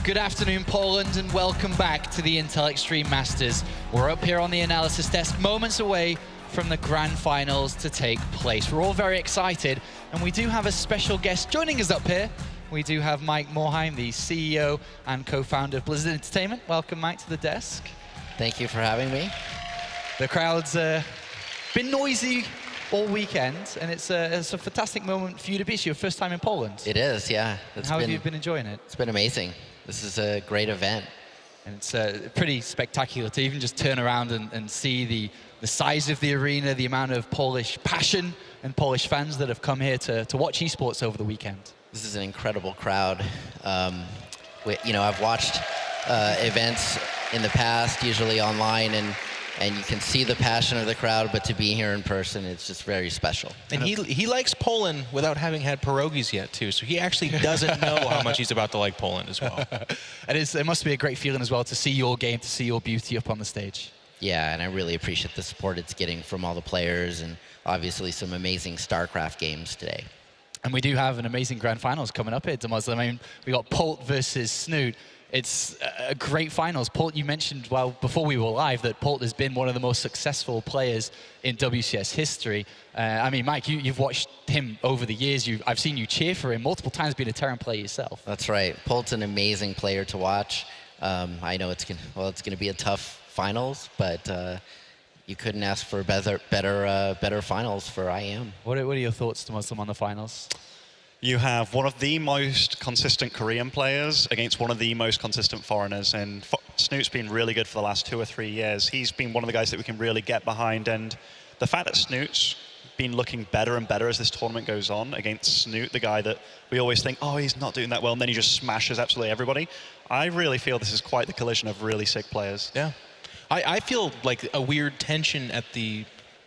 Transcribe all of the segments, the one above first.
Good afternoon, Poland, and welcome back to the Intel Extreme Masters. We're up here on the analysis desk, moments away from the grand finals to take place. We're all very excited, and we do have a special guest joining us up here. We do have Mike Morheim, the CEO and co-founder of Blizzard Entertainment. Welcome, Mike, to the desk. Thank you for having me. The crowd's been noisy all weekend, and it's a fantastic moment for you to be. It's your first time in Poland. It is, yeah. How have you been enjoying it? It's been amazing. This is a great event. And it's pretty spectacular to even just turn around and see the size of the arena, the amount of Polish passion and Polish fans that have come here to watch esports over the weekend. This is an incredible crowd. I've watched events in the past, usually online, and you can see the passion of the crowd, but to be here in person, it's just very special. And he likes Poland without having had pierogies yet, too. So he actually doesn't know how much he's about to like Poland as well. It must be a great feeling as well to see your game, to see your beauty up on the stage. Yeah, and I really appreciate the support it's getting from all the players, and obviously some amazing StarCraft games today. And we do have an amazing grand finals coming up here, Muslim. I mean, we got Polt versus Snute. It's a great finals. Polt, you mentioned, well, before we were live, that Polt has been one of the most successful players in WCS history. I mean, Mike, you've watched him over the years. I've seen you cheer for him multiple times, being a Terran player yourself. That's right. Polt's an amazing player to watch. I know it's going to be a tough finals, but you couldn't ask for better finals for IEM. What are your thoughts, Muslim, on the finals? You have one of the most consistent Korean players against one of the most consistent foreigners, and Snute's been really good for the last 2 or 3 years. He's been one of the guys that we can really get behind, and the fact that Snute's been looking better and better as this tournament goes on against Snute, the guy that we always think, oh, he's not doing that well, and then he just smashes absolutely everybody. I really feel this is quite the collision of really sick players. Yeah. I feel like a weird tension at the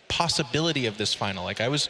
possibility of this final. Like I was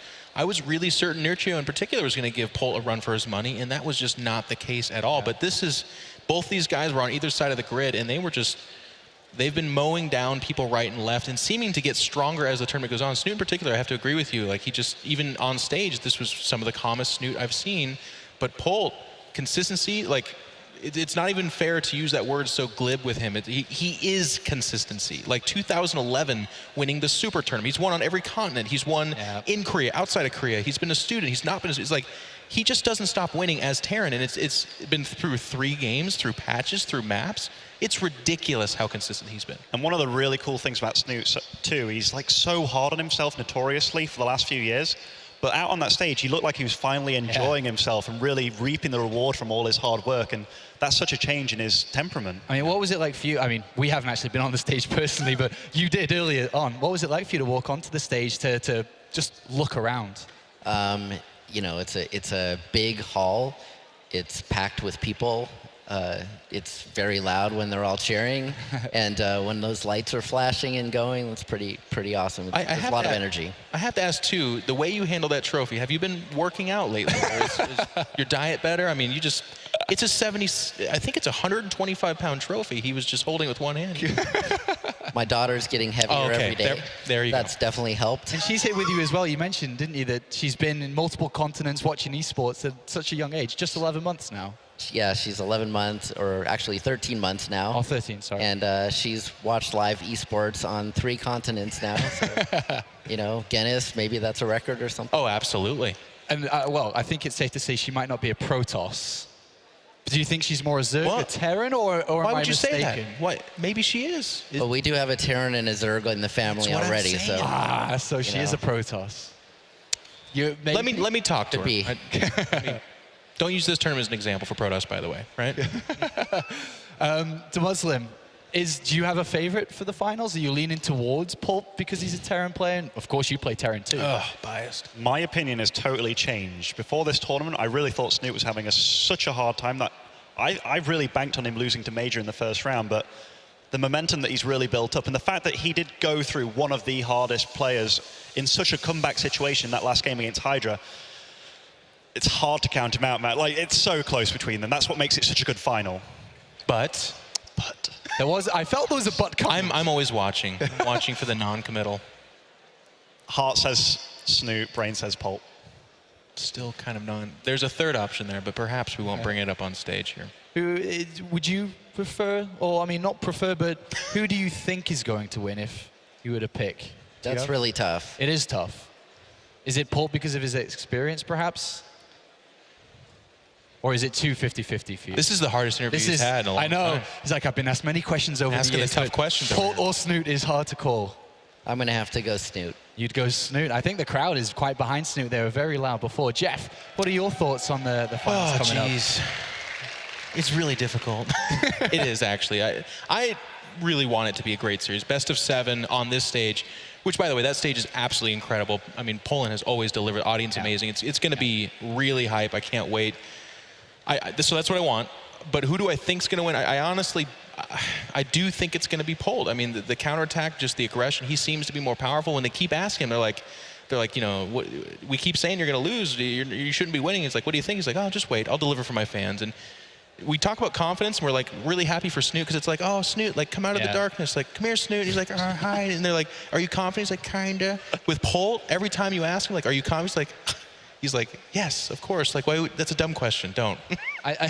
really certain Nurchio in particular was going to give Polt a run for his money, and that was just not the case at all. Yeah. But this is, both these guys were on either side of the grid, and they've been mowing down people right and left and seeming to get stronger as the tournament goes on. Snute in particular, I have to agree with you. Like even on stage, this was some of the calmest Snute I've seen. But Polt, consistency, like, it's not even fair to use that word so glib with him. He is consistency. Like 2011, winning the Super Tournament. He's won on every continent. He's won in Korea, outside of Korea. He's been a student. He's not been a student. It's like, he just doesn't stop winning as Terran. And it's been through 3 games, through patches, through maps. It's ridiculous how consistent he's been. And one of the really cool things about Snute, too, he's like so hard on himself notoriously for the last few years. But out on that stage, he looked like he was finally enjoying himself and really reaping the reward from all his hard work. And that's such a change in his temperament. I mean, what was it like for you? I mean, we haven't actually been on the stage personally, but you did earlier on. What was it like for you to walk onto the stage to just look around? You know, it's a big hall. It's packed with people. It's very loud when they're all cheering, and when those lights are flashing and going, it's pretty awesome. There's a lot of energy. I have to ask too, the way you handle that trophy, have you been working out lately? Is your diet better? I mean, it's a 70, I think it's a 125-pound trophy. He was just holding with one hand. My daughter's getting heavier every day. There you go. That's definitely helped. And she's here with you as well. You mentioned, didn't you, that she's been in multiple continents watching esports at such a young age, just 11 months now. Yeah, she's 11 months, or actually 13 months now. Oh, 13, sorry. And she's watched live esports on 3 continents now. So, you know, Guinness, maybe that's a record or something. Oh, absolutely. And, well, I think it's safe to say she might not be a Protoss. Do you think she's more a Zerg, a Terran, or Why am I would you mistaken? say that? What? Maybe she is. Well, we do have a Terran and a Zerg in the family already. So, so she is a Protoss. Let me talk to her. Don't use this term as an example for Protoss, by the way, right? To Muslim, do you have a favorite for the finals? Are you leaning towards Polt because he's a Terran player? And of course, you play Terran too. Biased. My opinion has totally changed. Before this tournament, I really thought Snute was having such a hard time that I really banked on him losing to Major in the first round, but the momentum that he's really built up, and the fact that he did go through one of the hardest players in such a comeback situation, that last game against Hydra, it's hard to count him out, Matt. Like, it's so close between them. That's what makes it such a good final. But I felt there was a but coming. I'm always watching. I'm watching for the non-committal. Heart says Snute, brain says Polt. Still kind of there's a third option there, but perhaps we won't bring it up on stage here. Would you prefer, or I mean, not prefer, but who do you think is going to win if you were to pick? That's really tough. It is tough. Is it Polt because of his experience, perhaps? Or is it too 50-50 for you? This is the hardest interview he's had in a long time. I know. He's like, I've been asked many questions over the years. Asking the tough questions. Polt or Snute is hard to call. I'm going to have to go Snute. You'd go Snute. I think the crowd is quite behind Snute. They were very loud before. Jeff, what are your thoughts on the finals coming up? It's really difficult. It is, actually. I really want it to be a great series. Best of 7 on this stage, which, by the way, that stage is absolutely incredible. I mean, Poland has always delivered. Audience amazing. It's going to be really hype. I can't wait. So that's what I want. But who do I think is going to win? I honestly, I do think it's going to be Polt. I mean, the counterattack, just the aggression, he seems to be more powerful. When they keep asking him, they're like, you know, we keep saying you're going to lose. You shouldn't be winning. He's like, what do you think? He's like, oh, just wait. I'll deliver for my fans. And we talk about confidence, and we're like really happy for Snute because it's like, oh, Snute, like come out of the darkness, like come here, Snute. And he's like, hi, and they're like, are you confident? He's like, kinda. With Polt, every time you ask him, like, are you confident? He's like, yes, of course. Like, why? That's a dumb question. Don't. I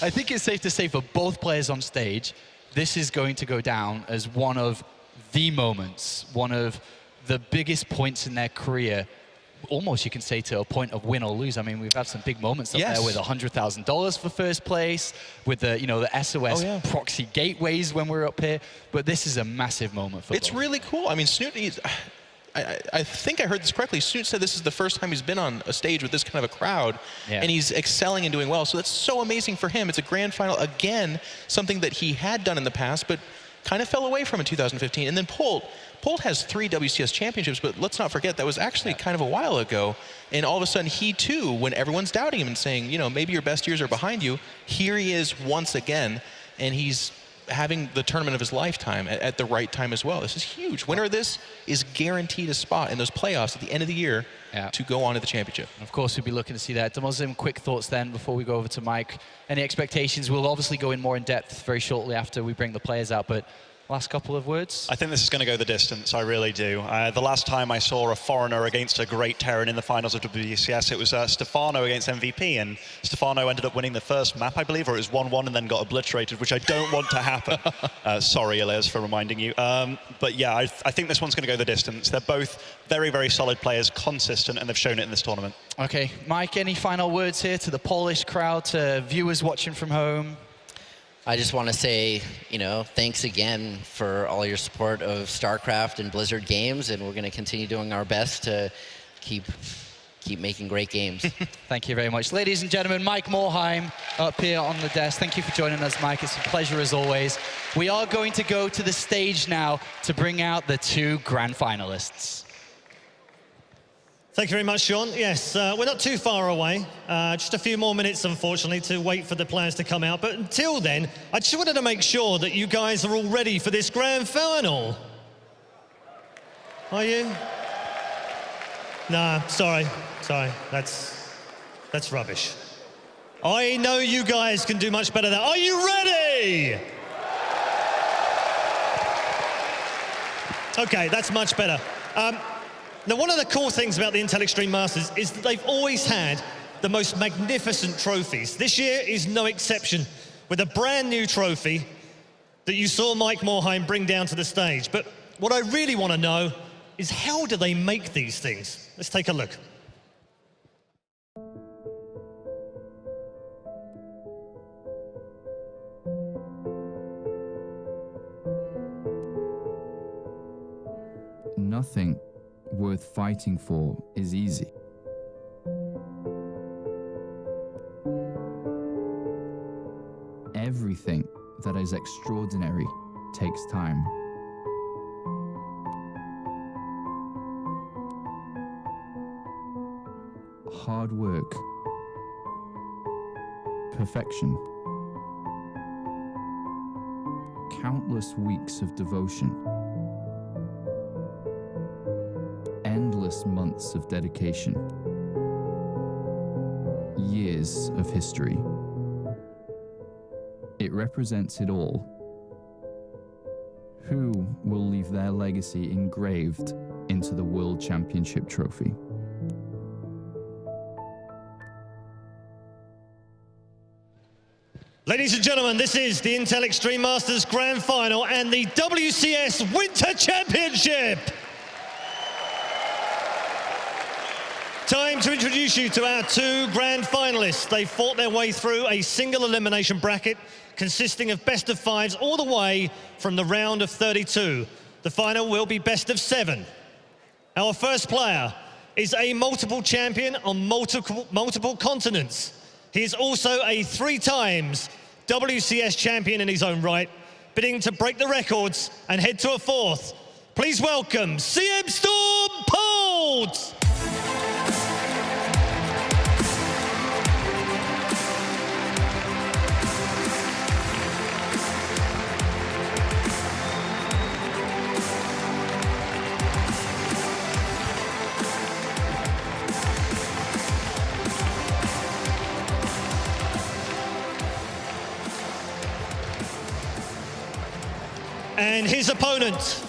think it's safe to say for both players on stage, this is going to go down as one of the moments, one of the biggest points in their career. Almost, you can say, to a point of win or lose. I mean, we've had some big moments up there with $100,000 for first place, with the the SOS proxy gateways when we're up here. But this is a massive moment for both. Really cool. I mean, Snute, I think I heard this correctly. Snute said this is the first time he's been on a stage with this kind of a crowd, and he's excelling and doing well. So that's so amazing for him. It's a grand final, again, something that he had done in the past, but kind of fell away from in 2015. And then Polt has 3 WCS championships, but let's not forget that was actually kind of a while ago. And all of a sudden, he too, when everyone's doubting him and saying, you know, maybe your best years are behind you, here he is once again, and he's having the tournament of his lifetime at the right time as well. This is huge. Winner of this is guaranteed a spot in those playoffs at the end of the year to go on to the championship. Of course, we'll be looking to see that. Demozim, quick thoughts then before we go over to Mike. Any expectations? We'll obviously go in more in depth very shortly after we bring the players out, but last couple of words? I think this is going to go the distance, I really do. The last time I saw a foreigner against a great Terran in the finals of WCS, it was Stefano against MVP, and Stefano ended up winning the first map, I believe, or it was 1-1 and then got obliterated, which I don't want to happen. Sorry, Elias, for reminding you. But yeah, I think this one's going to go the distance. They're both very, very solid players, consistent, and they've shown it in this tournament. Okay, Mike, any final words here to the Polish crowd, to viewers watching from home? I just want to say, you know, thanks again for all your support of StarCraft and Blizzard games, and we're going to continue doing our best to keep making great games. Thank you very much. Ladies and gentlemen, Mike Morheim up here on the desk. Thank you for joining us, Mike. It's a pleasure as always. We are going to go to the stage now to bring out the 2 grand finalists. Thank you very much, Sean. Yes, we're not too far away. Just a few more minutes, unfortunately, to wait for the players to come out. But until then, I just wanted to make sure that you guys are all ready for this grand final. Are you? Nah, sorry. That's rubbish. I know you guys can do much better than that. Are you ready? Okay, that's much better. Now, one of the cool things about the Intel Extreme Masters is that they've always had the most magnificent trophies. This year is no exception, with a brand new trophy that you saw Mike Morheim bring down to the stage. But what I really want to know is, how do they make these things? Let's take a look. Nothing worth fighting for is easy. Everything that is extraordinary takes time. Hard work, perfection, countless weeks of devotion, endless months of dedication, years of history. It represents it all. Who will leave their legacy engraved into the World Championship trophy? Ladies and gentlemen, this is the Intel Extreme Masters Grand Final and the WCS Winter Championship. Time to introduce you to our two grand finalists. They fought their way through a single elimination bracket consisting of best of fives all the way from the round of 32. The final will be best of 7. Our first player is a multiple champion on multiple continents. He is also a 3 times WCS champion in his own right, bidding to break the records and head to a 4th. Please welcome CM Storm Polt! And his opponent,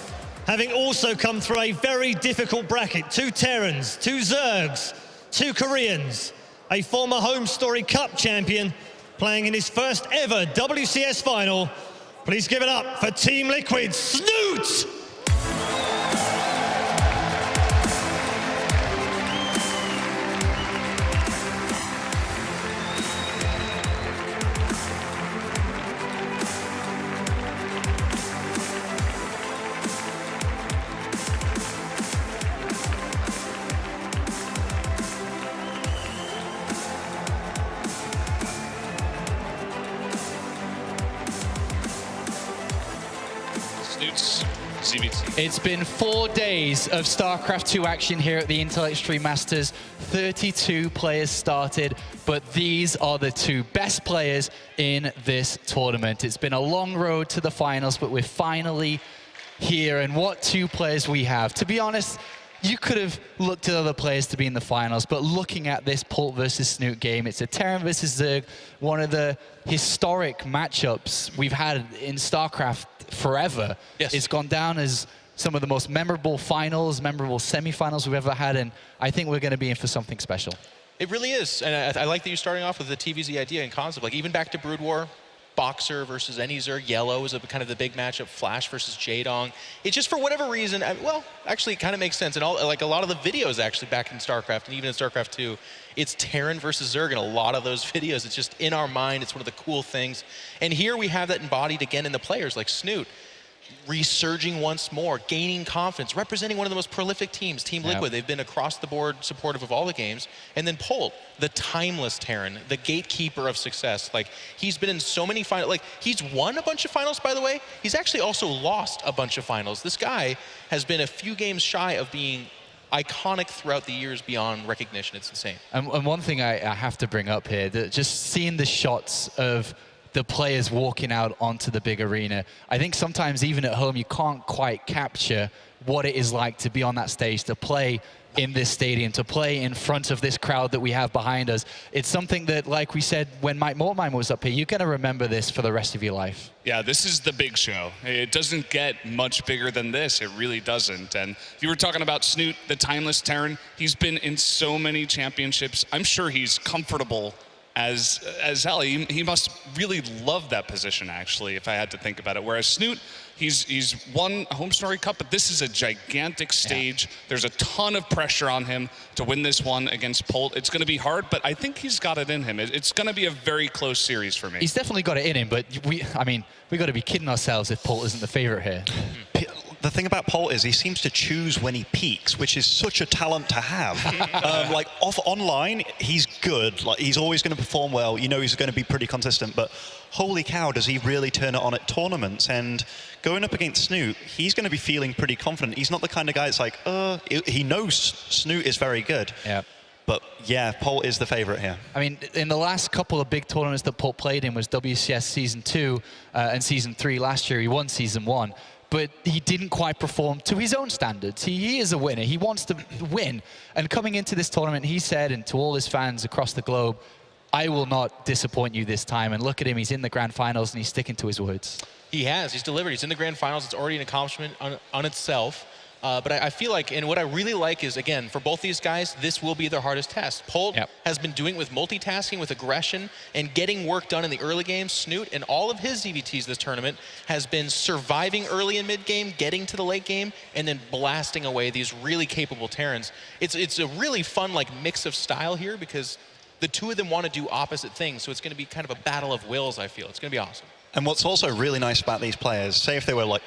having also come through a very difficult bracket, 2 Terrans, 2 Zergs, 2 Koreans, a former Home Story Cup champion, playing in his first ever WCS final. Please give it up for Team Liquid's Snute! ZvT. It's been 4 days of StarCraft 2 action here at the Intel Extreme Masters. 32 players started, but these are the 2 best players in this tournament. It's been a long road to the finals, but we're finally here. And what 2 players we have. To be honest, you could have looked at other players to be in the finals, but looking at this Polt versus Snute game, it's a Terran versus Zerg, one of the historic matchups we've had in StarCraft forever. Yes. It's gone down as some of the most memorable finals, memorable semifinals we've ever had, and I think we're going to be in for something special. It really is, and I like that you're starting off with the TVZ idea and concept. Like even back to Brood War, Boxer versus any Zerg, Yellow is kind of the big matchup, Flash versus Jaedong. It just, for whatever reason, well, actually it kind of makes sense. And like a lot of the videos actually back in StarCraft, and even in StarCraft 2, it's Terran versus Zerg in a lot of those videos. It's just in our mind, it's one of the cool things. And here we have that embodied again in the players like Snute, resurging once more, gaining confidence, representing one of the most prolific teams, Team Liquid. They've been across the board supportive of all the games. And then Polt, the timeless Terran, the gatekeeper of success. Like, he's been in so many finals. Like, he's won a bunch of finals, by the way. He's actually also lost a bunch of finals. This guy has been a few games shy of being iconic throughout the years beyond recognition. It's insane. And one thing I have to bring up here, that just seeing the shots of the players walking out onto the big arena. I think sometimes even at home you can't quite capture what it is like to be on that stage, to play in this stadium, to play in front of this crowd that we have behind us. It's something that, like we said when Mike Mortmine was up here, you're going to remember this for the rest of your life. Yeah, this is the big show. It doesn't get much bigger than this. It really doesn't. And you were talking about Snute, the timeless Terran. He's been in so many championships. I'm sure he's comfortable as hell. He must really love that position, actually, if I had to think about it. Whereas Snute, he's won a Home Story Cup, but this is a gigantic stage. Yeah. There's a ton of pressure on him to win this one against Polt. It's going to be hard, but I think he's got it in him. It's going to be a very close series for me. He's definitely got it in him, but I mean, we got to be kidding ourselves if Polt isn't the favorite here. The thing about Polt is he seems to choose when he peaks, which is such a talent to have. Like online, he's good. Like he's always going to perform well. You know he's going to be pretty consistent. But holy cow, does he really turn it on at tournaments? And going up against Snute, he's going to be feeling pretty confident. He's not the kind of guy that's like, he knows Snute is very good. Yeah. But yeah, Polt is the favorite here. I mean, in the last couple of big tournaments that Polt played in was WCS Season 2 and Season 3 last year. He won Season 1. But he didn't quite perform to his own standards. He is a winner. He wants to win. And coming into this tournament, he said, and to all his fans across the globe, I will not disappoint you this time. And look at him. He's in the grand finals, and he's sticking to his words. He has. He's delivered. He's in the grand finals. It's already an accomplishment on itself. But I feel like, and what I really like is, again, for both these guys, this will be their hardest test. Polt has been doing it with multitasking, with aggression, and getting work done in the early game. Snute, and all of his ZvTs this tournament, has been surviving early and mid-game, getting to the late game, and then blasting away these really capable Terrans. It's a really fun like mix of style here because the two of them want to do opposite things, so it's going to be kind of a battle of wills, I feel. It's going to be awesome. And what's also really nice about these players, say if they were like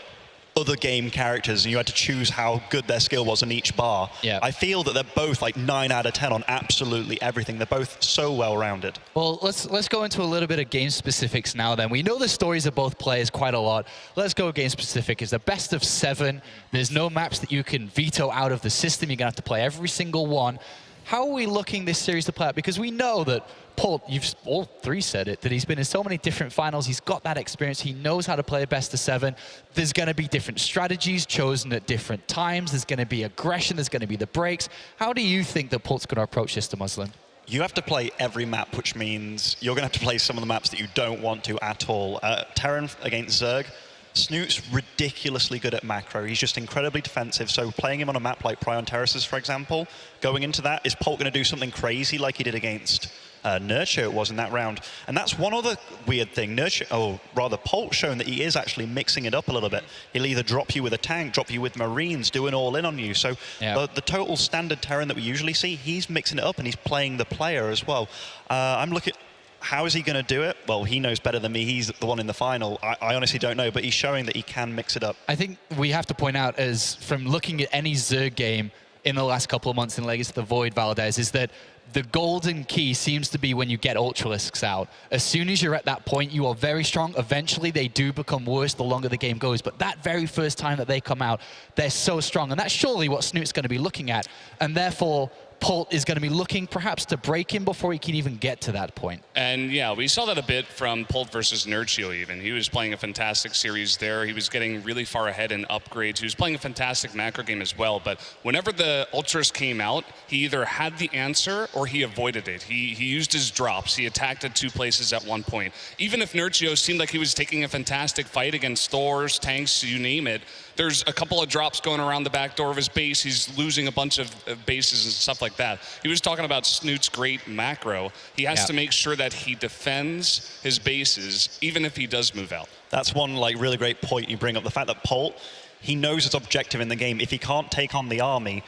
other game characters and you had to choose how good their skill was in each bar, I feel that they're both like 9 out of 10 on absolutely everything. They're both so well-rounded. Well, let's go into a little bit of game specifics now then. We know the stories of both players quite a lot. Let's go game specific. It's a best of 7. There's no maps that you can veto out of the system. You're going to have to play every single one. How are we looking this series to play out? Because we know that Polt, you've all three said it, that he's been in so many different finals. He's got that experience. He knows how to play a best of 7. There's going to be different strategies chosen at different times. There's going to be aggression. There's going to be the breaks. How do you think that Polt's going to approach this to Muslim? You have to play every map, which means you're going to have to play some of the maps that you don't want to at all. Terran against Zerg. Snute's ridiculously good at macro. He's just incredibly defensive. So playing him on a map like Prion Terraces, for example, going into that, is Polt going to do something crazy like he did against Nurture it was in that round? And that's one other weird thing. Polt shown that he is actually mixing it up a little bit. He'll either drop you with a tank, drop you with Marines, do an all-in on you. So the total standard Terran that we usually see, he's mixing it up and he's playing the player as well. I'm looking... How is he going to do it? Well, he knows better than me. He's the one in the final. I honestly don't know, but he's showing that he can mix it up. I think we have to point out, as from looking at any Zerg game in the last couple of months in Legacy of the Void, Valdez, is that the golden key seems to be when you get Ultralisks out. As soon as you're at that point, you are very strong. Eventually, they do become worse the longer the game goes. But that very first time that they come out, they're so strong. And that's surely what Snute's going to be looking at. And therefore, Polt is going to be looking perhaps to break him before he can even get to that point. And yeah, we saw that a bit from Polt versus Nurchio even. He was playing a fantastic series there. He was getting really far ahead in upgrades. He was playing a fantastic macro game as well. But whenever the Ultras came out, he either had the answer or he avoided it. He used his drops. He attacked at 2 places at one point. Even if Nurchio seemed like he was taking a fantastic fight against Thors, tanks, you name it, there's a couple of drops going around the back door of his base. He's losing a bunch of bases and stuff like that. He was talking about Snute's great macro. He has to make sure that he defends his bases, even if he does move out. That's one like really great point you bring up. The fact that Polt, he knows his objective in the game. If he can't take on the army,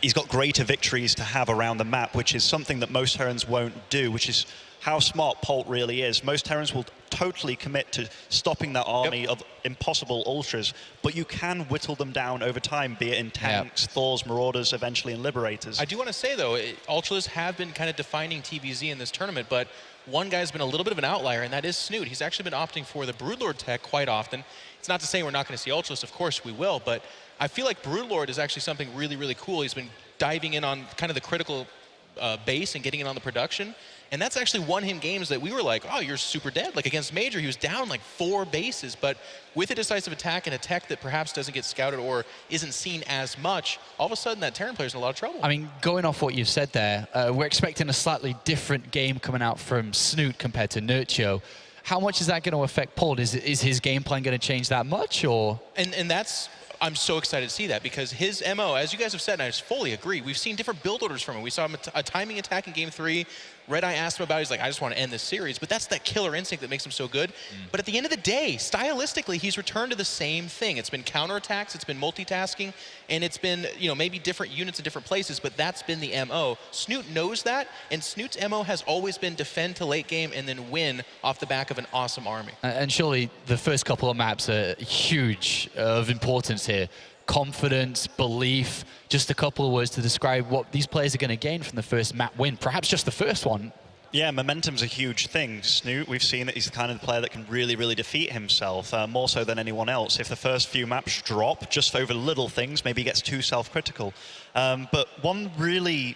he's got greater victories to have around the map, which is something that most Terrans won't do, which is how smart Polt really is. Most Terrans will totally commit to stopping that army of impossible Ultras, but you can whittle them down over time, be it in tanks, Thors, Marauders, eventually in Liberators. I do want to say, though, Ultras have been kind of defining TVZ in this tournament, but one guy's been a little bit of an outlier, and that is Snute. He's actually been opting for the Broodlord tech quite often. It's not to say we're not going to see Ultras, of course we will, but I feel like Broodlord is actually something really, really cool. He's been diving in on kind of the critical base and getting it on the production. And that's actually won him games that we were like, oh, you're super dead. Like against Major, he was down like 4 bases. But with a decisive attack and a tech that perhaps doesn't get scouted or isn't seen as much, all of a sudden that Terran player's in a lot of trouble. I mean, going off what you've said there, we're expecting a slightly different game coming out from Snute compared to Nurchio. How much is that going to affect Polt? Is his game plan going to change that much, or? And that's... I'm so excited to see that because his MO, as you guys have said, and I just fully agree, we've seen different build orders from him. We saw him a timing attack in Game 3. Red Eye asked him about it. He's like, I just want to end this series. But that's that killer instinct that makes him so good. But at the end of the day, stylistically, he's returned to the same thing. It's been counterattacks, it's been multitasking, and it's been, you know, maybe different units in different places, but that's been the MO. Snute knows that, and Snute's MO has always been defend to late game and then win off the back of an awesome army. And surely the first couple of maps are huge of importance here. Confidence, belief, just a couple of words to describe what these players are going to gain from the first map win, perhaps just the first one. Yeah, momentum's a huge thing. Snute, we've seen that he's the kind of player that can really, really defeat himself, more so than anyone else. If the first few maps drop just over little things, maybe he gets too self-critical. But one really,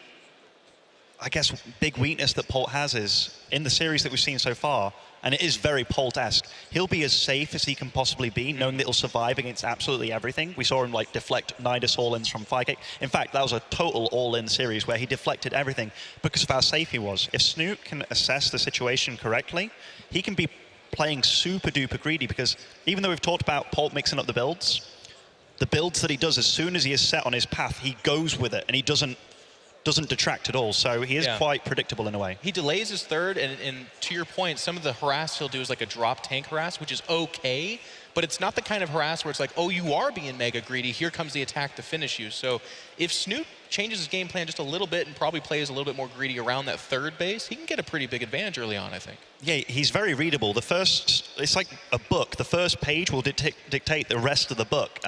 I guess, big weakness that Polt has is, in the series that we've seen so far, and it is very Polt-esque, he'll be as safe as he can possibly be, knowing that he'll survive against absolutely everything. We saw him like deflect Nidus all-ins from Firekick. In fact, that was a total all-in series where he deflected everything because of how safe he was. If Snute can assess the situation correctly, he can be playing super duper greedy, because even though we've talked about Polt mixing up the builds, the builds that he does, as soon as he is set on his path, he goes with it, and he doesn't detract at all. So he is quite predictable in a way. He delays his third, and to your point, some of the harass he'll do is like a drop tank harass, which is okay, but it's not the kind of harass where it's like, oh, you are being mega greedy, here comes the attack to finish you. So if Snute changes his game plan just a little bit and probably plays a little bit more greedy around that third base, he can get a pretty big advantage early on, I think. Yeah, he's very readable. It's like a book. The first page will dictate the rest of the book.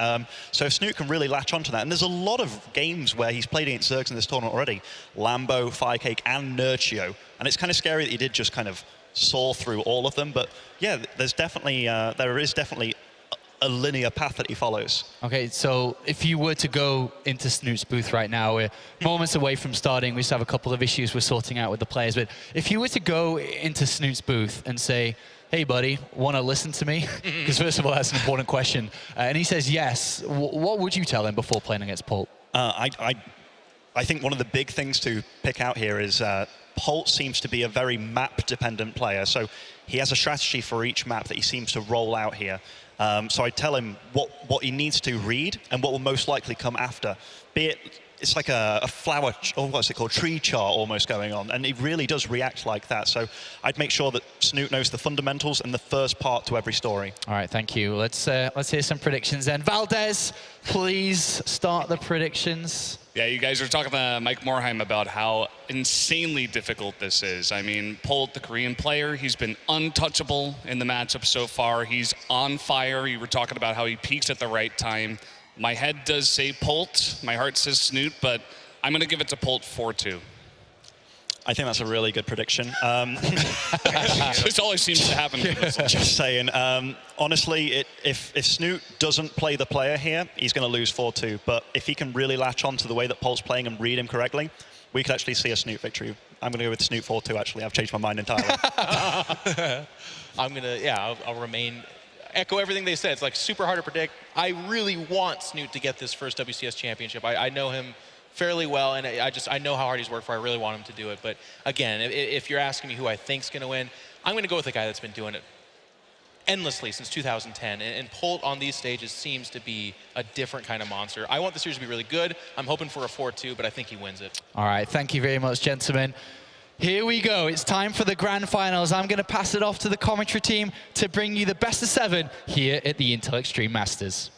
So if Snute can really latch onto that, and there's a lot of games where he's played against Zergs in this tournament already, Lambo, Firecake, and Nurtio, and it's kind of scary that he did just kind of saw through all of them. But yeah, there is definitely a linear path that he follows. Okay, so if you were to go into Snute's booth right now, we're moments away from starting. We just have a couple of issues we're sorting out with the players. But if you were to go into Snute's booth and say, hey, buddy, want to listen to me? Because first of all, that's an important question. And he says yes. What would you tell him before playing against Polt? I think one of the big things to pick out here is Polt seems to be a very map-dependent player. So he has a strategy for each map that he seems to roll out here. So I tell him what he needs to read and what will most likely come after. Be it, it's like a flower, or what's it called, tree chart almost going on, and it really does react like that. So I'd make sure that Snute knows the fundamentals and the first part to every story. All right, thank you. Let's hear some predictions then. Valdez, please start the predictions. Yeah, you guys are talking to Mike Morheim about how insanely difficult this is. I mean, Polt, the Korean player, he's been untouchable in the matchup so far. He's on fire. You were talking about how he peaks at the right time. My head does say Polt. My heart says Snute, but I'm going to give it to Polt 4-2. I think that's a really good prediction. This always seems to happen. Just saying. Honestly, if Snute doesn't play the player here, he's going to lose 4-2. But if he can really latch on to the way that Polt's playing and read him correctly, we could actually see a Snute victory. I'm going to go with Snute 4-2, actually. I've changed my mind entirely. I'm going to, I'll remain... Echo everything they said. It's like super hard to predict. I really want Snute to get this first WCS championship. I know him fairly well, and I know how hard he's worked for. I really want him to do it. But again, if you're asking me who I think's going to win, I'm going to go with the guy that's been doing it endlessly since 2010. And Polt on these stages seems to be a different kind of monster. I want the series to be really good. I'm hoping for a 4-2, but I think he wins it. All right, thank you very much, gentlemen. Here we go. It's time for the grand finals. I'm going to pass it off to the commentary team to bring you the best of 7 here at the Intel Extreme Masters.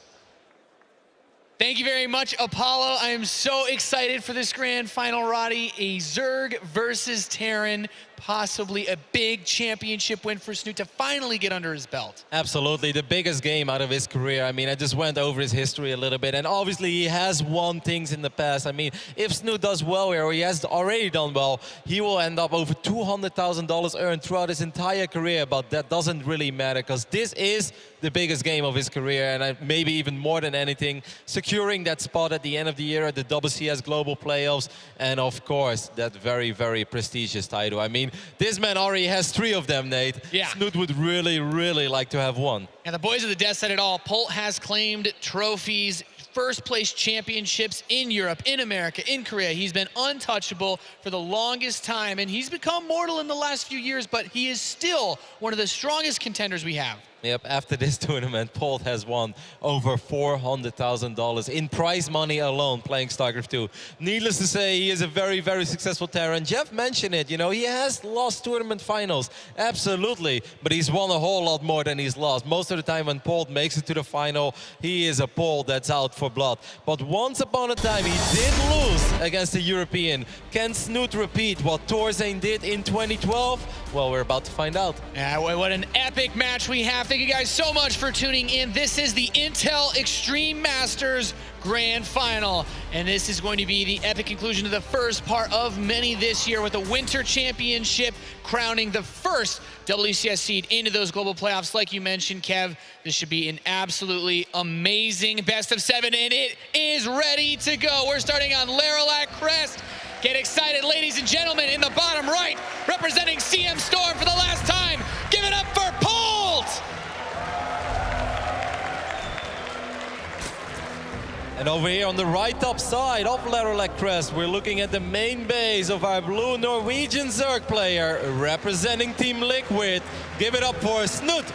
Thank you very much, Apollo. I am so excited for this grand final, Roddy. A Zerg versus Terran, possibly a big championship win for Snute to finally get under his belt. Absolutely, the biggest game out of his career. I mean, I just went over his history a little bit, and obviously he has won things in the past. I mean, if Snute does well here, or he has already done well, he will end up over $200,000 earned throughout his entire career, but that doesn't really matter, because this is the biggest game of his career, and maybe even more than anything, securing that spot at the end of the year at the WCS Global Playoffs, and of course, that very, very prestigious title. I mean, this man already has 3 of them, Nate. Yeah. Snute would really, really like to have one. And the boys of the death said it all. Polt has claimed trophies, first place championships in Europe, in America, in Korea. He's been untouchable for the longest time, and he's become mortal in the last few years, but he is still one of the strongest contenders we have. Yep, after this tournament, Polt has won over $400,000 in prize money alone playing StarCraft 2. Needless to say, he is a very, very successful Terran. Jeff mentioned it, you know, he has lost tournament finals, absolutely, but he's won a whole lot more than he's lost. Most of the time when Polt makes it to the final, he is a Polt that's out for blood. But once upon a time, he did lose against the European. Can Snute repeat what Torzane did in 2012? Well, we're about to find out. Yeah, what an epic match we have. Thank you guys so much for tuning in. This is the Intel Extreme Masters Grand Final, and this is going to be the epic conclusion to the first part of many this year, with the Winter Championship crowning the first WCS seed into those global playoffs. Like you mentioned, Kev, this should be an absolutely amazing best of 7, and it is ready to go. We're starting on Laralac Crest. Get excited, ladies and gentlemen, in the bottom right, representing CM Storm for the last time. Give it up for Polt! And over here on the right top side of Laralac Crest, we're looking at the main base of our blue Norwegian Zerg player representing Team Liquid. Give it up for Snute.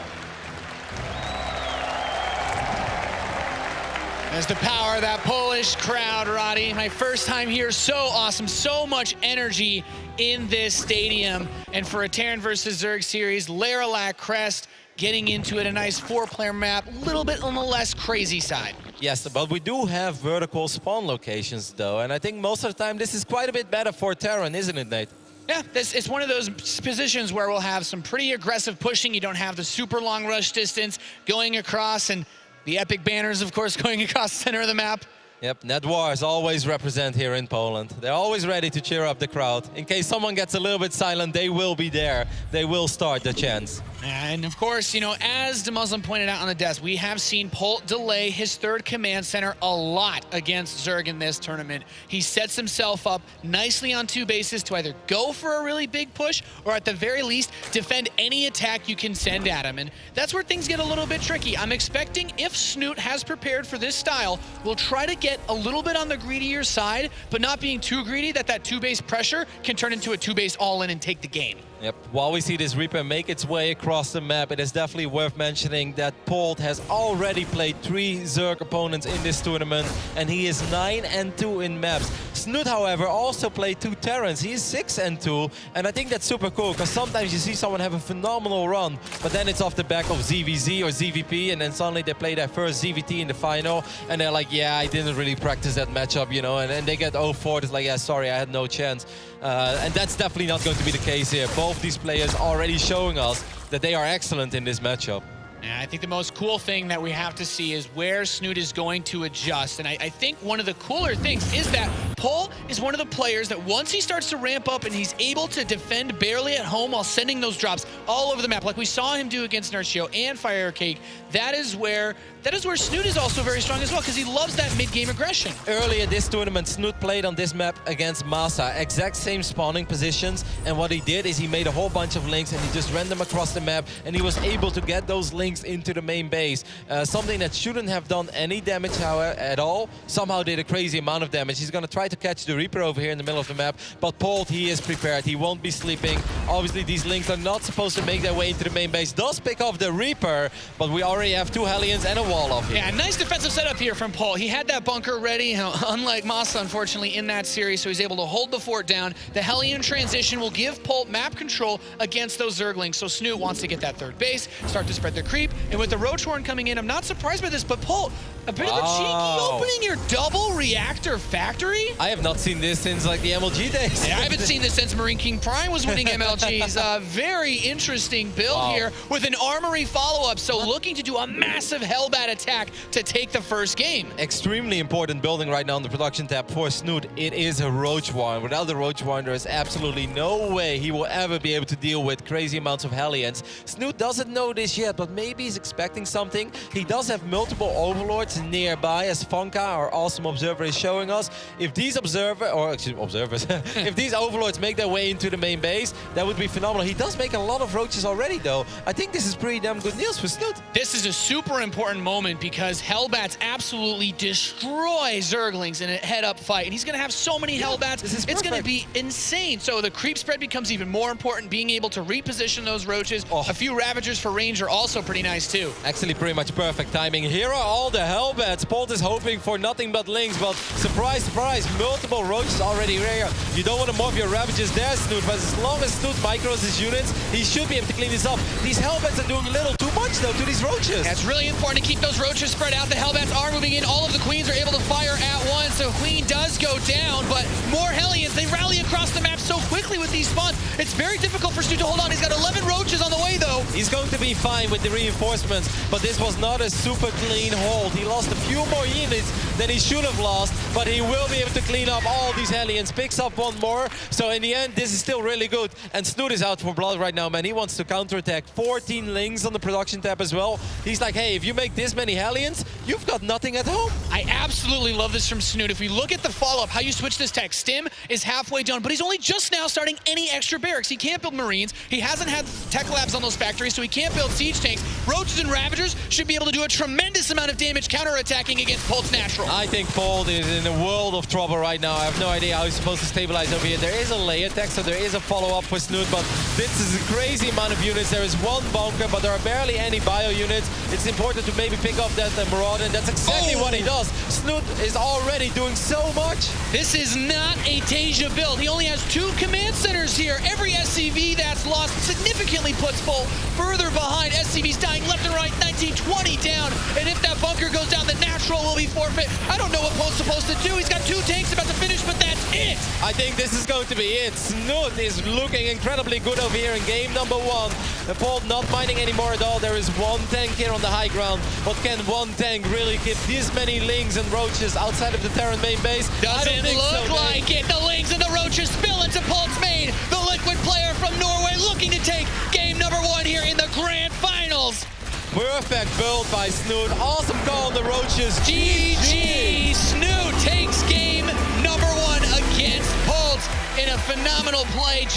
There's the power of that Polish crowd, Roddy. My first time here, so awesome, so much energy in this stadium. And for a Terran versus Zerg series, Leralac Crest getting into it, a nice 4-player map, a little bit on the less crazy side. Yes, but we do have vertical spawn locations though, and I think most of the time this is quite a bit better for Terran, isn't it, Nate? Yeah, it's one of those positions where we'll have some pretty aggressive pushing. You don't have the super long rush distance going across, and the epic banners, of course, going across the center of the map. Yep, Netwars always represent here in Poland. They're always ready to cheer up the crowd. In case someone gets a little bit silent, they will be there. They will start the chants. And of course, you know, as DeMuslim pointed out on the desk, we have seen Polt delay his third command center a lot against Zerg in this tournament. He sets himself up nicely on 2 bases to either go for a really big push or at the very least defend any attack you can send at him. And that's where things get a little bit tricky. I'm expecting if Snute has prepared for this style, we'll try to get a little bit on the greedier side, but not being too greedy that 2-base pressure can turn into a 2-base all-in and take the game. Yep. While we see this Reaper make its way across the map, it is definitely worth mentioning that Polt has already played 3 Zerg opponents in this tournament, and he is 9-2 in maps. Snute, however, also played 2 Terrans. He is 6-2, and I think that's super cool, because sometimes you see someone have a phenomenal run, but then it's off the back of ZvZ or ZvP, and then suddenly they play their first ZvT in the final, and they're like, yeah, I didn't really practice that matchup, you know, and they get 0-4. It's like, yeah, sorry, I had no chance. And that's definitely not going to be the case here. Both these players already showing us that they are excellent in this matchup. And I think the most cool thing that we have to see is where Snute is going to adjust. And I think one of the cooler things is that Polt is one of the players that once he starts to ramp up and he's able to defend barely at home while sending those drops all over the map, like we saw him do against Nerchio and Firecake, that is where Snute is also very strong as well, because he loves that mid-game aggression. Earlier this tournament, Snute played on this map against Masa, exact same spawning positions, and what he did is he made a whole bunch of links and he just ran them across the map, and he was able to get those links into the main base. Something that shouldn't have done any damage at all, somehow did a crazy amount of damage. He's going to try to catch the Reaper over here in the middle of the map, but Polt, he is prepared. He won't be sleeping. Obviously, these links are not supposed to make their way into the main base. Does pick off the Reaper, but we already have 2 Hellions and a wall off here. Yeah, nice defensive setup here from Polt. He had that bunker ready, unlike Masa, unfortunately, in that series, so he's able to hold the fort down. The Hellion transition will give Polt map control against those Zerglings, so Snute wants to get that 3rd base, start to spread the creep, and with the Roach Horn coming in, I'm not surprised by this, but Polt, a bit of a cheeky opening your double reactor factory. I have not seen this since like the MLG days. Yeah, I haven't seen this since Marine King Prime was winning MLGs. Very interesting build here with an armory follow-up, so looking to do a massive Hellbat attack to take the 1st game. Extremely important building right now on the production tab for Snute. It is a Roach Warren. Without the Roach Warren, there is absolutely no way he will ever be able to deal with crazy amounts of Hellions. Snute doesn't know this yet, but maybe he's expecting something. He does have multiple Overlords nearby, as Fonka, our awesome observer, is showing us. If these if these Overlords make their way into the main base, that would be phenomenal. He does make a lot of roaches already, though. I think this is pretty damn good news for Snute. This is a super important moment because Hellbats absolutely destroy Zerglings in a head-up fight, and he's going to have so many Hellbats, it's going to be insane. So the creep spread becomes even more important, being able to reposition those roaches. A few Ravagers for range are also pretty nice, too. Actually, pretty much perfect timing. Here are all the Hellbats. Polt is hoping for nothing but links, but surprise, surprise, multiple roaches already here. You don't want to morph your Ravagers there, Snute, but as long as Snute micros his units, he should be able to clean this up. These Hellbats are doing a little too much, though, to these roaches. Yeah, it's really important to keep those roaches spread out. The Hellbats are moving in. All of the Queens are able to fire at once, so Queen does go down, but more Hellions. They rally across the map so quickly with these spawns. It's very difficult for Snute to hold on. He's got 11 roaches on the way, though. He's going to be fine with the reinforcements, but this was not a super clean hold. He lost a few more units than he should have lost, but he will be able to clean up all these Hellions. Picks up one more, so in the end, this is still really good. And Snute is out for blood right now, man. He wants to counterattack. 14 links on the production tab as well. He's like, hey, if you make this many Hellions, you've got nothing at home. I absolutely love this from Snute. If we look at the follow-up, how you switch this tech, Stim is halfway done, but he's only just now starting any extra barracks. He can't build Marines. He hasn't had tech labs on those factories, so he can't build siege tanks. Roaches and Ravagers should be able to do a tremendous amount of damage counterattacking against Polt's natural. I think Polt is in a world of trouble right now. I have no idea how he's supposed to stabilize over here. There is a lay attack, so there is a follow-up for Snute, but this is a crazy amount of units. There is one bunker, but there are barely any bio units. It's important to maybe pick up that Marauder, and that's exactly what he does. Snute is already doing so much. This is not a Tasia build. He only has 2 command centers here. Every SCV that's lost significantly puts Polt further behind. SCV's dying left and right, 19-20 down. And if that bunker goes down, the natural will be forfeit. I don't know what Polt's supposed to do. He's got 2 tanks about to finish, but that's it. I think this is going to be it. Snute is looking incredibly good over here in game number 1. Polt not mining anymore at all. There is 1 tank here on the high ground. But can 1 tank really keep this many Lings and Roaches outside of the Terran main base? Doesn't look like it. The Lings and the Roaches spill into Polt's main. The Liquid player from Norway looking to take game number 1 here in the Grand Finals. Perfect build by Snute. Awesome call on the Roaches. GG! Snute takes game number 1 against Polt in a phenomenal play.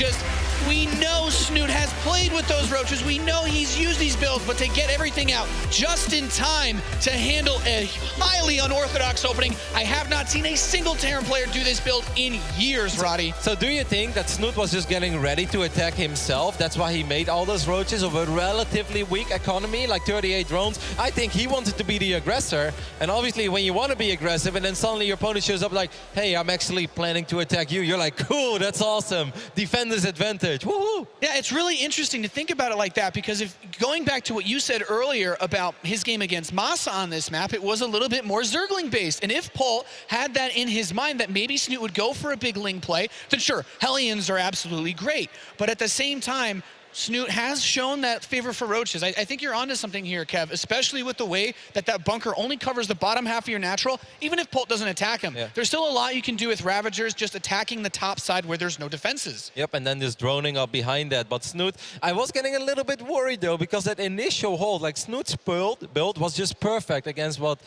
We know Snute has played with those Roaches. We know he's used these builds, but to get everything out just in time to handle a highly unorthodox opening, I have not seen a single Terran player do this build in years, Roddy. So do you think that Snute was just getting ready to attack himself? That's why he made all those Roaches of a relatively weak economy, like 38 drones. I think he wanted to be the aggressor. And obviously, when you want to be aggressive and then suddenly your opponent shows up like, hey, I'm actually planning to attack you. You're like, cool, that's awesome. Defender's advantage. Woohoo! Yeah, it's really interesting to think about it like that, because if going back to what you said earlier about his game against Masa on this map, it was a little bit more Zergling based. And if Polt had that in his mind that maybe Snute would go for a big Ling play, then sure, Hellions are absolutely great. But at the same time, Snute has shown that favor for Roaches. I think you're onto something here, Kev, especially with the way that that bunker only covers the bottom half of your natural. Even if Polt doesn't attack him, there's still a lot you can do with Ravagers just attacking the top side where there's no defenses. Yep, and then just droning up behind that. But Snute, I was getting a little bit worried though, because that initial hold, like Snute's build was just perfect against what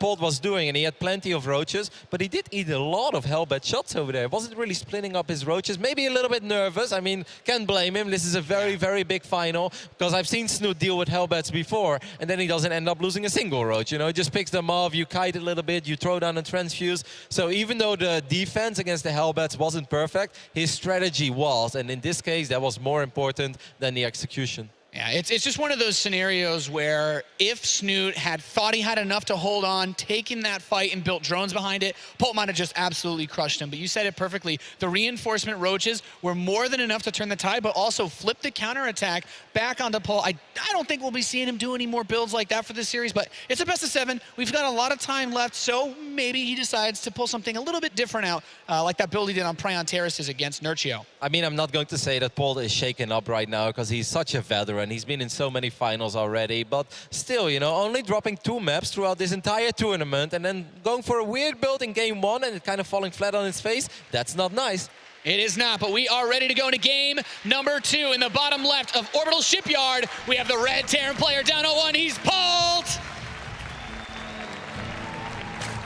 Polt was doing, and he had plenty of Roaches, but he did eat a lot of Hellbat shots over there. Wasn't really splitting up his Roaches, maybe a little bit nervous. I mean, can't blame him. This is a very big final, because I've seen Snute deal with Hellbats before, and then he doesn't end up losing a single Roach. You know, he just picks them off, you kite a little bit, you throw down a transfuse. So even though the defense against the Hellbats wasn't perfect, his strategy was, and in this case, that was more important than the execution. Yeah, it's just one of those scenarios where if Snute had thought he had enough to hold on, taken that fight and built drones behind it, Polt might have just absolutely crushed him. But you said it perfectly. The reinforcement Roaches were more than enough to turn the tide, but also flip the counterattack back onto Polt. I don't think we'll be seeing him do any more builds like that for this series, but it's a best of 7. We've got a lot of time left, so maybe he decides to pull something a little bit different out, like that build he did on Prion Terraces against Nurchio. I mean, I'm not going to say that Polt is shaken up right now, because he's such a veteran. He's been in so many finals already, but still, you know, only dropping 2 maps throughout this entire tournament and then going for a weird build in game 1 and it kind of falling flat on its face, that's not nice. It is not, but we are ready to go into game number 2. In the bottom left of Orbital Shipyard, we have the red Terran player down 0-1. He's Polt!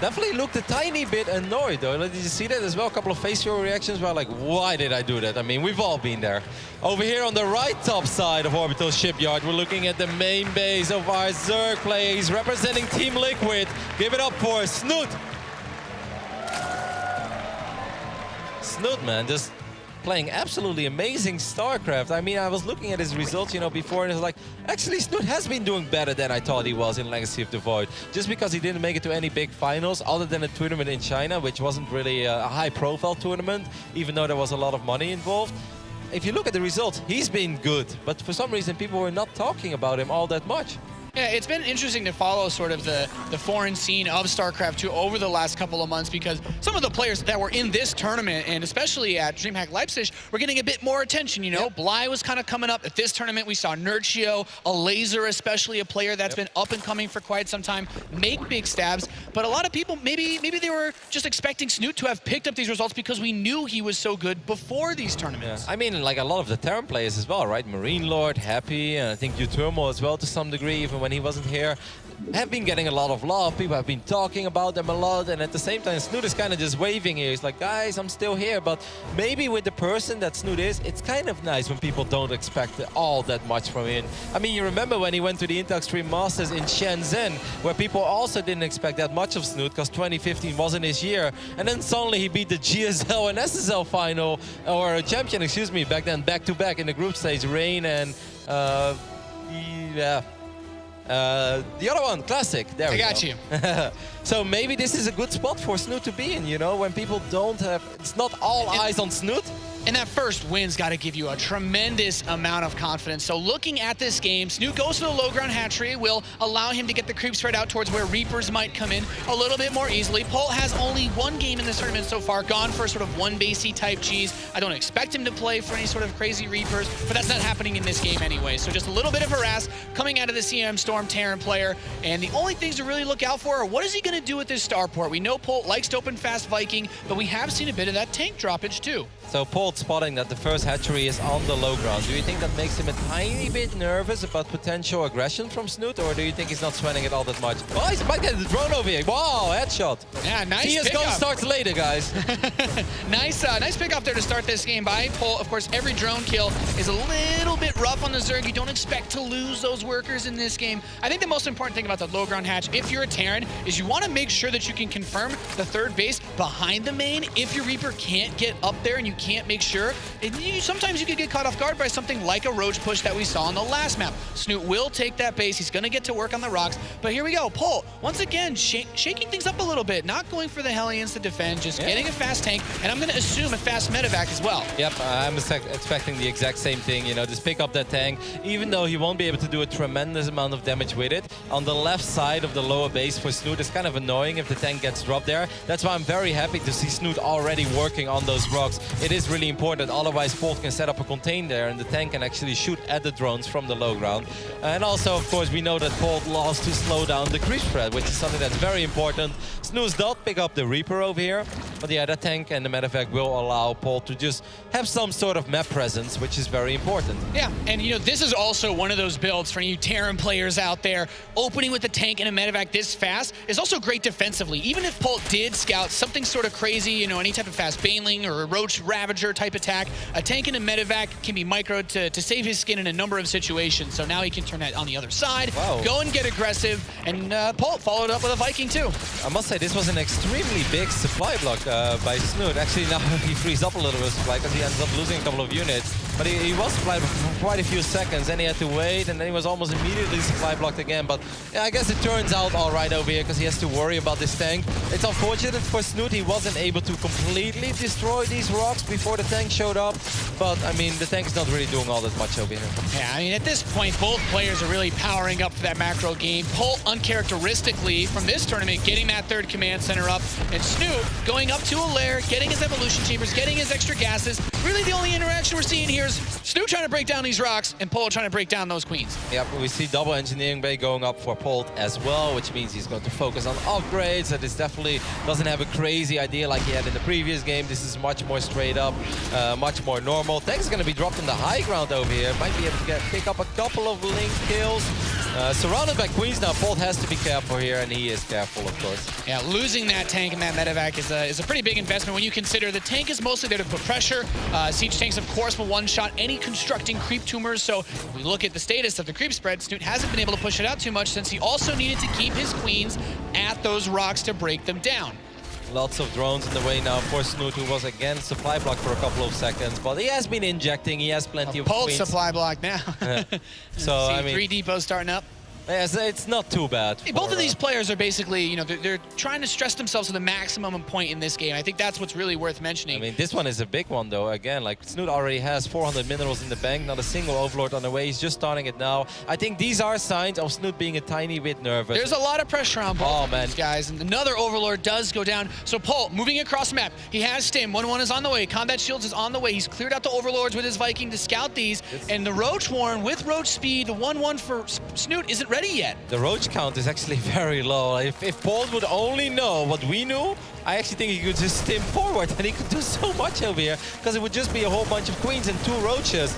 Definitely looked a tiny bit annoyed though. Did you see that as well? A couple of facial reactions were like, why did I do that? I mean, we've all been there. Over here on the right top side of Orbital Shipyard, we're looking at the main base of our Zerg player. He's representing Team Liquid. Give it up for Snute. Snute, man, just playing absolutely amazing StarCraft. I mean, I was looking at his results, you know, before, and it's like, actually, Snute has been doing better than I thought he was in Legacy of the Void. Just because he didn't make it to any big finals, other than a tournament in China, which wasn't really a high-profile tournament, even though there was a lot of money involved. If you look at the results, he's been good, but for some reason, people were not talking about him all that much. Yeah, it's been interesting to follow sort of the foreign scene of StarCraft 2 over the last couple of months, because some of the players that were in this tournament, and especially at DreamHack Leipzig, were getting a bit more attention, you know? Yep. Bly was kind of coming up. At this tournament, we saw Nurchio, a Laser especially, a player that's been up and coming for quite some time, make big stabs. But a lot of people, maybe they were just expecting Snute to have picked up these results because we knew he was so good before these tournaments. Yeah. I mean, like a lot of the Terran players as well, right? Marine Lord, Happy, and I think Uturmo as well to some degree, even even when he wasn't here, have been getting a lot of love. People have been talking about them a lot, and at the same time, Snute is kind of just waving here. He's like, guys, I'm still here. But maybe with the person that Snute is, it's kind of nice when people don't expect all that much from him. I mean, you remember when he went to the Intel Extreme Masters in Shenzhen, where people also didn't expect that much of Snute because 2015 wasn't his year. And then suddenly he beat the GSL and SSL final, or champion, excuse me, back then, back-to-back in the group stage, Rain and the other one, Classic. There we go. I got you. So maybe this is a good spot for Snute to be in, you know, when people don't have, it's not all eyes on Snute. And that first win's got to give you a tremendous amount of confidence. So looking at this game, Snute goes to the low ground hatchery. It will allow him to get the creep spread out towards where Reapers might come in a little bit more easily. Polt has only one game in this tournament so far, gone for sort of one basey type cheese. I don't expect him to play for any sort of crazy Reapers, but that's not happening in this game anyway. So just a little bit of harass coming out of the CM Storm Terran player. And the only things to really look out for are what is he going to do with this starport? We know Polt likes to open fast Viking, but we have seen a bit of that tank droppage too. So Polt spotting that the first hatchery is on the low ground. Do you think that makes him a tiny bit nervous about potential aggression from Snute, or do you think he's not sweating it all that much? Oh, he might get the drone over here. Wow, headshot. Yeah, nice CS GO starts later, guys. Nice pickoff there to start this game by Polt. Of course, every drone kill is a little bit rough on the Zerg. You don't expect to lose those workers in this game. I think the most important thing about the low ground hatch, if you're a Terran, is you want to make sure that you can confirm the third base behind the main. If your Reaper can't get up there and you can't make sure, sometimes you could get caught off guard by something like a roach push that we saw on the last map. Snute will take that base. He's going to get to work on the rocks. But here we go. Polt, once again, shaking things up a little bit. Not going for the Hellions to defend, just getting a fast tank. And I'm going to assume a fast medevac as well. Yep, I'm expecting the exact same thing. You know, just pick up that tank. Even though he won't be able to do a tremendous amount of damage with it, on the left side of the lower base for Snute, it's kind of annoying if the tank gets dropped there. That's why I'm very happy to see Snute already working on those rocks. It is really important, otherwise Polt can set up a contain there and the tank can actually shoot at the drones from the low ground. And also, of course, we know that Polt lost to slow down the creep spread, which is something that's very important. Snute does pick up the Reaper over here, but yeah, that tank and the medevac will allow Polt to just have some sort of map presence, which is very important. Yeah, and you know, this is also one of those builds for you Terran players out there. Opening with a tank and a medevac this fast is also great defensively. Even if Polt did scout something sort of crazy, you know, any type of fast Baneling or a Roach Ravager type attack, a tank and a medevac can be microed to save his skin in a number of situations. So now he can turn that on the other side, go and get aggressive, and Polt followed up with a Viking too. I must say, this was an extremely big supply block by Snute. Actually, now he frees up a little bit of supply because he ends up losing a couple of units. But he was supply blocked for quite a few seconds, then he had to wait, and then he was almost immediately supply blocked again. But yeah, I guess it turns out all right over here because he has to worry about this tank. It's unfortunate for Snute he wasn't able to completely destroy these rocks before the tank showed up. But I mean, the tank is not really doing all that much over here. Yeah, I mean, at this point, both players are really powering up for that macro game. Polt, uncharacteristically, from this tournament, getting that third command center up, and Snute going up to a lair, getting his evolution chambers, getting his extra gases. Really, the only interaction we're seeing here is Snute trying to break down these rocks, and Polt trying to break down those queens. Yep, we see double engineering bay going up for Polt as well, which means he's going to focus on upgrades. That is definitely doesn't have a crazy idea like he had in the previous game. This is much more straight up, much more normal. Tank is going to be dropped in the high ground over here. Might be able to pick up a couple of link kills. Surrounded by queens now, Polt has to be careful here, and he is careful, of course. Yeah, losing that tank and that medevac is a pretty big investment when you consider the tank is mostly there to put pressure. Siege tanks, of course, will one-shot any constructing creep tumors. So if we look at the status of the creep spread, Snute hasn't been able to push it out too much since he also needed to keep his queens at those rocks to break them down. Lots of drones in the way now for Snute, who was again supply blocked for a couple of seconds, but he has been injecting. He has plenty of Polt queens. supply block now. So I mean, 3 depots starting up. Yes, it's not too bad. Hey, both of these players are basically, you know, they're trying to stress themselves to the maximum point in this game. I think that's what's really worth mentioning. I mean, this one is a big one, though. Again, like, Snute already has 400 minerals in the bank, not a single Overlord on the way. He's just starting it now. I think these are signs of Snute being a tiny bit nervous. There's a lot of pressure on both of these guys, and another Overlord does go down. So Polt moving across the map. He has Stim. 1-1 is on the way. Combat Shields is on the way. He's cleared out the Overlords with his Viking to scout these. And the Roach Warren with Roach Speed, the 1-1 for Snute isn't ready yet. The Roach count is actually very low. If Polt would only know what we knew, I actually think he could just stim forward and he could do so much over here because it would just be a whole bunch of queens and 2 roaches.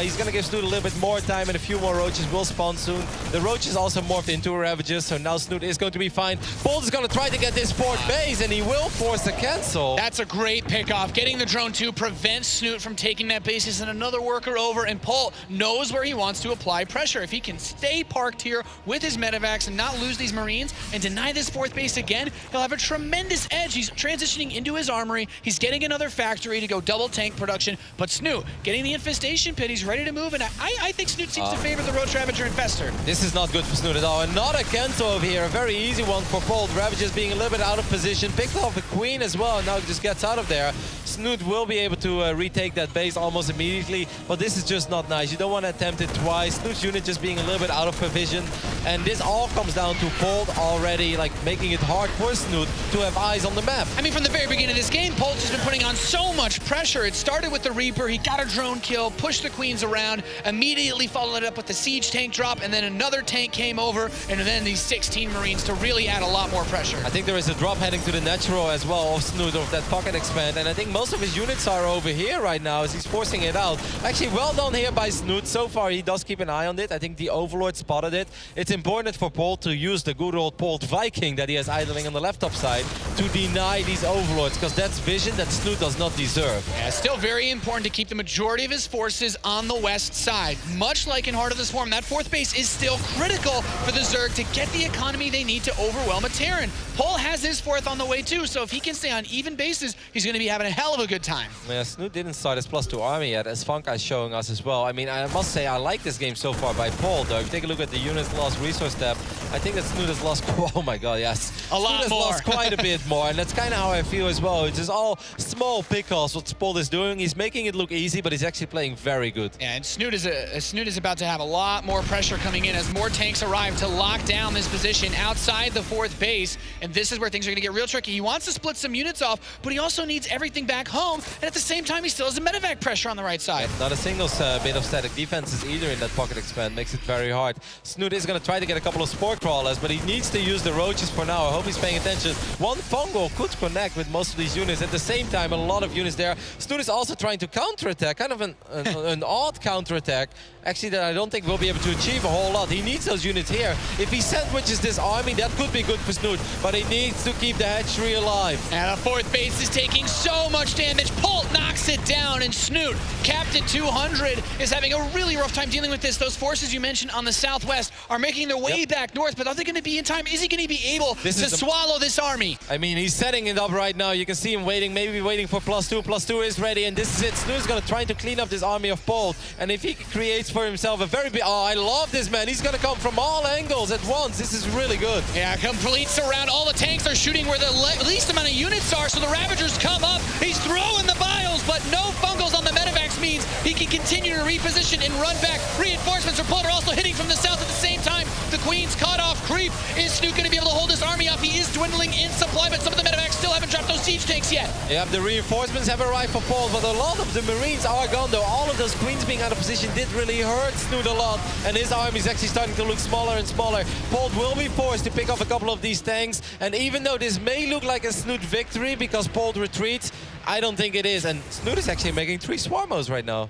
He's going to give Snute a little bit more time and a few more roaches will spawn soon. The roaches also morphed into Ravages, so now Snute is going to be fine. Polt is going to try to get this 4th base and he will force a cancel. That's a great pickoff. Getting the drone 2 prevents Snute from taking that basis and another worker over, and Polt knows where he wants to apply pressure. If he can stay parked here with his medevacs and not lose these Marines and deny this 4th base again, he'll have a tremendous edge. He's transitioning into his armory. He's getting another factory to go double tank production, but Snute getting the infestation pit. He's ready to move, and I think Snute seems to favor the Roach Ravager Infestor. This is not good for Snute at all. And not a cancel over here. A very easy one for Polt. Ravages being a little bit out of position. Picked off a queen as well, and now just gets out of there. Snute will be able to retake that base almost immediately, but this is just not nice. You don't want to attempt it twice. Snute's unit just being a little bit out of position, and this all comes down to Polt already, like, making it hard for Snute to have eyes on the map. I mean, from the very beginning of this game, Polt has been putting on so much pressure. It started with the Reaper. He got a drone kill, pushed the queens around, immediately followed it up with the siege tank drop, and then another tank came over, and then these 16 Marines to really add a lot more pressure. I think there is a drop heading to the natural as well of Snute, of that pocket expand, and I think most of his units are over here right now as he's forcing it out. Actually, well done here by Snute. So far, he does keep an eye on it. I think the Overlord spotted it. It's important for Polt to use the good old Polt Viking that he has idling on the left top side to deny these Overlords, because that's vision that Snute does not deserve. Yeah, still very important to keep the majority of his forces on the west side. Much like in Heart of the Swarm, that 4th base is still critical for the Zerg to get the economy they need to overwhelm a Terran. Polt has his 4th on the way too, so if he can stay on even bases, he's going to be having a hell of a good time. Yeah, Snute didn't start his +2 army yet, as Funka is showing us as well. I mean, I must say I like this game so far by Polt, though. If you take a look at the units lost resource tab, I think that Snute has lost, oh my god, yes. A lot Snute has more. lost quite a bit more, and that's kind of how I feel as well. It's just all small pickoffs what Polt is doing. He's making it look easy, but he's actually playing very good. Yeah, and Snute is about to have a lot more pressure coming in as more tanks arrive to lock down this position outside the 4th base, and this is where things are going to get real tricky. He wants to split some units off, but he also needs everything back home, and at the same time, he still has a medevac pressure on the right side. Not a single bit of static defenses either in that pocket expand. Makes it very hard. Snute is going to try to get a couple of spore crawlers, but he needs to use the roaches for now. I hope he's paying attention. One fungal could connect with most of these units. At the same time, a lot of units there. Snute is also trying to counterattack, kind of an odd counterattack, actually, that I don't think we'll be able to achieve a whole lot. He needs those units here. If he sandwiches this army, that could be good for Snute, but he needs to keep the hatchery alive. And the 4th base is taking so much damage. Polt knocks it down, and Snute, capped at 200, is having a really rough time dealing with this. Those forces you mentioned on the southwest are making their way back north, but are they going to be in time? Is he going to be able to swallow this army? I mean, he's setting it up right now. You can see him waiting, maybe waiting for +2. +2 is ready, and this is it. Snute's going to try to clean up this army of Polt, and if he creates for himself a very big... Oh, I love this, man. He's going to come from all angles at once. This is really good. Yeah, complete surround. All the tanks are shooting where the least amount of units are, so the Ravagers come up. He's throwing the biles, but no fungals on the medevacs means he can continue to reposition and run back. Reinforcements for Polt are also hitting from the south at the same time. The Queen's caught off creep. Is Snute going to be able to hold his army up? He is dwindling in supply, but some of the medevacs still haven't dropped those siege tanks yet. Yeah, the reinforcements have arrived for Polt, but a lot of the Marines are gone, though. All of those Queens being out of position did really hurt Snute a lot, and his army is actually starting to look smaller and smaller. Polt will be forced to pick off a couple of these tanks, and even though this may look like a Snute victory because Polt retreats, I don't think it is, and Snute is actually making 3 Swarmos right now.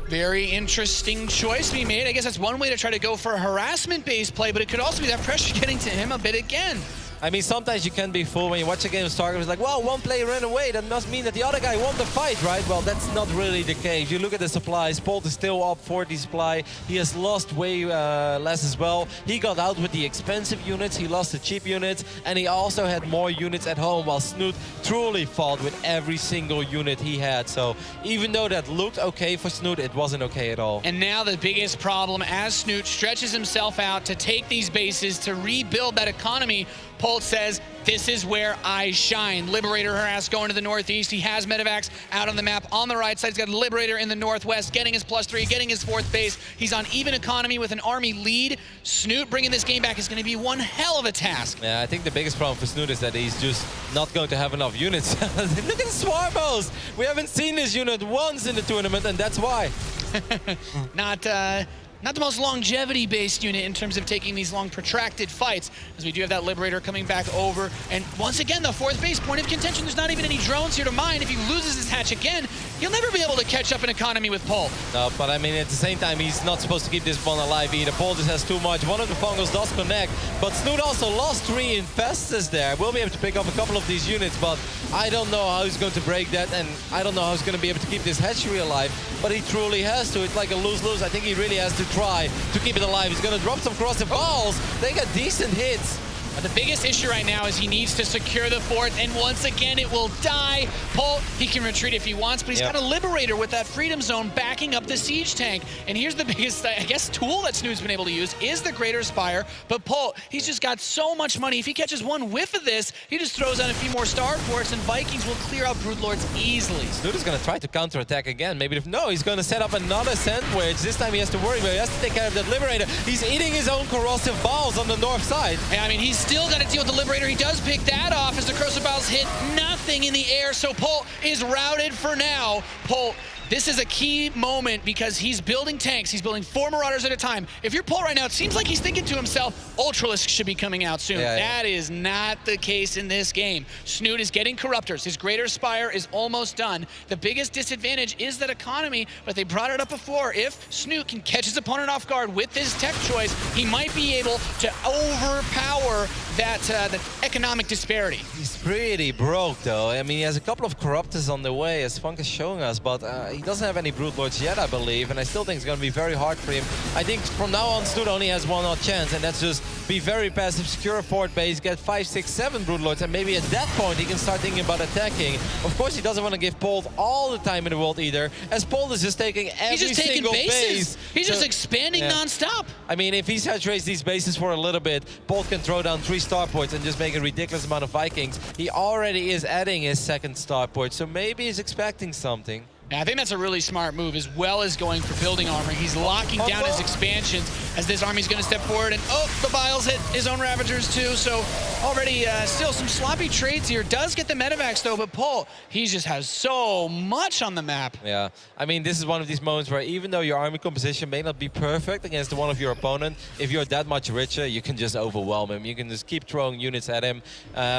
Very interesting choice to be made. I guess that's one way to try to go for a harassment-based play, but it could also be that pressure getting to him a bit again. I mean, sometimes you can be fooled when you watch a game of StarCraft. It's like, well, one player ran away. That must mean that the other guy won the fight, right? Well, that's not really the case. You look at the supplies. Polt is still up 40 supply. He has lost way less as well. He got out with the expensive units. He lost the cheap units. And he also had more units at home, while Snute truly fought with every single unit he had. So even though that looked okay for Snute, it wasn't okay at all. And now the biggest problem as Snute stretches himself out to take these bases, to rebuild that economy, Polt says, this is where I shine. Liberator harass going to the northeast. He has medevacs out on the map on the right side. He's got a Liberator in the northwest, getting his +3, getting his 4th base. He's on even economy with an army lead. Snute bringing this game back is going to be one hell of a task. Yeah, I think the biggest problem for Snute is that he's just not going to have enough units. Look at the Swarmos! We haven't seen this unit once in the tournament, and that's why. not the most longevity-based unit in terms of taking these long, protracted fights, as we do have that Liberator coming back over. And once again, the 4th base, point of contention, there's not even any drones here to mine. If he loses his hatch again, he'll never be able to catch up in economy with Polt. No, but I mean, at the same time, he's not supposed to keep this one alive either. Polt just has too much. One of the fungals does connect, but Snute also lost 3 infestors there. We'll be able to pick up a couple of these units, but I don't know how he's going to break that, and I don't know how he's going to be able to keep this hatchery alive, but he truly has to. It's like a lose-lose. I think he really has to try to keep it alive. He's going to drop some corrosive balls. They got decent hits. The biggest issue right now is he needs to secure the 4th, and once again, it will die. Polt, he can retreat if he wants, but he's got a Liberator with that Freedom Zone backing up the Siege Tank. And here's the biggest, I guess, tool that Snute's been able to use is the Greater Spire. But Polt, he's just got so much money. If he catches one whiff of this, he just throws out a few more Starports, and Vikings will clear out Broodlords easily. Snute is going to try to counterattack again. Maybe no, he's going to set up another sandwich. This time he has to worry, but he has to take care of that Liberator. He's eating his own corrosive balls on the north side. Yeah, I mean, he's still got to deal with the Liberator. He does pick that off as the corrosive balls hit nothing in the air, so Polt is routed for now. Polt, this is a key moment because he's building tanks. He's building 4 Marauders at a time. If you're Polt right now, it seems like he's thinking to himself, Ultralisk should be coming out soon. That is not the case in this game. Snute is getting Corruptors. His Greater Spire is almost done. The biggest disadvantage is that economy, but they brought it up before. If Snute can catch his opponent off guard with his tech choice, he might be able to overpower that the economic disparity. He's pretty broke, though. I mean, he has a couple of Corruptors on the way, as Funk is showing us, but he doesn't have any Broodlords yet, I believe, and I still think it's going to be very hard for him. I think from now on, Snute only has one odd chance, and that's just be very passive, secure a 4th base, get 5, 6, 7 Broodlords, and maybe at that point he can start thinking about attacking. Of course, he doesn't want to give Polt all the time in the world either, as Polt is just taking every single base. He's just expanding non-stop. I mean, if he saturates these bases for a little bit, Polt can throw down 3 starports and just make a ridiculous amount of Vikings. He already is adding his 2nd starport, so maybe he's expecting something. Yeah, I think that's a really smart move, as well as going for building armor. He's locking down his expansions as this army's going to step forward. And, oh, the Biles hit his own Ravagers, too. So already still some sloppy trades here. Does get the Medivacs, though, but Polt, he just has so much on the map. Yeah, I mean, this is one of these moments where even though your army composition may not be perfect against the one of your opponent, if you're that much richer, you can just overwhelm him. You can just keep throwing units at him.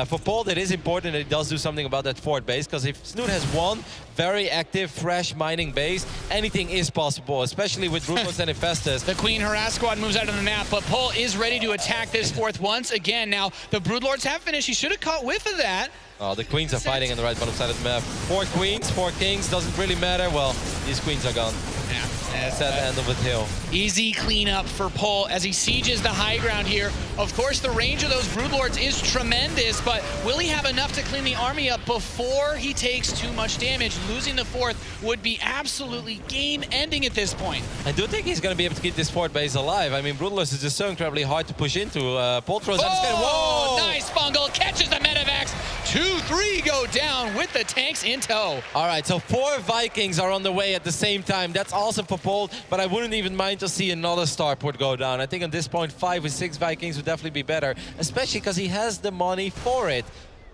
For Polt, it is important that he does do something about that 4th base, because if Snute has one very active, fresh mining base, anything is possible, especially with Broodlords and Infestors. The Queen Harass Squad moves out of the map, but Polt is ready to attack this 4th once again. Now, the Broodlords have finished. He should have caught whiff of that. Oh, the Queens are fighting on the right bottom side of the map. 4 Queens, 4 Kings, doesn't really matter. Well, these Queens are gone. Yeah. That's at the end of the hill. Easy cleanup for Polt as he sieges the high ground here. Of course, the range of those Broodlords is tremendous, but will he have enough to clean the army up before he takes too much damage? Losing the 4th would be absolutely game-ending at this point. I do think he's going to be able to keep this 4th base alive. I mean, Broodlords is just so incredibly hard to push into. Polt throws out his cannon. Whoa! Nice fungal, catches the Medivacs. 2-3 go down with the tanks in tow. All right, so 4 Vikings are on the way at the same time. That's awesome for Polt, but I wouldn't even mind to see another starport go down. I think at this point, 5 or 6 Vikings would definitely be better, especially because he has the money for it.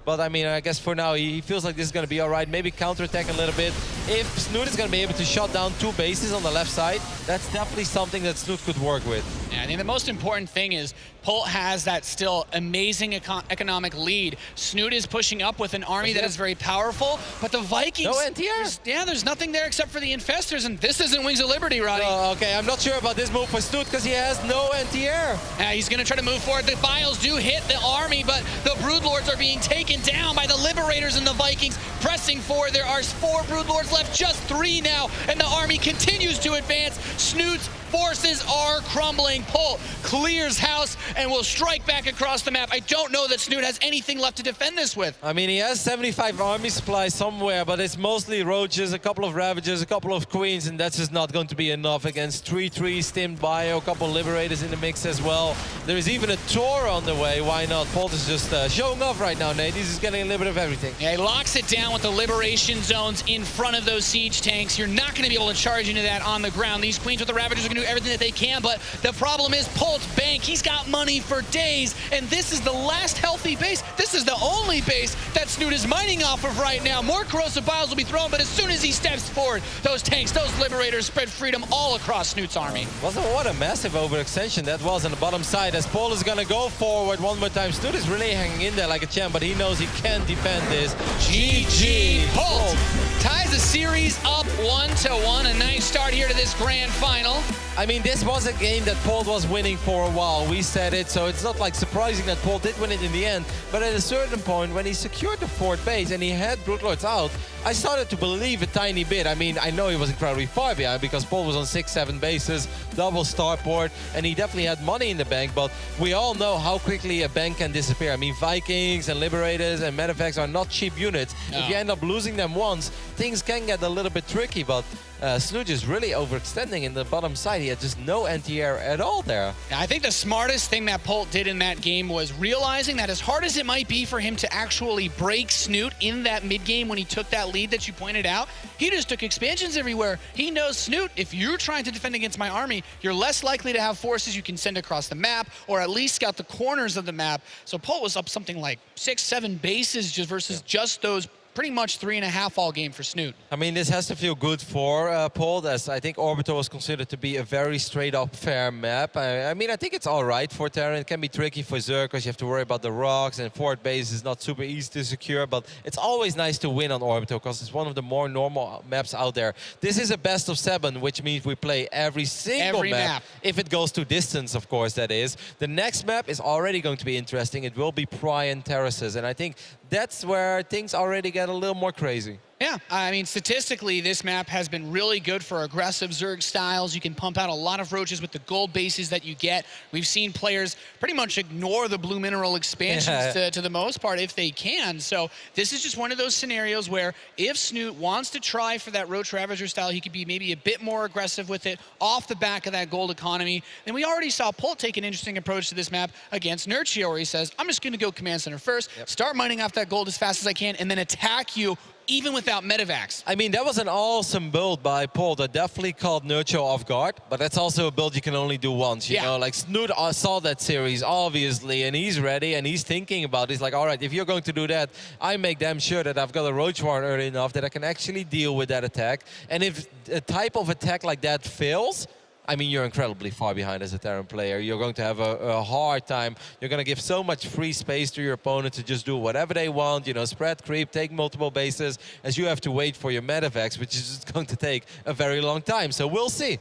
But I mean, I guess for now, he feels like this is going to be all right. Maybe counterattack a little bit. If Snute is going to be able to shut down 2 bases on the left side, that's definitely something that Snute could work with. Yeah, I think the most important thing is Polt has that still amazing economic lead. Snute is pushing up with an army that is very powerful, but the Vikings... No NTR? There's nothing there except for the Infestors, and this isn't Wings of Liberty, Roddy. Okay, I'm not sure about this move for Snute because he has no NTR. Yeah, he's going to try to move forward. The Biles do hit the army, but the Broodlords are being taken down by the Liberators and the Vikings pressing forward. There are 4 Broodlords left, just 3 now, and the army continues to advance. Snute's forces are crumbling. Polt clears house and will strike back across the map. I don't know that Snute has anything left to defend this with. I mean, he has 75 army supplies somewhere, but it's mostly Roaches, a couple of Ravagers, a couple of Queens, and that's just not going to be enough against 3-3 stimmed bio, a couple of Liberators in the mix as well. There is even a Tor on the way. Why not? Polt is just showing off right now, Nate. He's just getting a little bit of everything. Yeah, he locks it down with the Liberation zones in front of those siege tanks. You're not going to be able to charge into that on the ground. These Queens with the Ravagers are going to do everything everything that they can, but the problem is Polt's bank. He's got money for days, and this is the last healthy base. This is the only base that Snute is mining off of right now. More corrosive vials will be thrown, but as soon as he steps forward, those tanks, those liberators spread freedom all across Snute's army. What a massive overextension that was on the bottom side. As Polt is going to go forward one more time. Snute is really hanging in there like a champ, but he knows he can't defend this. GG. Polt ties the series up 1-1. A nice start here to this grand final. I mean, this was a game that Polt was winning for a while. We said it, so it's not like surprising that Polt did win it in the end. But at a certain point, when he secured the 4th base and he had Broodlords out, I started to believe a tiny bit. I mean, I know he was incredibly far behind because Polt was on 6-7 bases, double starport, and he definitely had money in the bank. But we all know how quickly a bank can disappear. I mean, Vikings and Liberators and Medevacs are not cheap units. No. If you end up losing them once, things can get a little bit tricky. But Snute is really overextending in the bottom side. He had just no anti-air at all there. I think the smartest thing that Polt did in that game was realizing that as hard as it might be for him to actually break Snute in that mid-game when he took that lead that you pointed out, he just took expansions everywhere. He knows, Snute, if you're trying to defend against my army, you're less likely to have forces you can send across the map or at least scout the corners of the map. So Polt was up something like 6-7 bases just versus just those pretty much 3.5 all game for Snute. I mean, this has to feel good for Polt, as I think Orbital was considered to be a very straight-up fair map. I mean, I think it's all right for Terran. It can be tricky for Zerg because you have to worry about the rocks, and 4th base is not super easy to secure, but it's always nice to win on Orbital because it's one of the more normal maps out there. This is a best of 7, which means we play every single map. If it goes to distance, of course, that is. The next map is already going to be interesting. It will be Pryan Terraces, and I think that's where things already get a little more crazy. Yeah, I mean, statistically, this map has been really good for aggressive Zerg styles. You can pump out a lot of roaches with the gold bases that you get. We've seen players pretty much ignore the blue mineral expansions to the most part if they can. So this is just one of those scenarios where if Snute wants to try for that Roach Ravager style, he could be maybe a bit more aggressive with it off the back of that gold economy. And we already saw Polt take an interesting approach to this map against Nurchio, where he says, I'm just going to go command center first, start mining off that gold as fast as I can, and then attack you even without medevacs. I mean, that was an awesome build by Polt that definitely caught Nurchio off guard, but that's also a build you can only do once, you know? Like, Snute saw that series, obviously, and he's ready, and he's thinking about it. He's like, all right, if you're going to do that, I make damn sure that I've got a Roach Warren early enough that I can actually deal with that attack. And if a type of attack like that fails, I mean, you're incredibly far behind as a Terran player. You're going to have a hard time. You're going to give so much free space to your opponent to just do whatever they want, you know, spread creep, take multiple bases, as you have to wait for your medevacs, which is just going to take a very long time. So we'll see.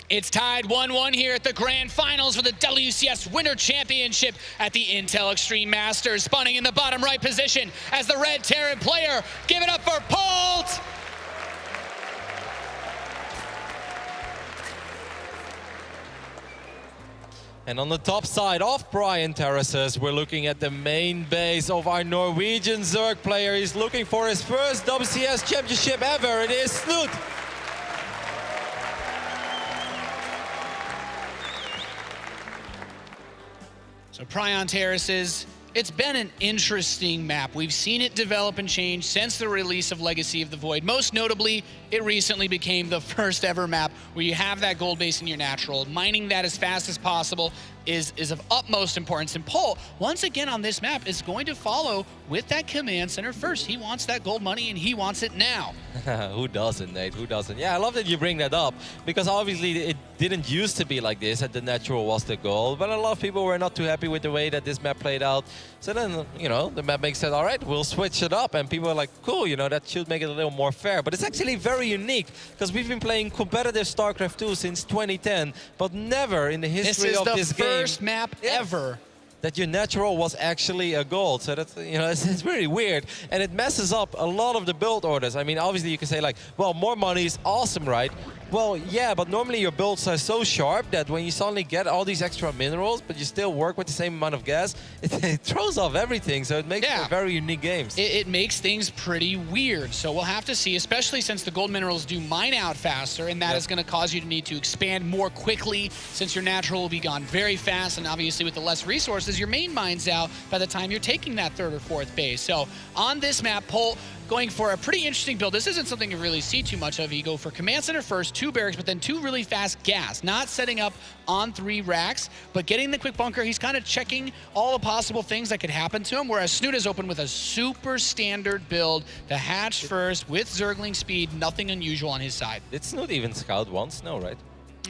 It's tied 1-1 here at the Grand Finals for the WCS Winter Championship at the Intel Extreme Masters. Spawning in the bottom right position as the red Terran player. Give it up for Polt! And on the top side of Pryan Terraces, we're looking at the main base of our Norwegian Zerg player. He's looking for his first WCS championship ever. It is Snute. So Pryan Terraces, it's been an interesting map. We've seen it develop and change since the release of Legacy of the Void. Most notably, it recently became the first ever map where you have that gold base in your natural. Mining that as fast as possible is of utmost importance. And Polt, once again on this map, is going to follow with that command center first. He wants that gold money and he wants it now. Who doesn't, Nate? Who doesn't? Yeah, I love that you bring that up because obviously it didn't used to be like this, that the natural was the goal. But a lot of people were not too happy with the way that this map played out. So then, you know, the map makes it, all right, we'll switch it up. And people are like, cool, you know, that should make it a little more fair. But it's actually very unique because we've been playing competitive StarCraft 2 since 2010, but never in the history of this game. This is the first map ever that your natural was actually a gold. So that's, you know, it's really weird. And it messes up a lot of the build orders. I mean, obviously you can say like, well, more money is awesome, right? Well, yeah, but normally your builds are so sharp that when you suddenly get all these extra minerals, but you still work with the same amount of gas, it throws off everything. So it makes for very unique games. It makes things pretty weird. So we'll have to see, especially since the gold minerals do mine out faster, and that is going to cause you to need to expand more quickly since your natural will be gone very fast. And obviously with the less resources, your main mine's out by the time you're taking that 3rd or 4th base. So on this map, Polt going for a pretty interesting build. This isn't something you really see too much of. You go for command center first, 2 barracks, but then 2 really fast gas. Not setting up on 3 racks, but getting the quick bunker. He's kind of checking all the possible things that could happen to him, whereas Snute is open with a super standard build. The hatch first with Zergling speed, nothing unusual on his side. Did Snute even scout once? No, right?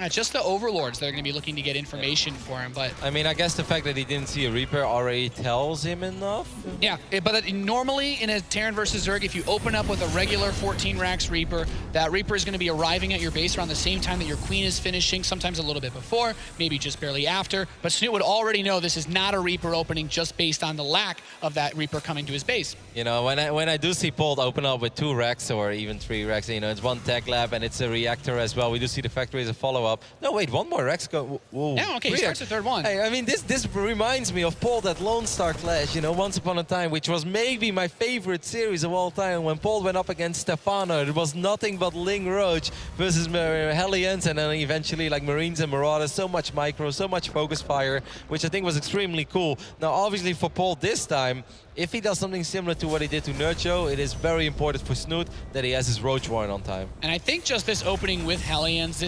Just the overlords that are going to be looking to get information for him, but I mean, I guess the fact that he didn't see a Reaper already tells him enough. yeah, but normally in a Terran versus Zerg, if you open up with a regular 14 racks Reaper, that Reaper is going to be arriving at your base around the same time that your Queen is finishing, sometimes a little bit before, maybe just barely after. But Snute would already know this is not a Reaper opening just based on the lack of that Reaper coming to his base. You know, when I do see Polt open up with 2 racks or even 3 racks, you know, it's 1 tech lab and it's a reactor as well. We do see the factory as a follow-up. No, wait, 1 more Rex go. Whoa. Yeah, okay, he starts the 3rd one. Hey, I mean, this reminds me of Polt at Lone Star Clash, you know, once upon a time, which was maybe my favorite series of all time. When Polt went up against Stefano, it was nothing but Ling Roach versus Hellions, and then eventually like Marines and Marauders. So much micro, so much focus fire, which I think was extremely cool. Now, obviously for Polt this time, if he does something similar to what he did to Nurcho, it is very important for Snute that he has his Roach Warren on time. And I think just this opening with Hellions,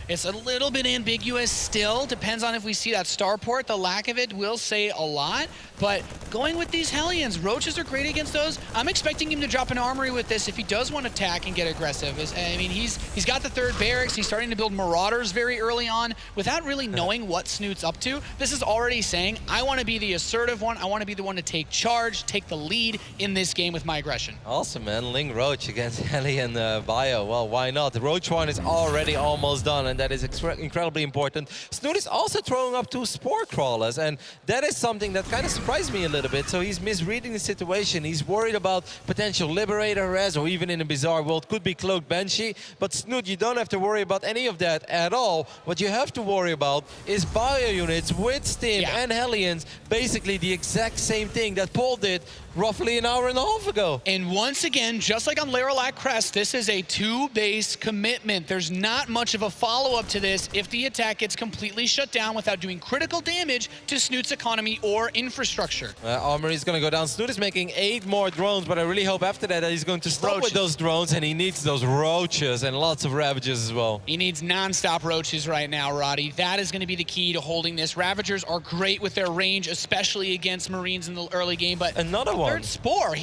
it's a little bit ambiguous still. Depends on if we see that starport. The lack of it will say a lot. But going with these Hellions, Roaches are great against those. I'm expecting him to drop an armory with this if he does want to attack and get aggressive. I mean, he's got the 3rd barracks. He's starting to build Marauders very early on without really knowing what Snute's up to. This is already saying, I want to be the assertive one. I want to be the one to take charge, take the lead in this game with my aggression. Awesome, man. Ling Roach against Hellion Bio. Well, why not? The Roach Warren is already almost done, and that is incredibly important. Snute is also throwing up 2 Spore Crawlers, and that is something that kind of surprised me a little bit. So he's misreading the situation. He's worried about potential Liberator res, or even in a bizarre world, could be Cloaked Banshee. But Snute, you don't have to worry about any of that at all. What you have to worry about is bio units with Stim and Hellions, basically the exact same thing that Polt did roughly an hour and a half ago. And once again, just like on Laralac Crest, this is a 2-base commitment. There's not much of a follow-up to this if the attack gets completely shut down without doing critical damage to Snute's economy or infrastructure. Armory is going to go down. Snute is making 8 more drones, but I really hope after that he's going to stop with those drones, and he needs those Roaches and lots of Ravages as well. He needs non-stop Roaches right now, Roddy. That is going to be the key to holding this. Ravagers are great with their range, especially against Marines in the early game, but another one. 3rd Spore,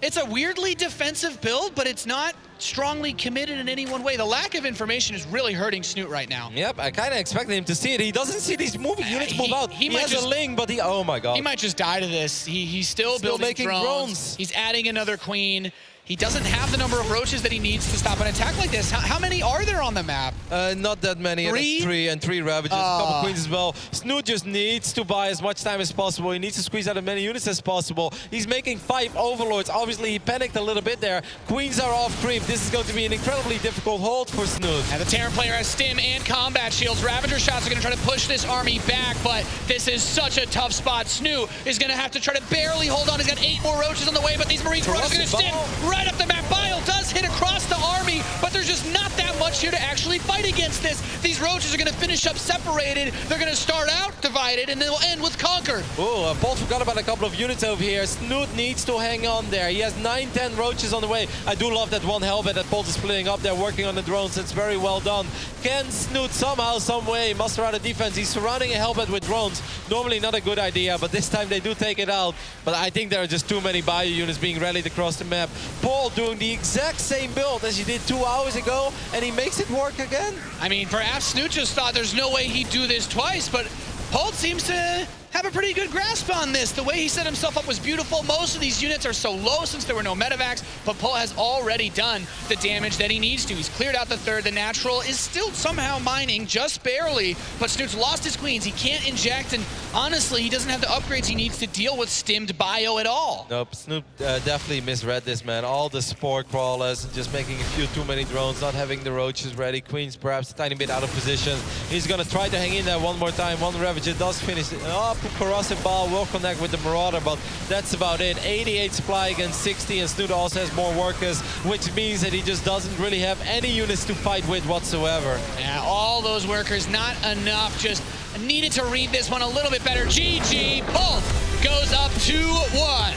it's a weirdly defensive build, but it's not strongly committed in any one way. The lack of information is really hurting Snute right now. Yep, I kind of expected him to see it. He doesn't see these moving units move out. He has a Ling, but oh my god. He might just die to this. He's still building making drones. He's adding another Queen. He doesn't have the number of Roaches that he needs to stop an attack like this. How many are there on the map? Not that many. 3? And 3 Ravages, a couple Queens as well. Snute just needs to buy as much time as possible. He needs to squeeze out as many units as possible. He's making 5 Overlords. Obviously, he panicked a little bit there. Queens are off creep. This is going to be an incredibly difficult hold for Snute. And the Terran player has Stim and combat shields. Ravager shots are going to try to push this army back, but this is such a tough spot. Snute is going to have to try to barely hold on. He's got 8 more Roaches on the way, but these Marines are going to Stim right up the map. Bio does hit across the army, but there's just not that much here to actually fight against this. These Roaches are going to finish up separated. They're going to start out divided, and then they'll end with conquered. Oh, Polt forgot about a couple of units over here. Snute needs to hang on there. He has 9-10 Roaches on the way. I do love that 1 Hellbat that Polt is splitting up there, working on the drones. It's very well done. Can Snute somehow, some way muster out a defense? He's surrounding a Hellbat with drones. Normally not a good idea, but this time they do take it out. But I think there are just too many bio units being rallied across the map. Polt doing the exact same build as he did 2 hours ago, and he makes it work again. I mean, perhaps Snute just thought there's no way he'd do this twice, but Polt seems to have a pretty good grasp on this. The way he set himself up was beautiful. Most of these units are so low since there were no medevacs, but Polt has already done the damage that he needs to. He's cleared out the 3rd. The natural is still somehow mining, just barely, but Snute's lost his Queens. He can't inject, and honestly, he doesn't have the upgrades he needs to deal with stimmed bio at all. Nope, Snute definitely misread this, man. All the Spore Crawlers, just making a few too many drones, not having the Roaches ready. Queens perhaps a tiny bit out of position. He's gonna try to hang in there one more time. 1 Ravager does finish it up. Corrosive Ball will connect with the Marauder, but that's about it. 88 supply against 60, and Snute also has more workers, which means that he just doesn't really have any units to fight with whatsoever. Yeah, all those workers, not enough. Just needed to read this one a little bit better. GG, Polt goes up 2-1.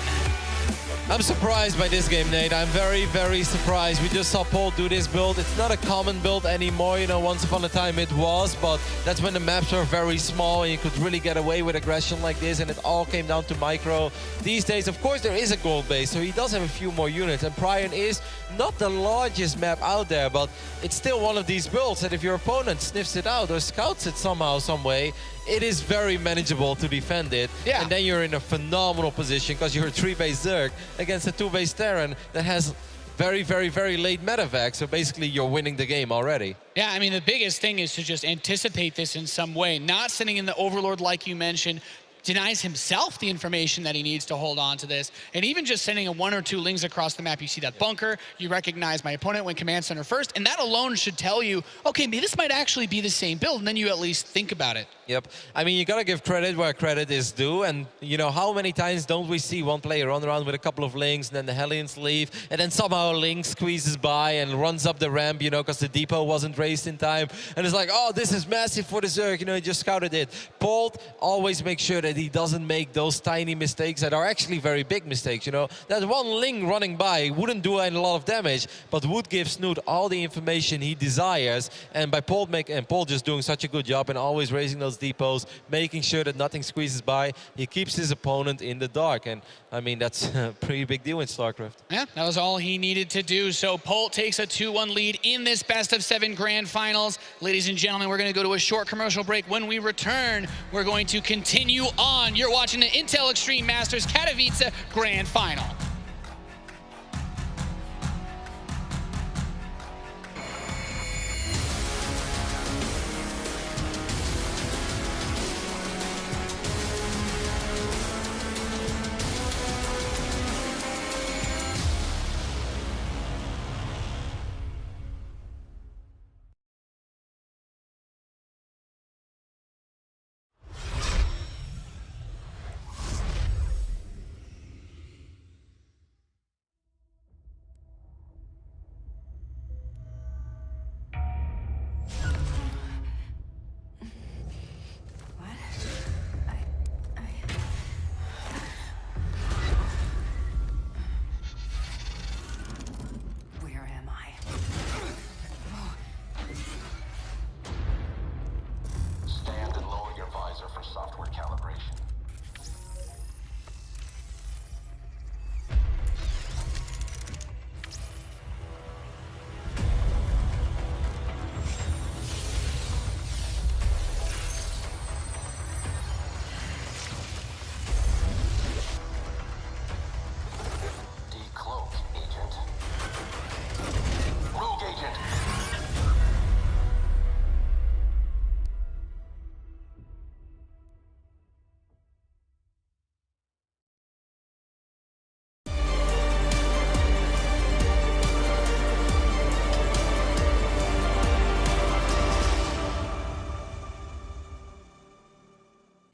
I'm surprised by this game, Nate. I'm very, very surprised. We just saw Polt do this build. It's not a common build anymore. You know, once upon a time it was, but that's when the maps were very small and you could really get away with aggression like this, and it all came down to micro. These days, of course, there is a gold base, so he does have a few more units, and Prion is not the largest map out there, but it's still one of these builds that if your opponent sniffs it out or scouts it somehow, some way, it is very manageable to defend it. Yeah. And then you're in a phenomenal position because you're a 3-base Zerg against a 2-base Terran that has very, very, very late medevac. So basically you're winning the game already. Yeah, I mean, the biggest thing is to just anticipate this in some way. Not sending in the Overlord like you mentioned, denies himself the information that he needs to hold on to this. And even just sending a 1 or 2 lings across the map, you see that bunker, you recognize my opponent went command center first, and that alone should tell you, okay, maybe this might actually be the same build, and then you at least think about it. Yep. I mean, you gotta give credit where credit is due, and you know, how many times don't we see one player run around with a couple of lings, and then the Hellions leave, and then somehow a link squeezes by and runs up the ramp, you know, because the depot wasn't raised in time, and it's like, oh, this is massive for the Zerg, you know, he just scouted it. Polt always makes sure that he doesn't make those tiny mistakes that are actually very big mistakes, you know. That one ling running by wouldn't do a lot of damage, but would give Snute all the information he desires, and by Polt just doing such a good job and always raising those depots, making sure that nothing squeezes by, he keeps his opponent in the dark, and I mean, that's a pretty big deal in StarCraft. Yeah, that was all he needed to do. So Polt takes a 2-1 lead in this best-of-7 grand finals. Ladies and gentlemen, we're going to go to a short commercial break. When we return, we're going to continue on. You're watching the Intel Extreme Masters Katowice Grand Final.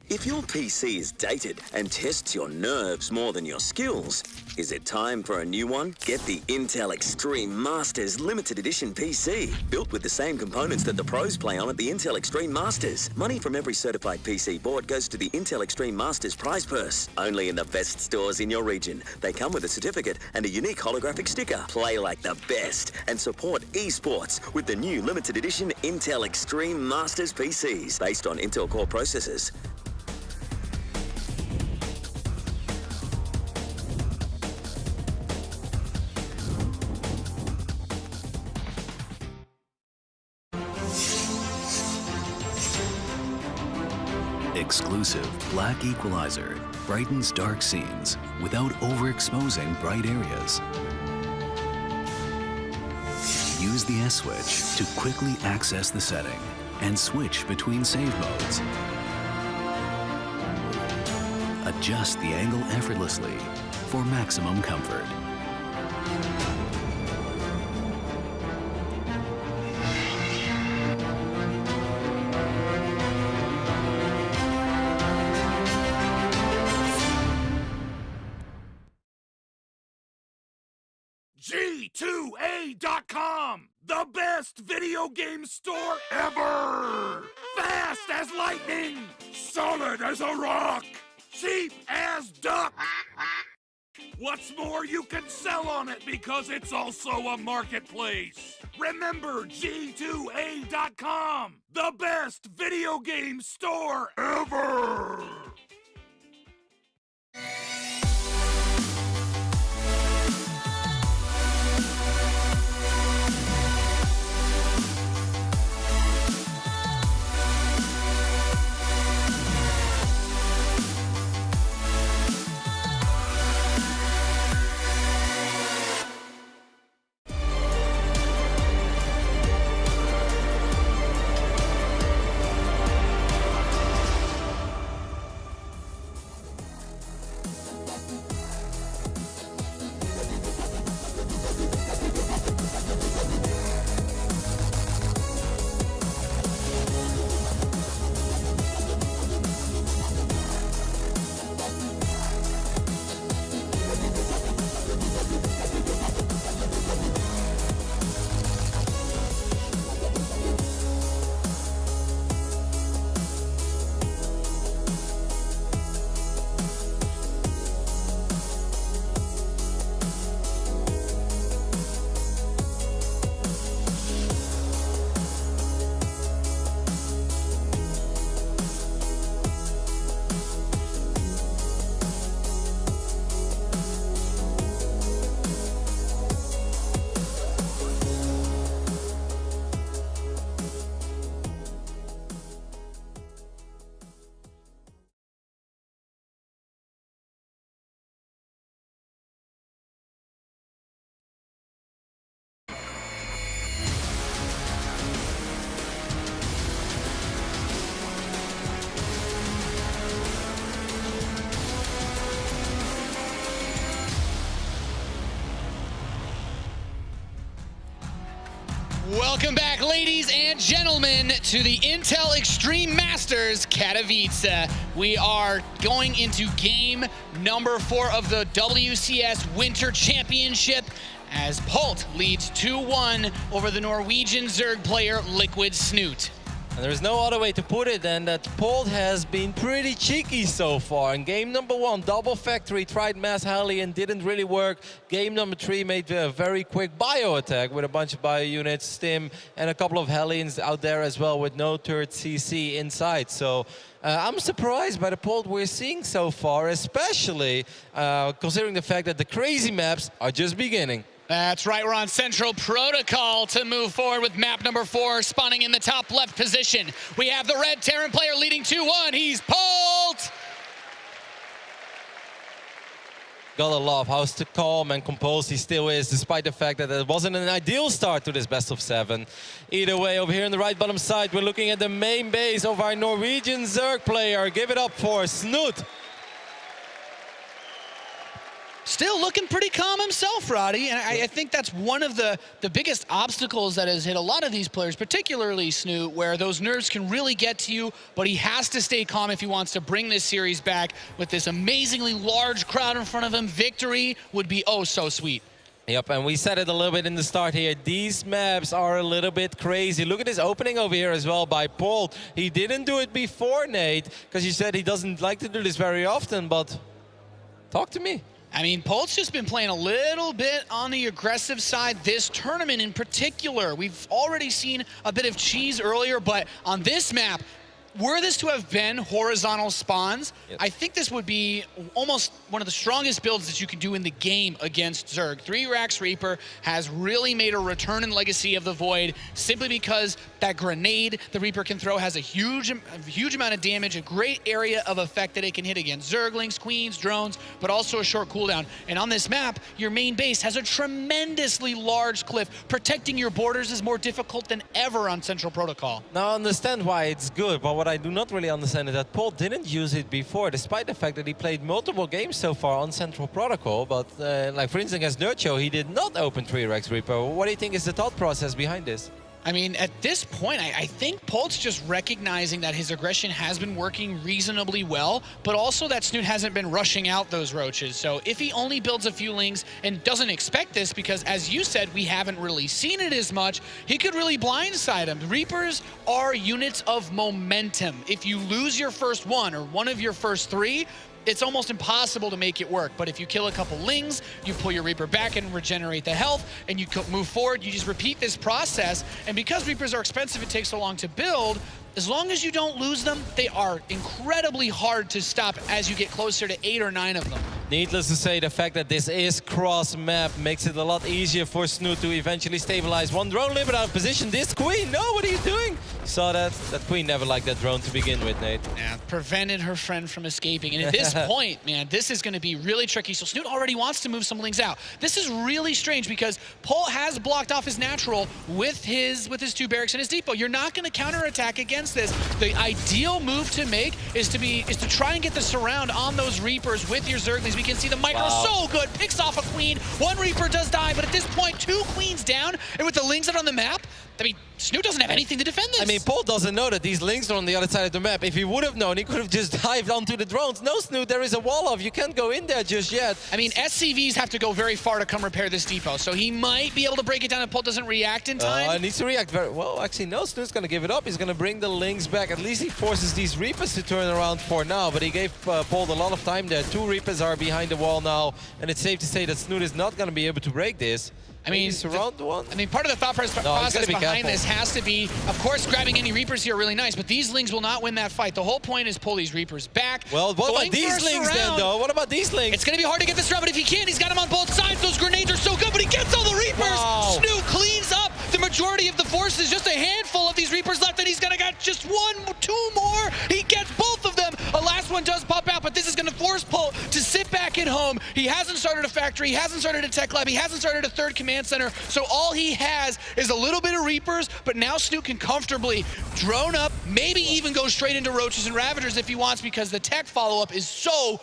If your PC is dated and tests your nerves more than your skills, is it time for a new one? Get the Intel Extreme Masters Limited Edition PC, built with the same components that the pros play on at the Intel Extreme Masters. Money from every certified PC board goes to the Intel Extreme Masters prize purse. Only in the best stores in your region. They come with a certificate and a unique holographic sticker. Play like the best and support esports with the new limited edition Intel Extreme Masters PCs based on Intel Core processors. Exclusive black equalizer brightens dark scenes without overexposing bright areas. Use the S switch to quickly access the setting and switch between save modes. Adjust the angle effortlessly for maximum comfort. G2A.com, the best video game store ever! Fast as lightning, solid as a rock, cheap as duck. What's more, you can sell on it because it's also a marketplace. Remember G2A.com, the best video game store ever! Welcome back, ladies and gentlemen, to the Intel Extreme Masters Katowice. We are going into game number 4 of the WCS Winter Championship as Polt leads 2-1 over the Norwegian Zerg player Liquid Snute. And there's no other way to put it than that Polt has been pretty cheeky so far. In game number 1, double factory, tried mass heli and didn't really work. Game number 3 made a very quick bio attack with a bunch of bio units, stim, and a couple of Hellions out there as well with no turret CC inside. So I'm surprised by the Polt we're seeing so far, especially considering the fact that the crazy maps are just beginning. That's right, we're on Central Protocol to move forward with map number 4, spawning in the top left position. We have the red Terran player leading 2-1, he's Polt! Gotta love how calm and composed he still is, despite the fact that it wasn't an ideal start to this best of 7. Either way, over here on the right bottom side, we're looking at the main base of our Norwegian Zerg player. Give it up for Snute. Still looking pretty calm himself, Roddy, and I think that's one of the biggest obstacles that has hit a lot of these players, particularly Snute, where those nerves can really get to you, but he has to stay calm if he wants to bring this series back. With this amazingly large crowd in front of him, victory would be oh so sweet. Yep, and we said it a little bit in the start here. These maps are a little bit crazy. Look at this opening over here as well by Polt. He didn't do it before, Nate, because you said he doesn't like to do this very often, but talk to me. I mean, Polt's just been playing a little bit on the aggressive side this tournament in particular. We've already seen a bit of cheese earlier, but on this map, were this to have been horizontal spawns, yep, I think this would be almost one of the strongest builds that you can do in the game against Zerg. 3 Rax Reaper has really made a return in Legacy of the Void simply because that grenade the Reaper can throw has a huge amount of damage, a great area of effect that it can hit against Zerglings, Queens, drones, but also a short cooldown. And on this map, your main base has a tremendously large cliff. Protecting your borders is more difficult than ever on Central Protocol. Now I understand why it's good, but what I do not really understand is that Polt didn't use it before, despite the fact that he played multiple games so far on Central Protocol. But like for instance against Nerdcho, he did not open 3 Rax Reaper. What do you think is the thought process behind this? I mean, at this point, I think Polt's just recognizing that his aggression has been working reasonably well, but also that Snute hasn't been rushing out those roaches. So if he only builds a few lings and doesn't expect this, because as you said, we haven't really seen it as much, he could really blindside him. Reapers are units of momentum. If you lose your first one or one of your first 3, it's almost impossible to make it work. But if you kill a couple Lings, you pull your Reaper back and regenerate the health, and you move forward, you just repeat this process. And because Reapers are expensive, it takes so long to build, as long as you don't lose them, they are incredibly hard to stop as you get closer to 8 or 9 of them. Needless to say, the fact that this is cross-map makes it a lot easier for Snute to eventually stabilize. One drone a little bit out of position. This Queen, no, what are you doing? You saw that? That Queen never liked that drone to begin with, Nate. Yeah, prevented her friend from escaping. And at this point, man, this is going to be really tricky. So Snute already wants to move some Lings out. This is really strange because Polt has blocked off his natural with his 2 barracks and his depot. You're not going to counterattack against this. The ideal move to make is to try and get the surround on those Reapers with your Zerglings. We can see the micro so good, picks off a Queen. 1 Reaper does die, but at this point, 2 Queens down, and with the Lings out on the map, I mean, Snute doesn't have anything to defend this. I mean, Polt doesn't know that these Lings are on the other side of the map. If he would have known, he could have just dived onto the drones. No, Snute, there is a wall off. You can't go in there just yet. I mean, SCVs have to go very far to come repair this depot, so he might be able to break it down if Polt doesn't react in time. He needs to react very well. Actually, no, Snute's going to give it up. He's going to bring the Lings back. At least he forces these Reapers to turn around for now, but he gave Polt a lot of time there. 2 Reapers are behind the wall now, and it's safe to say that Snute is not going to be able to break this. I mean, surround one. I mean, part of the thought process behind this has to be, of course, grabbing any Reapers here are really nice, but these Lings will not win that fight. The whole point is pull these Reapers back. Well, what about these Lings then, though? What about these Lings? It's going to be hard to get this round, but if he can, he's got them on both sides. Those grenades are so good, but he gets all the Reapers. Wow. Snute cleans up the majority of the forces. Just a handful of these Reapers left, and he's going to get just 1, 2 more. He gets both of them. A last one does pop out, but this is going to force Polt to sit back at home. He hasn't started a factory. He hasn't started a tech lab. He hasn't started a 3rd command center. So all he has is a little bit of Reapers, but now Snute can comfortably drone up, maybe even go straight into Roaches and Ravagers if he wants, because the tech follow-up is so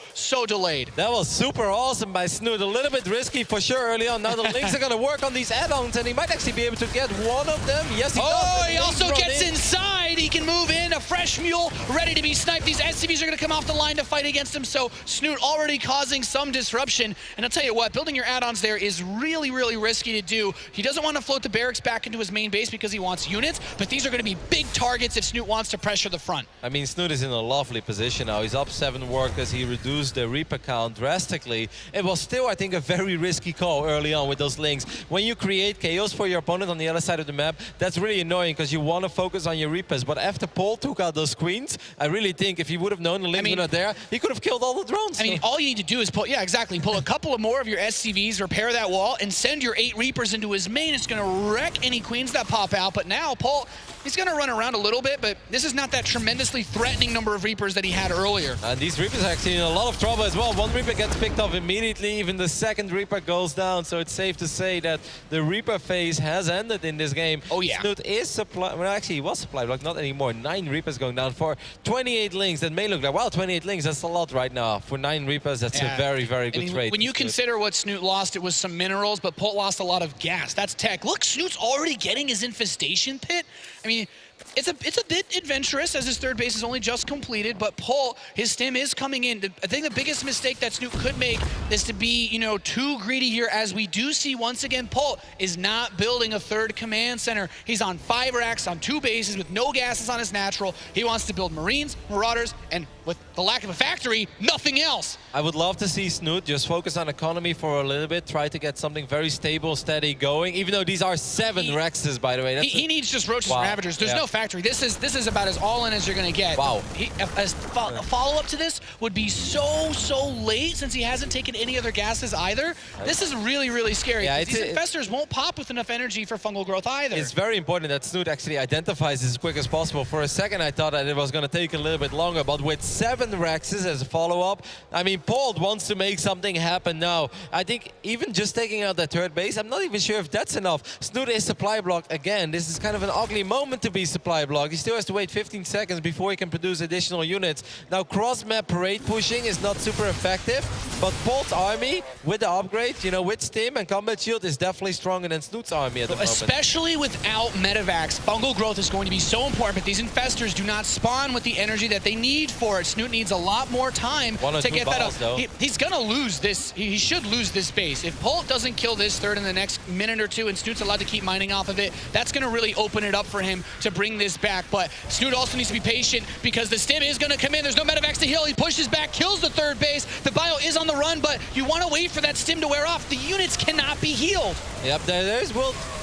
delayed. That was super awesome by Snute. A little bit risky for sure early on. Now the Lings are going to work on these add-ons, and he might actually be able to get one of them. Yes, he does. Oh, he also gets inside. He can move in. A fresh mule ready to be sniped. These SCVs are going to come off the line to fight against him, so Snute already causing some disruption. And I'll tell you what, building your add-ons there is really risky to do. He doesn't want to float the barracks back into his main base because he wants units, but these are going to be big targets if Snute wants to pressure the front. I mean, Snute is in a lovely position now. He's up 7 workers. He reduced the Reaper count drastically. It was still, I think, a very risky call early on with those Lings. When you create chaos for your opponent on the other side of the map, that's really annoying because you want to focus on your Reapers. But after Polt took out those Queens, I really think if he would have known the Lings were not there, he could have killed all the drones. I mean, all you need to do is pull a couple of more of your SCVs, repair that wall, and send your 8 Reapers into his main. It's going to wreck any Queens that pop out. But now Polt, he's going to run around a little bit, but this is not that tremendously threatening number of Reapers that he had earlier. And these Reapers are actually in a lot of trouble as well. 1 Reaper gets picked off immediately. Even the 2nd Reaper goes down. So it's safe to say that the Reaper phase has ended in this game. Oh, yeah. Snute is supply. Well, actually, he was supply block, not anymore. 9 Reapers going down for 28 Lings. That may look like, wow, 28 Lings, that's a lot right now. For 9 Reapers, that's a very good trade. When you consider what Snute lost, it was some minerals, but Polt lost a lot of gas. That's tech. Look, Snute's already getting his infestation pit. I mean, it's a bit adventurous as his 3rd base is only just completed, but Polt, his stim is coming in. I think the biggest mistake that Snute could make is to be, too greedy here, as we do see once again Polt is not building a 3rd command center. He's on 5 racks on 2 bases with no gases on his natural. He wants to build Marines, Marauders, and with the lack of a factory, nothing else. I would love to see Snute just focus on economy for a little bit, try to get something very stable, steady going, even though these are 7 Rexes, by the way. He needs just Roaches and Ravagers. There's no factory. This is about as all in as you're going to get. Wow. A follow-up to this would be so late, since he hasn't taken any other gases either. This is really scary. Yeah, these infestors won't pop with enough energy for fungal growth either. It's very important that Snute actually identifies this as quick as possible. For a second, I thought that it was going to take a little bit longer, but with 7 Rexes as a follow-up, I mean, Polt wants to make something happen now. I think even just taking out that 3rd base, I'm not even sure if that's enough. Snute is supply blocked again. This is kind of an ugly moment to be supply blocked. He still has to wait 15 seconds before he can produce additional units. Now, cross-map parade pushing is not super effective, but Polt's army, with the upgrade, with Stim and Combat Shield, is definitely stronger than Snute's army at the moment. Especially without Medivacs, fungal growth is going to be so important, but these infestors do not spawn with the energy that they need for it. Snute needs a lot more time to get that up. He's going to lose this. He should lose this base. If Polt doesn't kill this 3rd in the next minute or 2 and Snute's allowed to keep mining off of it, that's going to really open it up for him to bring holding this back, but Snute also needs to be patient because the stim is going to come in. There's no Medivacs to heal. He pushes back, kills the third base. The bio is on the run, but you want to wait for that stim to wear off. The units cannot be healed. Yep, there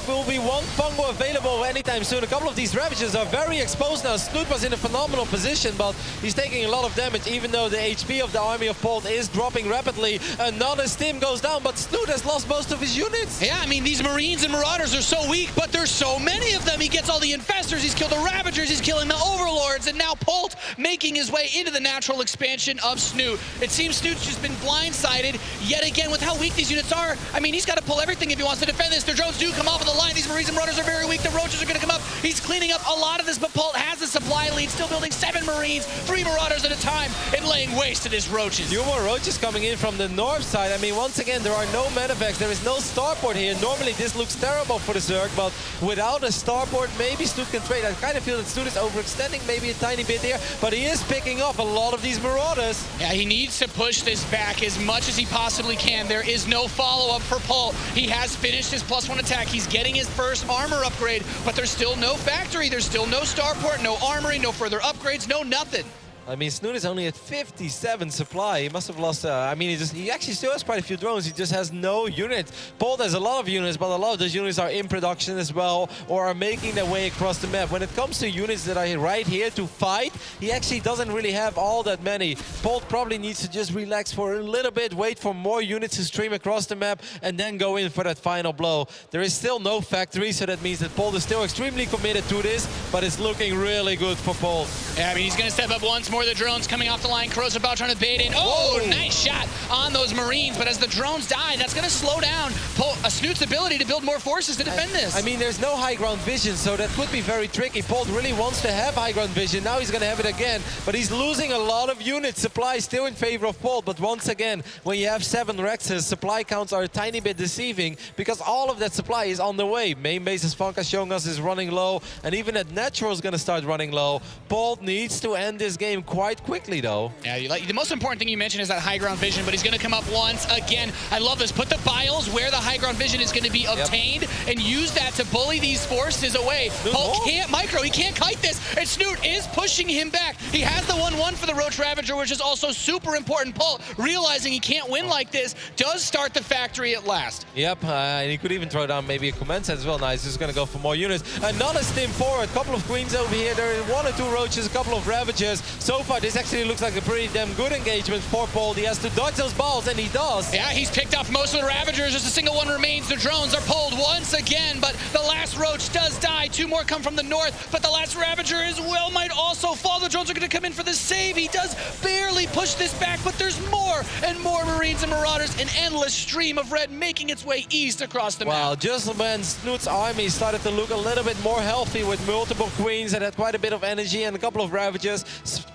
will be one Fungo available anytime soon. A couple of these Ravages are very exposed now. Snute was in a phenomenal position, but he's taking a lot of damage, even though the HP of the army of Polt is dropping rapidly. Another stim goes down, but Snute has lost most of his units. Yeah, I mean, these Marines and Marauders are so weak, but there's so many of them. He gets all the Infestors, he's killed the Ravagers, he's killing the Overlords, and now Polt making his way into the natural expansion of Snute. It seems Snute's just been blindsided yet again with how weak these units are. I mean, he's got to pull everything if he wants to defend this. Their drones do come off of the line. These Marines and Marauders are very weak. The Roaches are going to come up. He's cleaning up a lot of this, but Polt has the supply lead, still building 7 Marines, 3 Marauders at a time, and laying waste to this Roaches. Few more Roaches coming in from the north side. I mean, once again, there are no Medivacs. There is no starport here. Normally, this looks terrible for the Zerg, but without a starport, maybe Snute can trade. I kind of feel that Snute is overextending maybe a tiny bit here, but he is picking up a lot of these Marauders. Yeah, he needs to push this back as much as he possibly can. There is no follow-up for Polt. He has finished his +1 attack. He's getting his first armor upgrade, but there's still no factory. There's still no starport, no armory, no further upgrades, no nothing. I mean, Snute is only at 57 supply. He must have lost, I mean, he actually still has quite a few drones. He just has no units. Polt has a lot of units, but a lot of those units are in production as well or are making their way across the map. When it comes to units that are right here to fight, he actually doesn't really have all that many. Polt probably needs to just relax for a little bit, wait for more units to stream across the map, and then go in for that final blow. There is still no factory, so that means that Polt is still extremely committed to this, but it's looking really good for Polt. Yeah, I mean, he's going to step up once more. The drones coming off the line. Corrosive Bow trying to bait in. Oh, nice shot on those Marines. But as the drones die, that's going to slow down Snute's ability to build more forces to defend this. I mean, there's no high ground vision, so that could be very tricky. Polt really wants to have high ground vision. Now he's going to have it again. But he's losing a lot of units. Supply still in favor of Polt. But once again, when you have 7 Rexes, supply counts are a tiny bit deceiving because all of that supply is on the way. Main base, as Funka showing us, is running low. And even that natural is going to start running low. Polt needs to end this game quite quickly, though. Yeah, the most important thing you mentioned is that high ground vision, but he's going to come up once again. I love this. Put the biles where the high ground vision is going to be obtained and use that to bully these forces away. Polt can't micro. He can't kite this. And Snute is pushing him back. He has the 1-1 for the Roach Ravager, which is also super important. Polt, realizing he can't win like this, does start the factory at last. Yep, and he could even throw down maybe a command set as well. Now he's just going to go for more units. Another stim forward. Couple of Queens over here. There are 1 or 2 Roaches, a couple of Ravagers. So far, this actually looks like a pretty damn good engagement for Polt. He has to dodge those balls, and he does. Yeah, he's picked off most of the Ravagers. Just a single one remains. The drones are pulled once again, but the last Roach does die. 2 more come from the north, but the last Ravager as well might also fall. The drones are going to come in for the save. He does barely push this back, but there's more and more Marines and Marauders. An endless stream of red making its way east across the map. Well, just when Snute's army started to look a little bit more healthy with multiple Queens that had quite a bit of energy and a couple of Ravagers,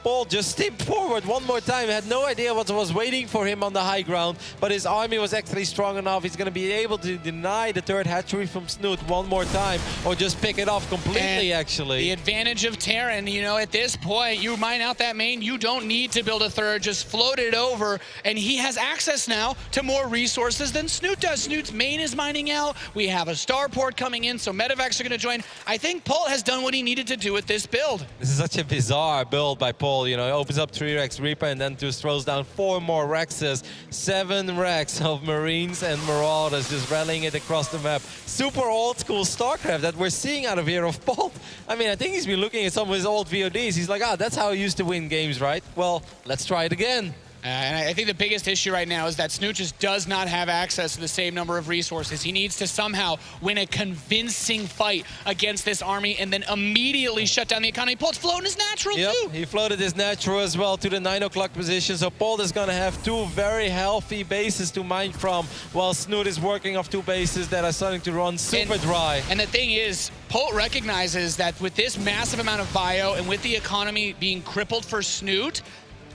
Polt just stepped forward one more time. Had no idea what was waiting for him on the high ground, but his army was actually strong enough. He's going to be able to deny the 3rd hatchery from Snute one more time, or just pick it off completely, actually. The advantage of Terran, you know, at this point, you mine out that main, you don't need to build a 3rd, just float it over, and he has access now to more resources than Snute does. Snute's main is mining out. We have a starport coming in, so medevacs are going to join. I think Polt has done what he needed to do with this build. This is such a bizarre build by Polt. You know, he opens up 3 Rex Reaper and then just throws down 4 more Rexes. 7 Rex of Marines and Marauders just rallying it across the map. Super old school StarCraft that we're seeing out of here of Polt. I mean, I think he's been looking at some of his old VODs. He's like, that's how I used to win games, right? Well, let's try it again. And I think the biggest issue right now is that Snute just does not have access to the same number of resources. He needs to somehow win a convincing fight against this army and then immediately shut down the economy. Polt's floating his natural too. He floated his natural as well to the 9 o'clock position. So Polt is going to have 2 very healthy bases to mine from, while Snute is working off 2 bases that are starting to run super dry. And the thing is, Polt recognizes that with this massive amount of bio and with the economy being crippled for Snute,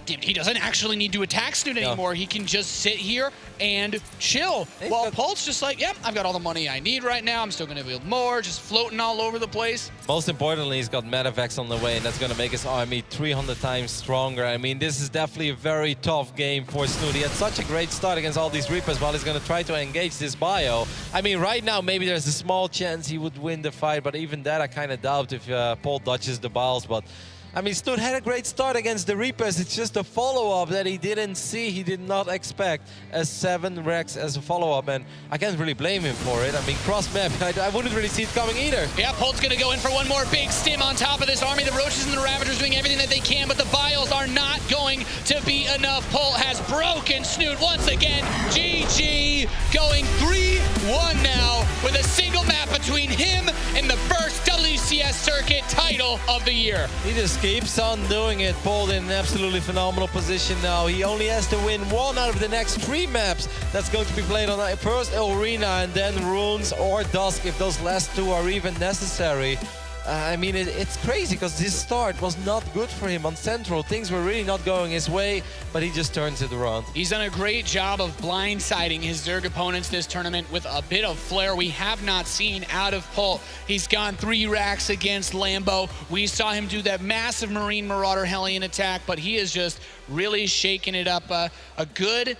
damn, he doesn't actually need to attack Snute anymore. He can just sit here and chill. While Polt's just like, yep, I've got all the money I need right now. I'm still going to build more, just floating all over the place. Most importantly, he's got Medivacs on the way, and that's going to make his army 300 times stronger. I mean, this is definitely a very tough game for Snute. He had such a great start against all these Reapers while he's going to try to engage this bio. I mean, right now, maybe there's a small chance he would win the fight, but even that I kind of doubt if Polt dodges the bios. But I mean, Snute had a great start against the Reapers. It's just a follow-up that he didn't see. He did not expect a 7 Rex as a follow-up, and I can't really blame him for it. I mean, cross-map, I wouldn't really see it coming either. Yeah, Polt's going to go in for one more big stim on top of this army. The Roaches and the Ravagers doing everything that they can, but the Biles are not going to be enough. Polt has broken Snute once again. GG, going 3-1 now with a single map between him and the first WCS circuit title of the year. He just keeps on doing it. Polt in an absolutely phenomenal position now. He only has to win 1 out of the next 3 maps that's going to be played on first Arena and then Runes or Dusk if those last 2 are even necessary. I mean, it's crazy because this start was not good for him on Central. Things were really not going his way, but he just turns it around. He's done a great job of blindsiding his Zerg opponents this tournament with a bit of flair we have not seen out of Polt. He's gone 3 racks against Lambo. We saw him do that massive Marine Marauder Hellion attack, but he is just really shaking it up. A good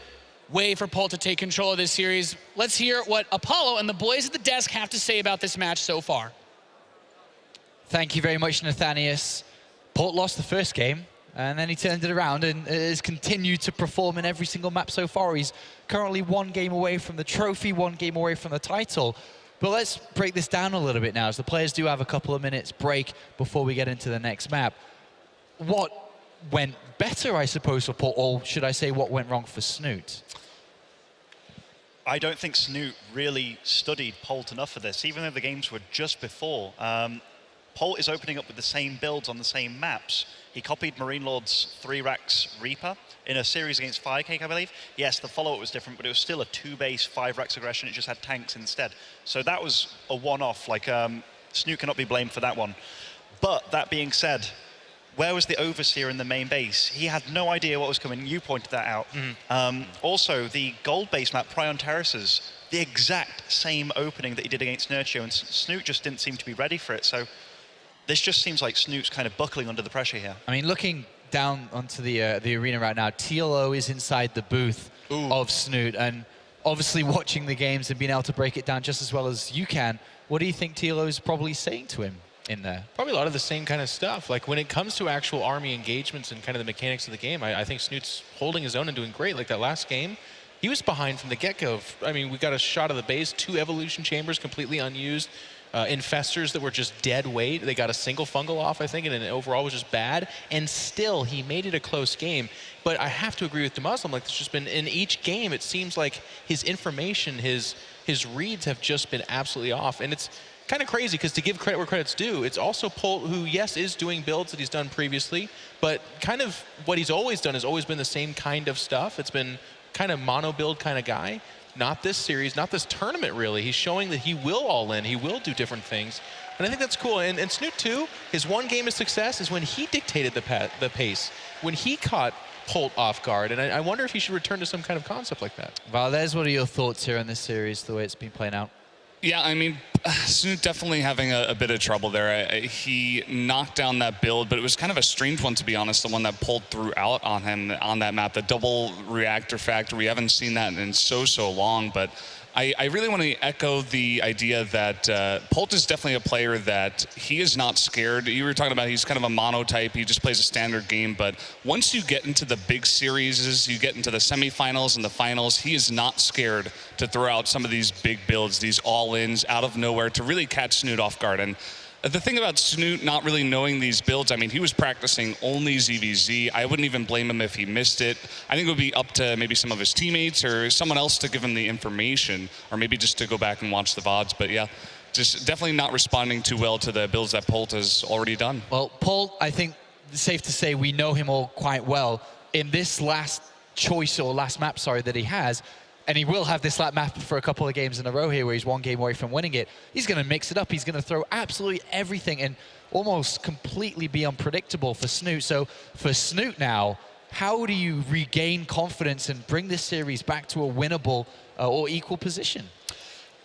way for Polt to take control of this series. Let's hear what Apollo and the boys at the desk have to say about this match so far. Thank you very much, Nathanius. Polt lost the first game, and then he turned it around and has continued to perform in every single map so far. He's currently 1 game away from the trophy, 1 game away from the title. But let's break this down a little bit now, as the players do have a couple of minutes break before we get into the next map. What went better, I suppose, for Polt, or should I say what went wrong for Snute? I don't think Snute really studied Polt enough for this, even though the games were just before. Polt is opening up with the same builds on the same maps. He copied Marine Lord's 3 racks Reaper in a series against Firecake, I believe. Yes, the follow-up was different, but it was still a 2-base 5 racks aggression. It just had tanks instead. So that was a one-off. Like, Snute cannot be blamed for that one. But that being said, where was the Overseer in the main base? He had no idea what was coming. You pointed that out. Also, the gold base map, Prion Terraces, the exact same opening that he did against Nurture, and Snute just didn't seem to be ready for it. So this just seems like Snute's kind of buckling under the pressure here. I mean, looking down onto the arena right now, TLO is inside the booth of Snute, and obviously watching the games and being able to break it down just as well as you can. What do you think TLO is probably saying to him in there? Probably a lot of the same kind of stuff. Like when it comes to actual army engagements and kind of the mechanics of the game, I think Snute's holding his own and doing great. Like that last game, he was behind from the get-go. I mean, we got a shot of the base, 2 evolution chambers completely unused. Infestors that were just dead weight. They got a single fungal off, I think, and it overall was just bad. And still, he made it a close game. But I have to agree with DeMuslim. Like, it's just been, in each game, it seems like his information, his reads have just been absolutely off. And it's kind of crazy, because to give credit where credit's due, it's also Polt, who, yes, is doing builds that he's done previously, but kind of what he's always done has always been the same kind of stuff. It's been kind of mono build kind of guy. Not this series, not this tournament, really. He's showing that he will all in, he will do different things. And I think that's cool. And Snute, too, his 1 game of success is when he dictated the pace, when he caught Polt off guard. And I wonder if he should return to some kind of concept like that. Valdez, what are your thoughts here on this series, the way it's been playing out? Yeah, I mean, Snute definitely having a bit of trouble there. He knocked down that build, but it was kind of a strange one, to be honest, the one that Polt threw out on him on that map, the double reactor factor. We haven't seen that in so long, but I really want to echo the idea that Polt is definitely a player that he is not scared. You were talking about he's kind of a monotype. He just plays a standard game. But once you get into the big series, you get into the semifinals and the finals, he is not scared to throw out some of these big builds, these all-ins out of nowhere to really catch Snute off guard. And the thing about Snute not really knowing these builds, I mean, he was practicing only ZvZ. I wouldn't even blame him if he missed it. I think it would be up to maybe some of his teammates or someone else to give him the information, or maybe just to go back and watch the VODs. But yeah, just definitely not responding too well to the builds that Polt has already done. Well, Polt, I think it's safe to say we know him all quite well. In this last choice, or last map, sorry, that he has, and he will have this lap map for a couple of games in a row here where he's 1 game away from winning it. He's going to mix it up. He's going to throw absolutely everything and almost completely be unpredictable for Snute. So for Snute now, how do you regain confidence and bring this series back to a winnable or equal position?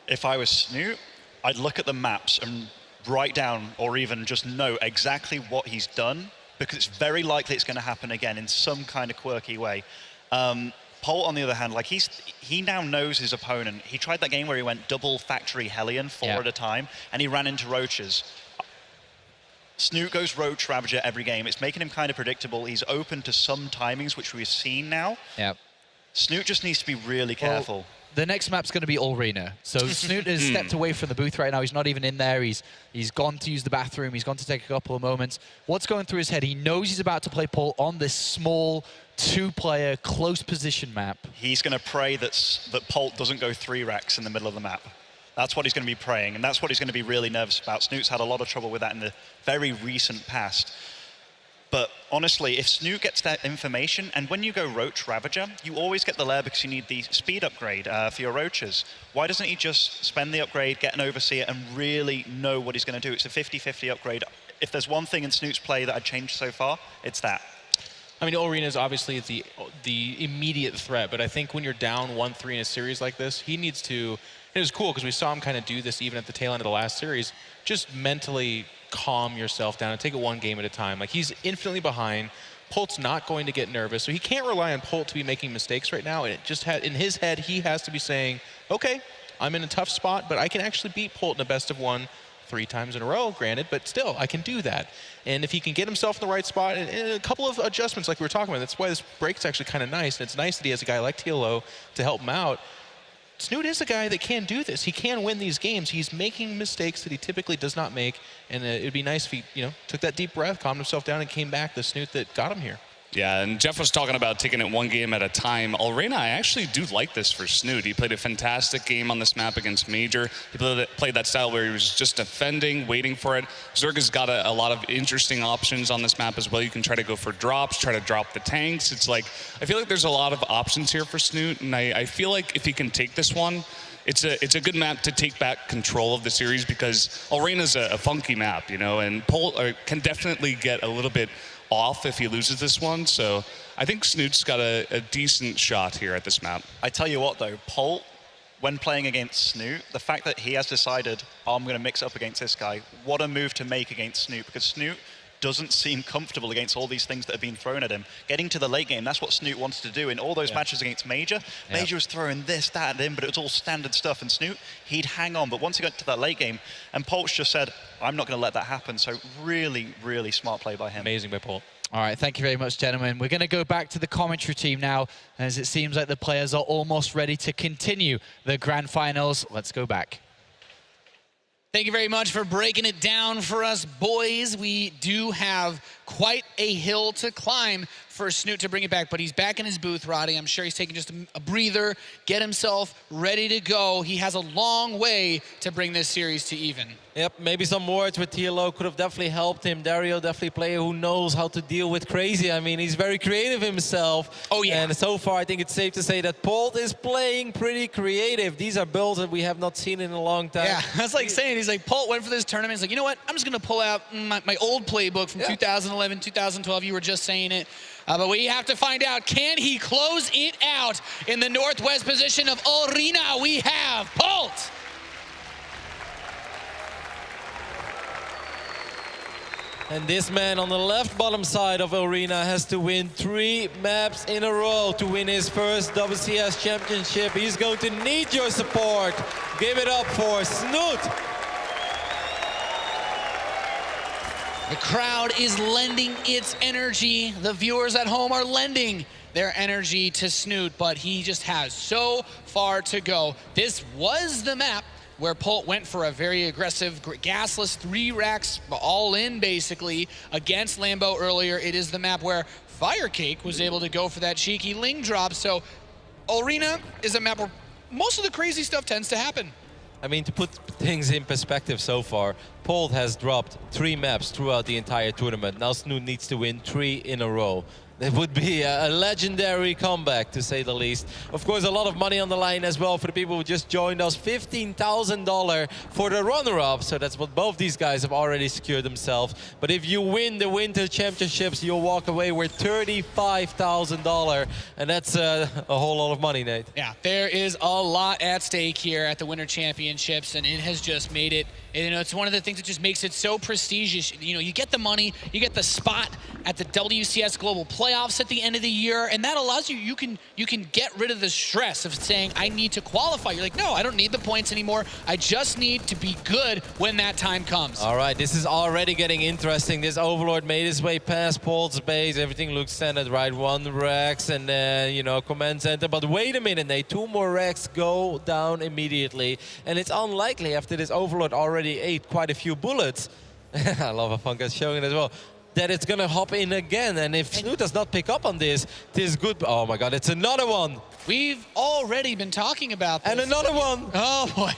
If I was Snute, I'd look at the maps and write down or even just know exactly what he's done, because it's very likely it's going to happen again in some kind of quirky way. Polt, on the other hand, like he now knows his opponent. He tried that game where he went double factory Hellion, 4 at a time, and he ran into roaches. Snute goes Roach Ravager every game. It's making him kind of predictable. He's open to some timings, which we've seen now. Yeah. Snute just needs to be really careful. Well, the next map's going to be Arena. So Snute has stepped away from the booth right now. He's not even in there. He's gone to use the bathroom. He's gone to take a couple of moments. What's going through his head? He knows he's about to play Polt on this small 2-player close position map. He's going to pray that Polt doesn't go 3 racks in the middle of the map. That's what he's going to be praying, and that's what he's going to be really nervous about. Snute's had a lot of trouble with that in the very recent past. But honestly, if Snute gets that information, and when you go Roach Ravager, you always get the lair because you need the speed upgrade for your Roaches. Why doesn't he just spend the upgrade, get an Overseer, and really know what he's going to do? It's a 50-50 upgrade. If there's one thing in Snute's play that I'd changed so far, it's that. I mean, Arena is obviously the immediate threat, but I think when you're down 1-3 in a series like this, he needs to. It was cool because we saw him kind of do this even at the tail end of the last series. Just mentally calm yourself down and take it one game at a time. Like, he's infinitely behind. Polt's not going to get nervous, so he can't rely on Polt to be making mistakes right now. And it just had in his head, he has to be saying, okay, I'm in a tough spot, but I can actually beat Polt in a best of 1 3 times in a row, granted, but still, I can do that. And if he can get himself in the right spot, and a couple of adjustments like we were talking about, that's why this break's actually kind of nice, and it's nice that he has a guy like TLO to help him out. Snute is a guy that can do this. He can win these games. He's making mistakes that he typically does not make, and it would be nice if he, took that deep breath, calmed himself down, and came back the Snute that got him here. Yeah, and Jeff was talking about taking it one game at a time. Arena, I actually do like this for Snute. He played a fantastic game on this map against Major. He played that style where he was just defending, waiting for it. Zerg has got a lot of interesting options on this map as well. You can try to go for drops, try to drop the tanks. It's like, I feel like there's a lot of options here for Snute, and I feel like if he can take this one, it's a good map to take back control of the series, because Arena's a funky map, and Polt can definitely get a little bit off if he loses this one. So I think Snute's got a decent shot here at this map. I tell you what though, Polt, when playing against Snute, the fact that he has decided, oh, I'm going to mix up against this guy, what a move to make against Snute, because Snute doesn't seem comfortable against all these things that have been thrown at him. Getting to the late game, that's what Snute wants to do. In all those matches against Major, Major was throwing this, that at him, but it was all standard stuff, and Snute, he'd hang on. But once he got to that late game, and Polt's just said, I'm not going to let that happen. So really, really smart play by him. Amazing by Polt. All right, thank you very much, gentlemen. We're going to go back to the commentary team now, as it seems like the players are almost ready to continue the grand finals. Let's go back. Thank you very much for breaking it down for us, boys. We do have quite a hill to climb for Snute to bring it back, but he's back in his booth, Roddy. I'm sure he's taking just a breather, get himself ready to go. He has a long way to bring this series to even. Yep, maybe some words with TLO could have definitely helped him. Dario, definitely a player who knows how to deal with crazy. I mean, he's very creative himself. Oh, yeah. And so far, I think it's safe to say that Polt is playing pretty creative. These are builds that we have not seen in a long time. Yeah, that's like saying, he's like, Polt went for this tournament. He's like, you know what? I'm just going to pull out my old playbook from 2011, 2012. You were just saying it. But we have to find out, can he close it out in the northwest position of Arena? We have Polt. And this man on the left bottom side of Arena has to win 3 maps in a row to win his first WCS championship. He's going to need your support. Give it up for Snute. The crowd is lending its energy. The viewers at home are lending their energy to Snute, but he just has so far to go. This was the map where Polt went for a very aggressive, gasless 3 racks, all in basically, against Lambo earlier. It is the map where Firecake was able to go for that cheeky Ling drop. So Arena is a map where most of the crazy stuff tends to happen. I mean, to put things in perspective so far, Polt has dropped 3 maps throughout the entire tournament. Now Snute needs to win 3 in a row. It would be a legendary comeback, to say the least. Of course, a lot of money on the line as well for the people who just joined us. $15,000 for the runner-up. So that's what both these guys have already secured themselves. But if you win the Winter Championships, you'll walk away with $35,000. And that's a whole lot of money, Nate. Yeah, there is a lot at stake here at the Winter Championships, and it has just made it, you know, it's one of the things that just makes it so prestigious. You know, you get the money, you get the spot at the WCS Global Playoffs at the end of the year, and that allows you, you can get rid of the stress of saying, I need to qualify. You're like, no, I don't need the points anymore. I just need to be good when that time comes. All right, this is already getting interesting. This Overlord made his way past Polt's base. Everything looks standard, right? 1 Rex and then, you know, command center. But wait a minute, Nate. 2 more Rex go down immediately. And it's unlikely after this Overlord already ate quite a few bullets. I love how Funka's showing it as well. That it's gonna hop in again, and if Snute does not pick up on this, this good. Oh my God, it's another one. We've already been talking about this. And another one. Oh boy.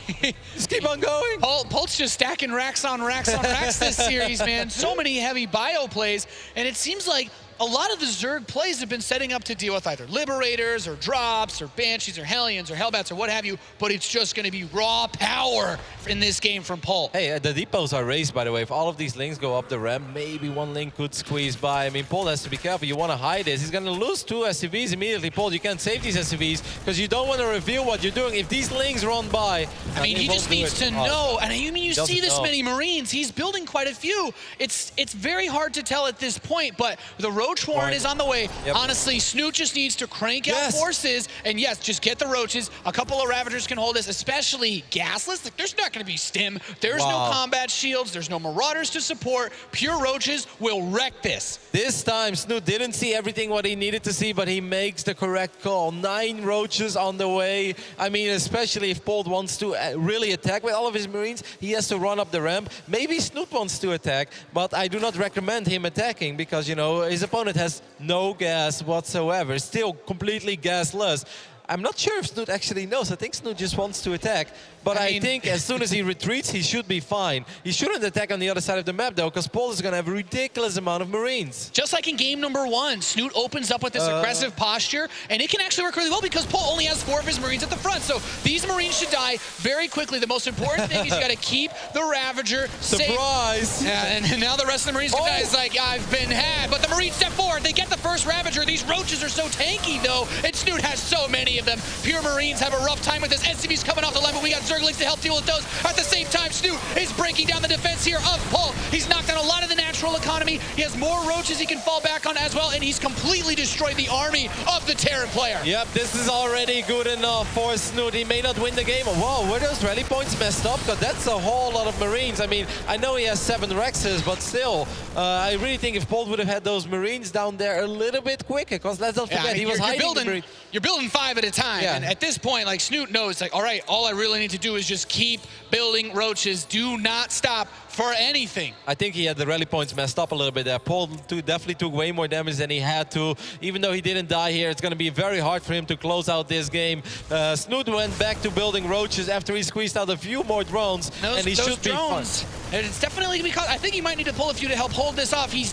Just keep on going. Polt's just stacking racks on racks on racks this series, man. So many heavy bio plays, and it seems like a lot of the Zerg plays have been setting up to deal with either Liberators or Drops or Banshees or Hellions or Hellbats or what have you, but it's just going to be raw power in this game from Polt. Hey, the depots are raised, by the way. If all of these links go up the ramp, maybe one link could squeeze by. I mean, Polt has to be careful. You want to hide this. He's going to lose 2 SCVs immediately. Polt, you can't save these SCVs because you don't want to reveal what you're doing. If these links run by... I mean, he just needs to know. And I mean, you see this know. many Marines. He's building quite a few. It's very hard to tell at this point, but the Roach Warren is on the way. Yep. Honestly, Snute just needs to crank out forces, and yes, just get the Roaches. A couple of Ravagers can hold this, especially gasless. Like, there's not going to be stim. There's no combat shields. There's no Marauders to support. Pure Roaches will wreck this. This time, Snute didn't see everything what he needed to see, but he makes the correct call. 9 Roaches on the way. I mean, especially if Polt wants to really attack with all of his Marines, he has to run up the ramp. Maybe Snute wants to attack, but I do not recommend him attacking because, you know, his opponent has no gas whatsoever. Still completely gasless. I'm not sure if Snute actually knows. I think Snute just wants to attack. But I think as soon as he retreats, he should be fine. He shouldn't attack on the other side of the map, though, because Polt is going to have a ridiculous amount of Marines. Just like in game number 1, Snute opens up with this aggressive posture, and it can actually work really well because Polt only has 4 of his Marines at the front. So these Marines should die very quickly. The most important thing is you got to keep the Ravager safe. Surprise! Yeah, and now the rest of the Marines can die. It's like, I've been had. But the Marines step forward. They get the first Ravager. These Roaches are so tanky, though, and Snute has so many of them. Pure Marines have a rough time with this. SCV's coming off the line, but we got Zerglings to help deal with those. At the same time, Snute is breaking down the defense here of Polt. He's knocked down a lot of the natural economy. He has more Roaches he can fall back on as well, and he's completely destroyed the army of the Terran player. Yep, this is already good enough for Snute. He may not win the game. Whoa, were those rally points messed up? Because that's a whole lot of Marines. I mean, I know he has 7 Rexes, but still, I really think if Polt would have had those Marines down there a little bit quicker, because let's not forget, he was hiding. You're building 5 at a time, and at this point, like, Snute knows, like, all right, all I really need to do is just keep building Roaches. Do not stop for anything. I think he had the rally points messed up a little bit there. Polt definitely took way more damage than he had to. Even though he didn't die here, it's going to be very hard for him to close out this game. Snute went back to building Roaches after he squeezed out a few more drones, and he should be fine. It's definitely because I think he might need to pull a few to help hold this off. He's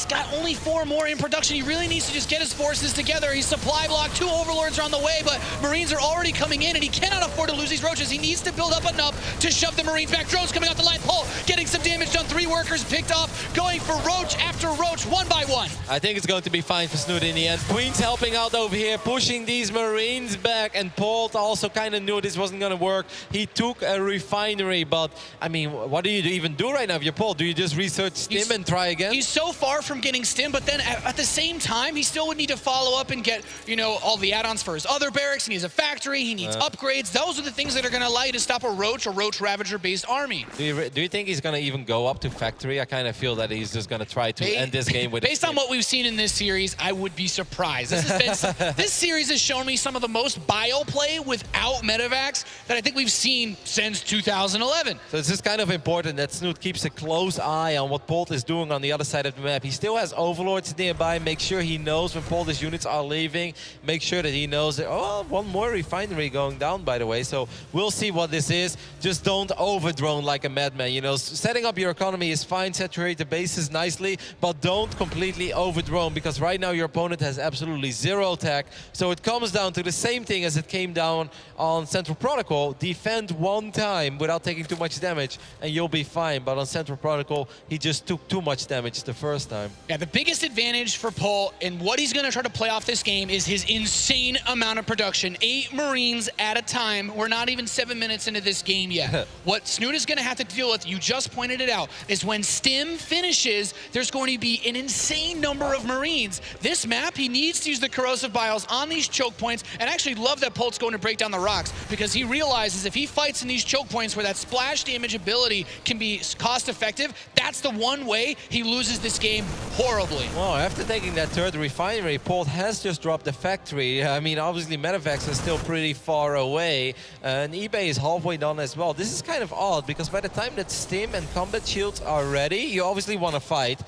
got only 4 more in production. He really needs to just get his forces together. He's supply blocked. 2 Overlords are on the way, but Marines are already coming in, and he cannot afford to lose these Roaches. He needs to build up enough to shove the Marines back. Drones coming off the line. Polt getting some damage done. 3 workers picked off, going for Roach after Roach, 1 by 1. I think it's going to be fine for Snute in the end. Queen's helping out over here, pushing these Marines back, and Polt also kind of knew this wasn't going to work. He took a refinery, but I mean, what do you even do right now if you're Polt? Do you just research Stim and try again? He's so far from getting Stim, but then at the same time, he still would need to follow up and get, you know, all the add-ons for his other barracks. He needs a factory, he needs upgrades. Those are the things that are going to allow you to stop a Roach Ravager-based army. Do you think he's going to even go up to factory? I kind of feel that he's just going to try to end this game with... Based on what we've seen in this series, I would be surprised. This series has shown me some of the most bio play without Medivacs that I think we've seen since 2011. So it's just kind of important that Snute keeps a close eye on what Polt is doing on the other side of the map. He still has Overlords nearby. Make sure he knows when Polt's units are leaving. Make sure that he knows that, oh, 1 more refinery going down, by the way. So we'll see what this is. Just don't over-drone like a madman. You know, setting up your economy is fine, saturate the bases nicely, but don't completely overdrone, because right now your opponent has absolutely zero attack. So it comes down to the same thing as it came down on Central Protocol. Defend one time without taking too much damage, and you'll be fine. But on Central Protocol, he just took too much damage the first time. Yeah, the biggest advantage for Polt and what he's going to try to play off this game is his insane amount of production. 8 Marines at a time. We're not even 7 minutes into this game yet. What Snute is going to have to deal with, you just pointed it out, is when Stim finishes, there's going to be an insane number of Marines. This map, he needs to use the corrosive biles on these choke points, and I actually love that Polt's going to break down the rocks, because he realizes if he fights in these choke points where that splash damage ability can be cost effective, that's the one way he loses this game horribly. Well, after taking that third refinery, Polt has just dropped the factory. I mean, obviously Medivacs is still pretty far away, and eBay is halfway done as well. This is kind of odd, because by the time that Stim and combat shields are ready, you obviously want to fight.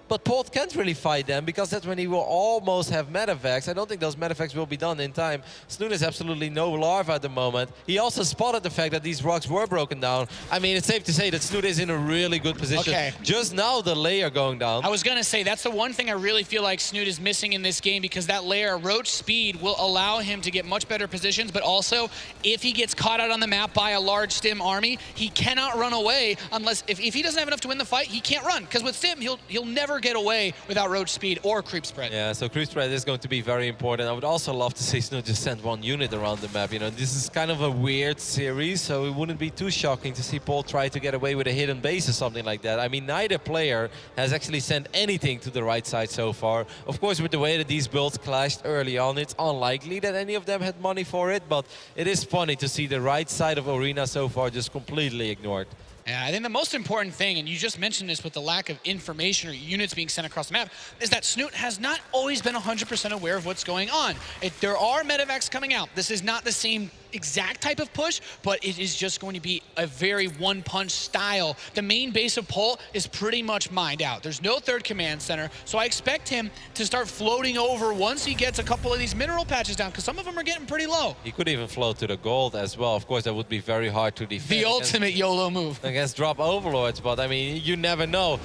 But Polt can't really fight them, because that's when he will almost have Medivacs. I don't think those Medivacs will be done in time. Snute has absolutely no larva at the moment. He also spotted the fact that these rocks were broken down. I mean, it's safe to say that Snute is in a really good position. Okay. Just now the layer going down. I was going to say, that's the one thing I really feel like Snute is missing in this game, because that layer, Roach speed, will allow him to get much better positions, but also, if he gets caught out on the map by a large Stim army, he cannot run away unless, if he doesn't have enough to win the fight, he can't run, because with Stim, he'll never get away without Roach speed or creep spread. Yeah, so creep spread is going to be very important. I would also love to see Snute just send one unit around the map. You know, this is kind of a weird series, so it wouldn't be too shocking to see Polt try to get away with a hidden base or something like that. I mean, neither player has actually sent anything to the right side so far. Of course, with the way that these builds clashed early on, it's unlikely that any of them had money for it, but it is funny to see the right side of Arena so far just completely ignored. Yeah, I think the most important thing, and you just mentioned this with the lack of information or units being sent across the map, is that Snute has not always been 100% aware of what's going on. There are Medivacs coming out. This is not the same exact type of push, but it is just going to be a very one-punch style. The main base of Polt is pretty much mined out. There's no third command center, so I expect him to start floating over once he gets a couple of these mineral patches down, because some of them are getting pretty low. He could even float to the gold as well. Of course, that would be very hard to defend. The ultimate YOLO move. Against drop overlords, but I mean, you never know.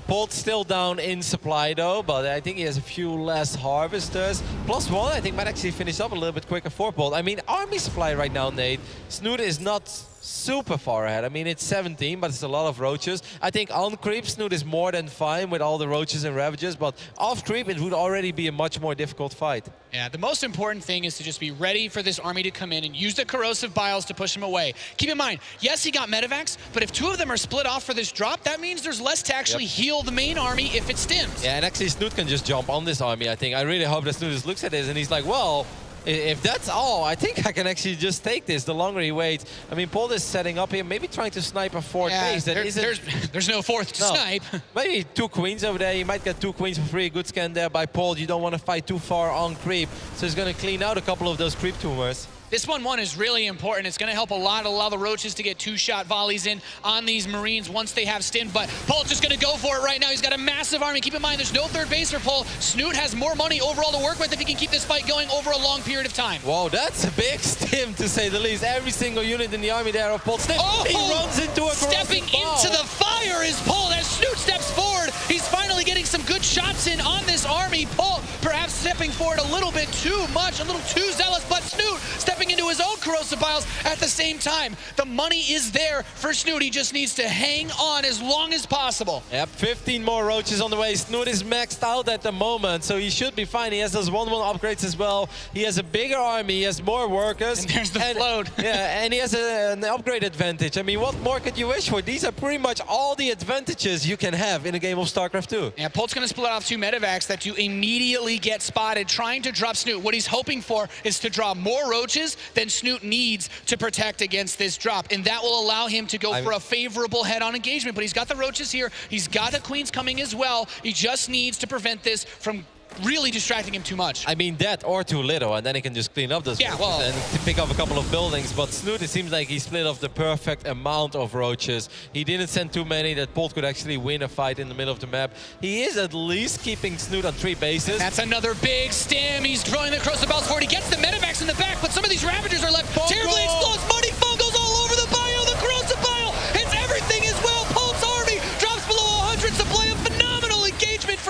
Polt's still down in supply though, but I think he has a few less harvesters. +1, I think, might actually finish up a little bit quicker for Polt. I mean, army supply right now, Nate. Snute is not super far ahead. I mean, it's 17, but it's a lot of roaches. I think on creep, Snute is more than fine with all the roaches and ravages, but off creep, it would already be a much more difficult fight. Yeah, the most important thing is to just be ready for this army to come in and use the corrosive biles to push him away. Keep in mind, yes, he got Medivacs, but if 2 of them are split off for this drop, that means there's less to actually heal the main army if it stims. Yeah, and actually Snute can just jump on this army, I think. I really hope that Snute just looks at this and he's like, well, if that's all, I think I can actually just take this the longer he waits. I mean, Polt is setting up here, maybe trying to snipe a fourth base. There's no fourth to snipe. Maybe 2 queens over there. You might get 2 queens for free. Good scan there by Polt. You don't want to fight too far on creep. So he's going to clean out a couple of those creep tumors. This 1-1 is really important. It's going to help allow the roaches to get 2-shot volleys in on these Marines once they have stimmed. But Polt's just going to go for it right now. He's got a massive army. Keep in mind, there's no third base for Polt. Snute has more money overall to work with if he can keep this fight going over a long period of time. Whoa, that's a big stim, to say the least. Every single unit in the army there of Polt. Oh, he runs into a stepping into the fire is Polt as Snute steps forward. He's finally getting some good shots in on this army. Polt perhaps stepping forward a little bit too much, a little too zealous, but Snute stepping into his own corrosive biles at the same time. The money is there for Snute. He just needs to hang on as long as possible. Yep, 15 more roaches on the way. Snute is maxed out at the moment, so he should be fine. He has those 1-1 upgrades as well. He has a bigger army. He has more workers. And there's the float. Yeah, and he has an upgrade advantage. I mean, what more could you wish for? These are pretty much all the advantages you can have in a game of StarCraft 2. Yeah, Polt's going to split off 2 Medivacs that you immediately get spotted trying to drop Snute. What he's hoping for is to draw more roaches than Snute needs to protect against this drop, and that will allow him to go for a favorable head-on engagement. But he's got the roaches here. He's got the queens coming as well. He just needs to prevent this from really distracting him too much. I mean, that or too little, and then he can just clean up those roaches and pick up a couple of buildings. But Snute, it seems like he split off the perfect amount of roaches. He didn't send too many that Polt could actually win a fight in the middle of the map. He is at least keeping Snute on 3 bases. That's another big stim. He's throwing across the bells forward. He gets the Medivacs in the back, but some of these Ravagers are left terribly exposed. Money fungos all over the bio. The corrosive bile. It's everything as well. Polt's army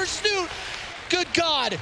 for Snute. Good God.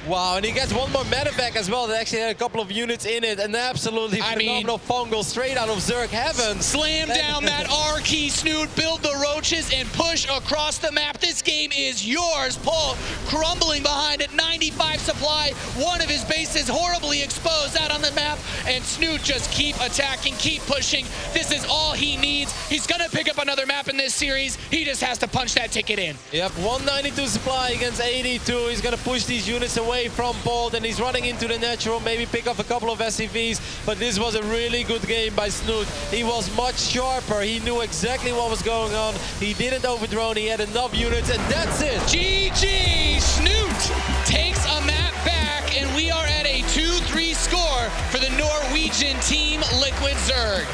Wow, and he gets one more medevac as well that actually had a couple of units in it. An absolutely phenomenal fungal straight out of Zerg heaven. Slam down that R key, Snute, build the roaches, and push across the map. This game is yours. Polt crumbling behind at 95 supply. One of his bases horribly exposed out on the map, and Snute just keep attacking, keep pushing. This is all he needs. He's gonna pick up another map in this series. He just has to punch that ticket in. Yep, 192 supply against 82. He's gonna push these units away from Polt, and he's running into the natural, maybe pick up a couple of SCVs, but this was a really good game by Snute. He was much sharper. He knew exactly what was going on. He didn't overdrone. He had enough units, and that's it. GG! Snute takes a map back, and we are at a 2-3 score for the Norwegian team Liquid Zerg.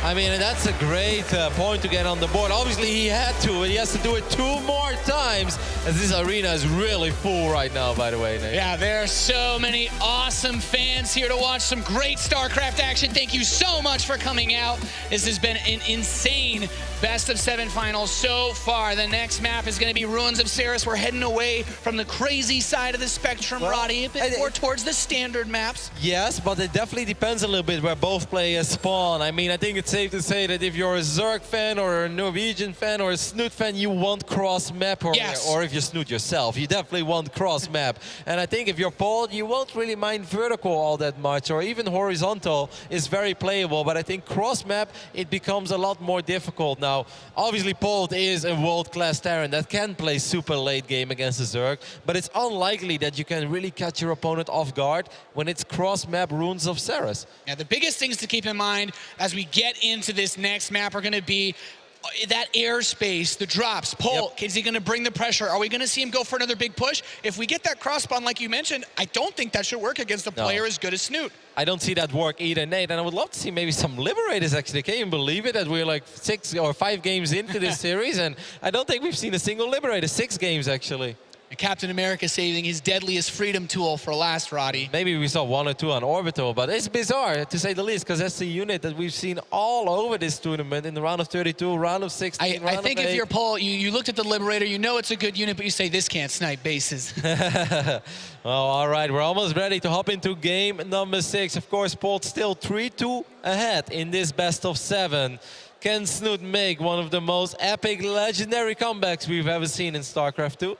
I mean, that's a great point to get on the board. Obviously, he had to. He has to do it 2 more times, as this arena is really full right now, by the way, Nate. Yeah, there are so many awesome fans here to watch some great StarCraft action. Thank you so much for coming out. This has been an insane best-of-7 finals so far. The next map is going to be Ruins of Ceres. We're heading away from the crazy side of the spectrum, Roddy, a bit more towards the standard maps. Yes, but it definitely depends a little bit where both players spawn. I mean, I think it's safe to say that if you're a Zerg fan or a Norwegian fan or a Snute fan, you want cross-map, or if you're Snute yourself, you definitely want cross-map. And I think if you're Polt, you won't really mind vertical all that much, or even horizontal is very playable, but I think cross-map, it becomes a lot more difficult. Now, obviously, Polt is a world-class Terran that can play super late game against the Zerg, but it's unlikely that you can really catch your opponent off guard when it's cross-map Ruins of Ceres. Yeah, the biggest things to keep in mind as we get into this next map are going to be that airspace, the drops. Polt, is he going to bring the pressure? Are we going to see him go for another big push? If we get that cross spawn like you mentioned, I don't think that should work against a player as good as Snute. I don't see that work either, Nate, and I would love to see maybe some Liberators actually. Can you believe it that we're like 6 or 5 games into this series, and I don't think we've seen a single Liberator. 6 games, actually. And Captain America saving his deadliest freedom tool for last, Roddy. Maybe we saw 1 or 2 on Orbital, but it's bizarre, to say the least, because that's the unit that we've seen all over this tournament in the round of 32, round of 16, I think if you're Polt, you looked at the Liberator, you know it's a good unit, but you say, this can't snipe bases. Well, all right, we're almost ready to hop into game number 6. Of course, Polt still 3-2 ahead in this best-of-7. Can Snute make one of the most epic, legendary comebacks we've ever seen in StarCraft 2?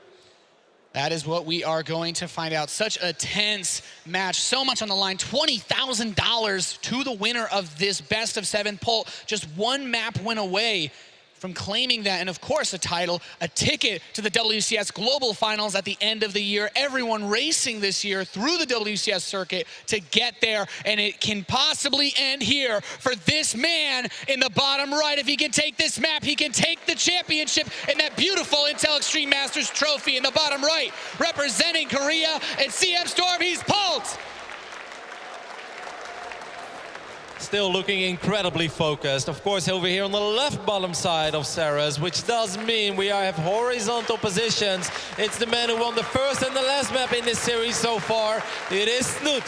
That is what we are going to find out. Such a tense match, so much on the line. $20,000 to the winner of this best-of-7 Polt. Just 1 map win away from claiming that, and of course a title, a ticket to the WCS Global Finals at the end of the year. Everyone racing this year through the WCS circuit to get there, and it can possibly end here for this man in the bottom right. If he can take this map, he can take the championship and that beautiful Intel Extreme Masters trophy in the bottom right. Representing Korea and CM Storm, he's Polt. Still looking incredibly focused. Of course, over here on the left bottom side of Ceres, which does mean we have horizontal positions. It's the man who won the first and the last map in this series so far. It is Snute.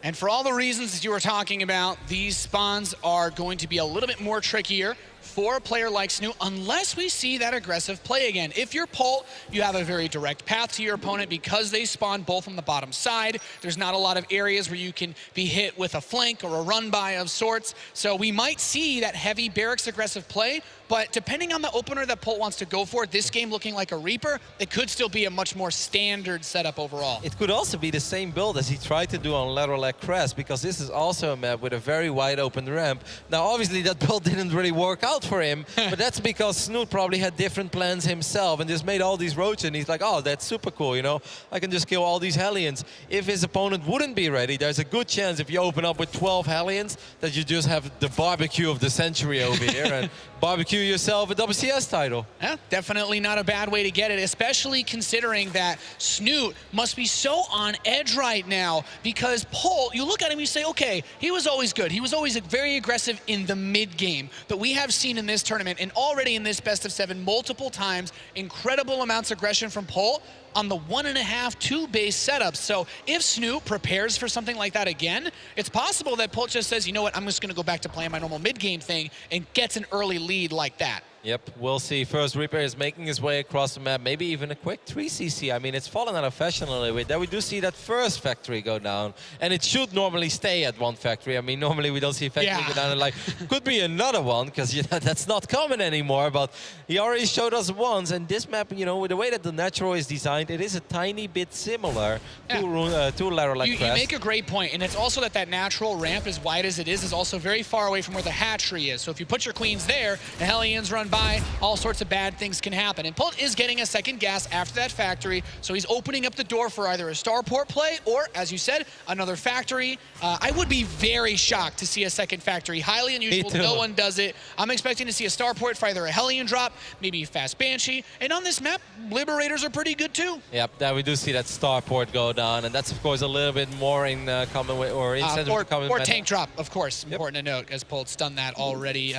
And for all the reasons that you were talking about, these spawns are going to be a little bit more trickier for a player like Snute, unless we see that aggressive play again. If you're Polt, you have a very direct path to your opponent because they spawn both on the bottom side. There's not a lot of areas where you can be hit with a flank or a run-by of sorts. So we might see that heavy barracks aggressive play, but depending on the opener that Polt wants to go for, this game looking like a Reaper, it could still be a much more standard setup overall. It could also be the same build as he tried to do on Lateral Leg Crest, because this is also a map with a very wide open ramp. Now, obviously, that build didn't really work out for him, but that's because Snute probably had different plans himself and just made all these roaches, and he's like, oh, that's super cool, you know? I can just kill all these Hellions. If his opponent wouldn't be ready, there's a good chance if you open up with 12 Hellions that you just have the barbecue of the century over here and barbecue yourself a WCS title. Yeah, definitely not a bad way to get it, especially considering that Snute must be so on edge right now, because Polt, you look at him, you say, okay, he was always good. He was always very aggressive in the mid game, but we have seen in this tournament and already in this best-of-7 multiple times incredible amounts of aggression from Polt, on the 1.5, 2 base setups. So if Snute prepares for something like that again, it's possible that Polt just says, you know what, I'm just going to go back to playing my normal mid-game thing and gets an early lead like that. Yep, we'll see. First Reaper is making his way across the map, maybe even a quick 3cc. I mean, it's fallen out of fashion a little bit. There we do see that first factory go down, and it should normally stay at one factory. I mean, normally we don't see a factory go down and like, could be another one, because you know, that's not common anymore, but he already showed us once, and this map, you know, with the way that the Natural is designed, it is a tiny bit similar to Lateral You make a great point, and it's also that Natural ramp, as wide as it is also very far away from where the hatchery is. So if you put your queens there, the Hellions run by, all sorts of bad things can happen. And Polt is getting a second gas after that factory, so he's opening up the door for either a starport play or, as you said, another factory. I would be very shocked to see a second factory. Highly unusual. No one does it. I'm expecting to see a starport for either a Hellion drop, maybe a fast Banshee. And on this map, Liberators are pretty good too. Yep, there we do see that starport go down, and that's of course a little bit more in common with, or instead of common. Or tank drop, of course. Important to note, as Polt's done that already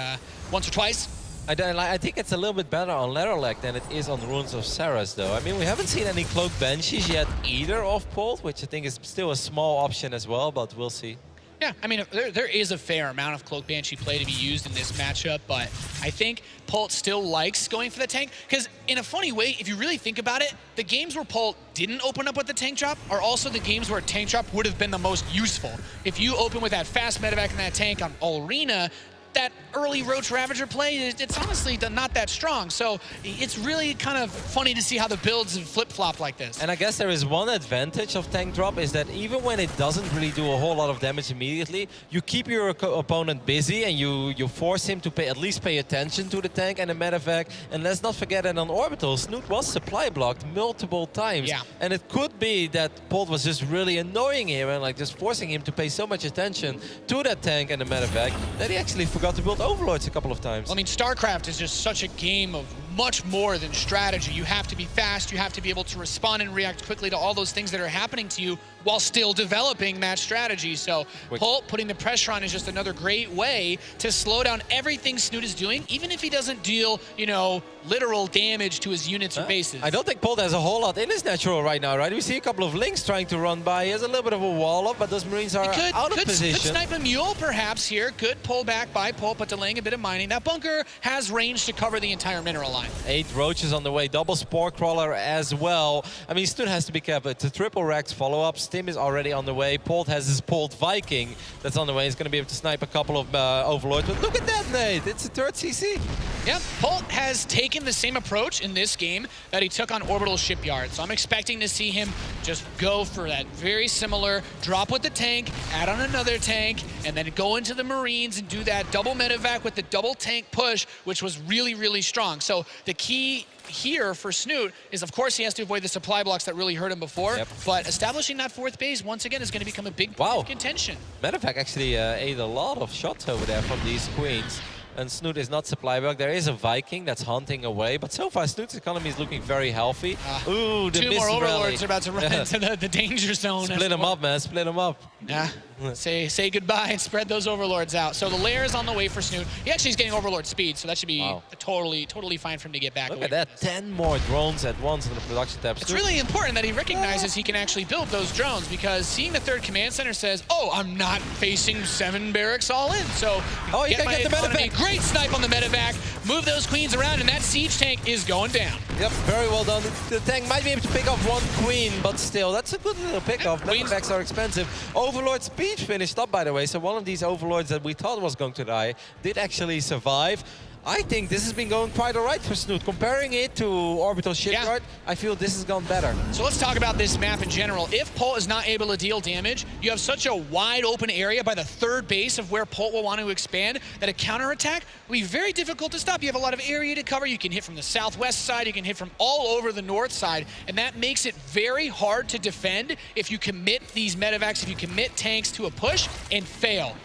once or twice. I think it's a little bit better on Lerolek than it is on Runes of Saras, though. I mean, we haven't seen any Cloaked Banshees yet either of Polt, which I think is still a small option as well, but we'll see. Yeah, I mean, there is a fair amount of Cloak Banshee play to be used in this matchup, but I think Polt still likes going for the tank, because in a funny way, if you really think about it, the games where Polt didn't open up with the tank drop are also the games where tank drop would have been the most useful. If you open with that fast medevac and that tank on All Arena, that early Roach Ravager play, it's honestly not that strong. So it's really kind of funny to see how the builds have flip-flopped like this. And I guess there is one advantage of tank drop is that even when it doesn't really do a whole lot of damage immediately, you keep your opponent busy and you force him to at least pay attention to the tank and the medevac. And let's not forget that on Orbital, Snute was supply blocked multiple times. Yeah. And it could be that Polt was just really annoying him and like just forcing him to pay so much attention to that tank and the medevac that he actually forgot to build Overlords a couple of times. I mean, StarCraft is just such a game of much more than strategy. You have to be fast, you have to be able to respond and react quickly to all those things that are happening to you while still developing that strategy. So Polt putting the pressure on is just another great way to slow down everything Snute is doing, even if he doesn't deal, you know, literal damage to his units or bases. I don't think Polt has a whole lot in his Natural right now, right? We see a couple of Lynx trying to run by. He has a little bit of a wall up, but those Marines are out of position. Could snipe a Mule perhaps here. Good pull back by Polt, but delaying a bit of mining. That bunker has range to cover the entire mineral line. 8 Roaches on the way, double Spore Crawler as well. I mean, Snute has to be careful. It's a triple Rex follow-up. Stim is already on the way. Polt has his Polt Viking that's on the way. He's going to be able to snipe a couple of Overlords. But look at that, Nate. It's a third CC. Yeah, Polt has taken the same approach in this game that he took on Orbital Shipyard. So I'm expecting to see him just go for that very similar drop with the tank, add on another tank, and then go into the Marines and do that double medevac with the double tank push, which was really, really strong. So the key here for Snute is, of course, he has to avoid the supply blocks that really hurt him before, but establishing that fourth base, once again, is going to become a big point of contention. Medevac actually ate a lot of shots over there from these queens. And Snute is not supply block. There is a Viking that's hunting away, but so far Snute's economy is looking very healthy. Ooh, the 2 more Overlords are about to run into the danger zone. Split them up, man. Split them up. Yeah. Say goodbye and spread those Overlords out. So the lair is on the way for Snute. He actually is getting Overlord speed, so that should be totally fine for him to get back. Look at that, 10 more drones at once in the production tab. It's really important that he recognizes he can actually build those drones, because seeing the 3rd command center says, oh, I'm not facing 7 barracks all in. So you can get the medevac. Great snipe on the medevac. Move those queens around, and that siege tank is going down. Yep, very well done. The tank might be able to pick off 1 queen, but still, that's a good little pickoff. Medevacs are expensive. Overlord speed finished up, by the way, so one of these Overlords that we thought was going to die did actually survive. I think this has been going quite all right for Snute. Comparing it to Orbital Shipyard, I feel this has gone better. So let's talk about this map in general. If Polt is not able to deal damage, you have such a wide open area by the 3rd base of where Polt will want to expand that a counterattack will be very difficult to stop. You have a lot of area to cover. You can hit from the southwest side, you can hit from all over the north side, and that makes it very hard to defend if you commit these medevacs, if you commit tanks to a push and fail.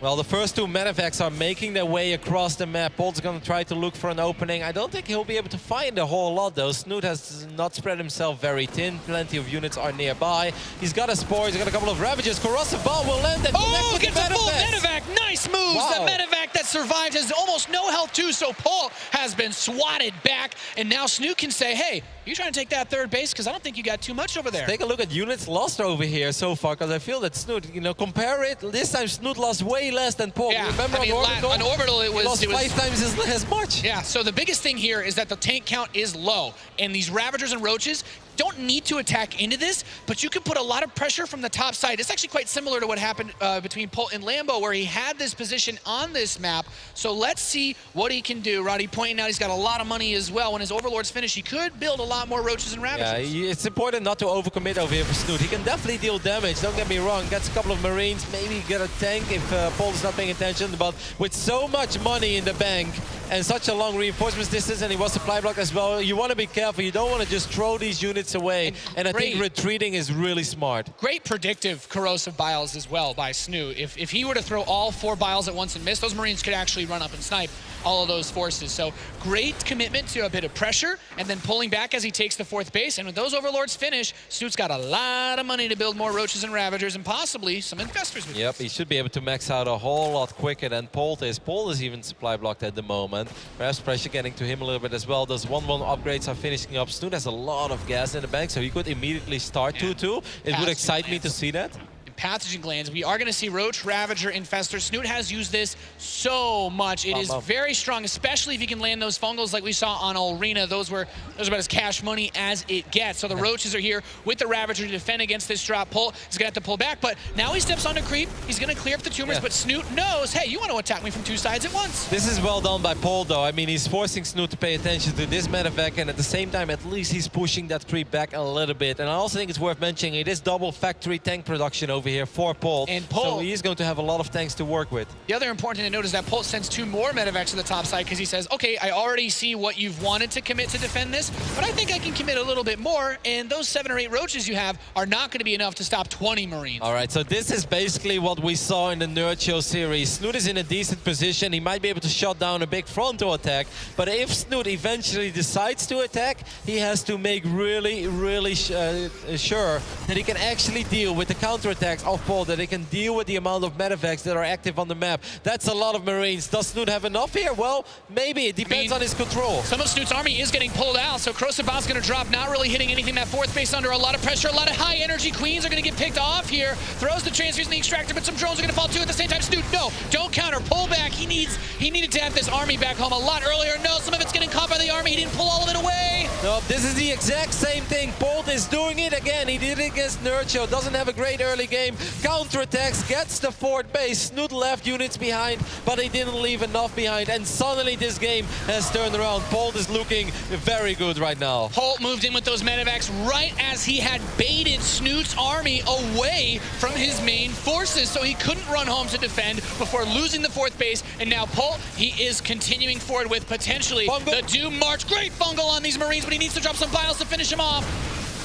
Well, the first 2 medevacs are making their way across the map. Polt's going to try to look for an opening. I don't think he'll be able to find a whole lot, though. Snute has not spread himself very thin. Plenty of units are nearby. He's got a Spore. He's got a couple of Ravages. Corrosive Ball will land and gets a full medevac. Nice nice moves. Wow. The medevac that survived has almost no health too, so Polt has been swatted back, and now Snute can say, hey, you trying to take that third base? Because I don't think you got too much over there. Take a look at units lost over here so far, because I feel that Snute, you know, compare it, this time Snute lost way less than Polt. Yeah, Remember I mean, on Orbital it he was... lost 5 times as much. Yeah, so the biggest thing here is that the tank count is low, and these Ravagers and Roaches don't need to attack into this, but you can put a lot of pressure from the top side. It's actually quite similar to what happened between Polt and Lambo, where he had this position on this map. So let's see what he can do. Roddy pointing out he's got a lot of money as well. When his Overlords finish, he could build a lot more Roaches and Ravagers. Yeah, it's important not to overcommit over here for Snute. He can definitely deal damage, don't get me wrong. Gets a couple of Marines, maybe get a tank if Polt is not paying attention, but with so much money in the bank and such a long reinforcements distance, and he was supply block as well, you want to be careful. You don't want to just throw these units away. And I think retreating is really smart. Great predictive corrosive biles as well by Snute. If he were to throw all 4 biles at once and miss, those Marines could actually run up and snipe all of those forces. So great commitment to a bit of pressure and then pulling back as he takes the 4th base. And when those Overlords finish, Snute's got a lot of money to build more Roaches and Ravagers and possibly some Infestors with Yep, he should be able to max out a whole lot quicker than Polt is. Polt is even supply blocked at the moment. Perhaps pressure getting to him a little bit as well. Those 1-1 upgrades are finishing up. Snute has a lot of gas in the bank, so he could immediately start 2-2. It would excite me to see that. Pathogen glands. We are going to see Roach, Ravager, Infestor. Snute has used this so much. It is very strong, especially if you can land those fungals like we saw on Arena. Those were about as cash money as it gets. So the Roaches are here with the Ravager to defend against this drop. Polt is going to have to pull back, but now he steps onto creep. He's going to clear up the tumors, but Snute knows, hey, you want to attack me from 2 sides at once. This is well done by Polt, though. I mean, he's forcing Snute to pay attention to this medevac, and at the same time, at least he's pushing that creep back a little bit. And I also think it's worth mentioning it is double factory tank production over here for Polt. And Polt, so he's going to have a lot of tanks to work with. The other important thing to note is that Polt sends 2 more medevacs to the top side because he says, okay, I already see what you've wanted to commit to defend this, but I think I can commit a little bit more, and those 7 or 8 Roaches you have are not going to be enough to stop 20 Marines. All right, so this is basically what we saw in the Nerd Show series. Snute is in a decent position. He might be able to shut down a big frontal attack, but if Snute eventually decides to attack, he has to make really sure that he can actually deal with the counterattacks of Polt, that he can deal with the amount of medevacs that are active on the map. That's a lot of Marines. Does Snute have enough here? Well, maybe. It depends on his control. Some of Snute's army is getting pulled out, so Krosabot's going to drop, not really hitting anything. That 4th base under a lot of pressure. A lot of high energy queens are going to get picked off here. Throws the transfers in the extractor, but some drones are going to fall too at the same time. Snute, no, don't counter. Pull back. He needed to have this army back home a lot earlier. No, some of it's getting caught by the army. He didn't pull all of it away. No, this is the exact same thing. Polt is doing it again. He did it against Nerd Show. Doesn't have a great early game. Counterattacks, gets the 4th base. Snute left units behind, but he didn't leave enough behind. And suddenly this game has turned around. Polt is looking very good right now. Polt moved in with those medevacs right as he had baited Snute's army away from his main forces, so he couldn't run home to defend before losing the 4th base. And now Polt, he is continuing forward with potentially the Doom March. Great fungal on these Marines, but he needs to drop some biles to finish him off.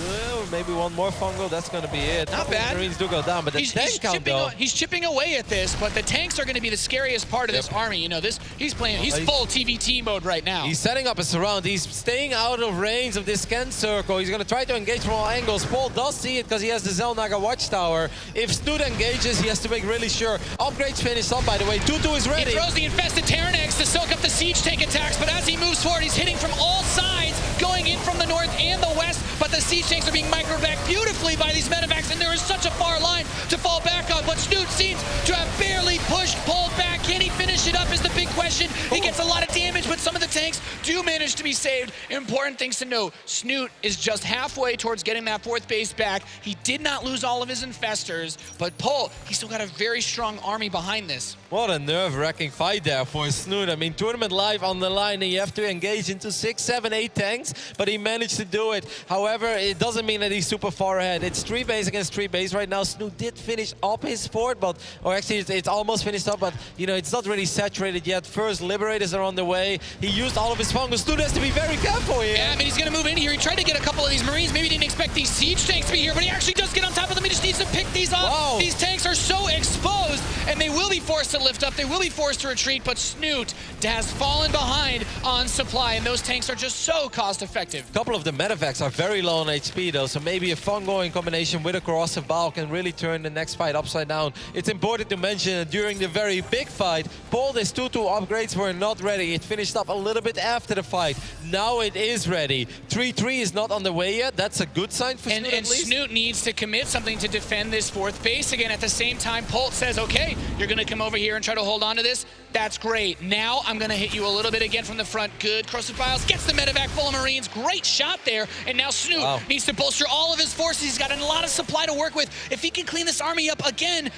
Well, maybe one more fungal, that's going to be it. Not bad. Marines do go down, but the tank count, though. He's chipping away at this, but the tanks are going to be the scariest part of this army. You know, he's full TVT mode right now. He's setting up a surround. He's staying out of range of this scan circle. He's going to try to engage from all angles. Polt does see it because he has the Zelnaga watchtower. If Snute engages, he has to make really sure. Upgrades finished up, by the way. 2-2 is ready. He throws the infested Terran eggs to soak up the siege tank attacks, but as he moves forward, he's hitting from all sides, going in from the north and the west, but the siege tanks are being microed back beautifully by these medevacs, and there is such a far line to fall back on, but Snute seems to have barely pushed Polt back. Can he finish it up is the big question. He gets a lot of damage, but some of the tanks do manage to be saved. Important things to note, Snute is just halfway towards getting that 4th base back. He did not lose all of his infestors, but Polt, he's still got a very strong army behind this. What a nerve-wracking fight there for Snute. I mean, tournament live on the line, and you have to engage into 6, 7, 8 tanks, but he managed to do it. However, it doesn't mean that he's super far ahead. It's 3 base against 3 base right now. Snute did finish up his fort, or actually it's almost finished up, but you know, it's not really saturated yet. First Liberators are on the way. He used all of his fungals. Snute has to be very careful here. Yeah, I mean, he's going to move in here. He tried to get a couple of these Marines. Maybe didn't expect these siege tanks to be here, but he actually does get on top of them. He just needs to pick these up. Wow. These tanks are so exposed, and they will be forced to lift up. They will be forced to retreat, but Snute has fallen behind on supply, and those tanks are just so cost-effective. A couple of the medevacs are very low on HP, though, so maybe a fungal in combination with a corrosive bile can really turn the next fight upside down. It's important to mention that during the very big fight, Polt, 2-2 upgrades were not ready. It finished up a little bit after the fight. Now it is ready. 3-3 is not on the way yet. That's a good sign for Snute, And Snute needs to commit something to defend this fourth base. Again, at the same time, Polt says, okay, you're going to come over here and try to hold on to this. That's great. Now I'm going to hit you a little bit again from the front. Good. Corrosive Biles gets the medevac full of Marines. Great shot there. And now Snute needs to bolster all of his forces. He's got a lot of supply to work with. If he can clean this army up again,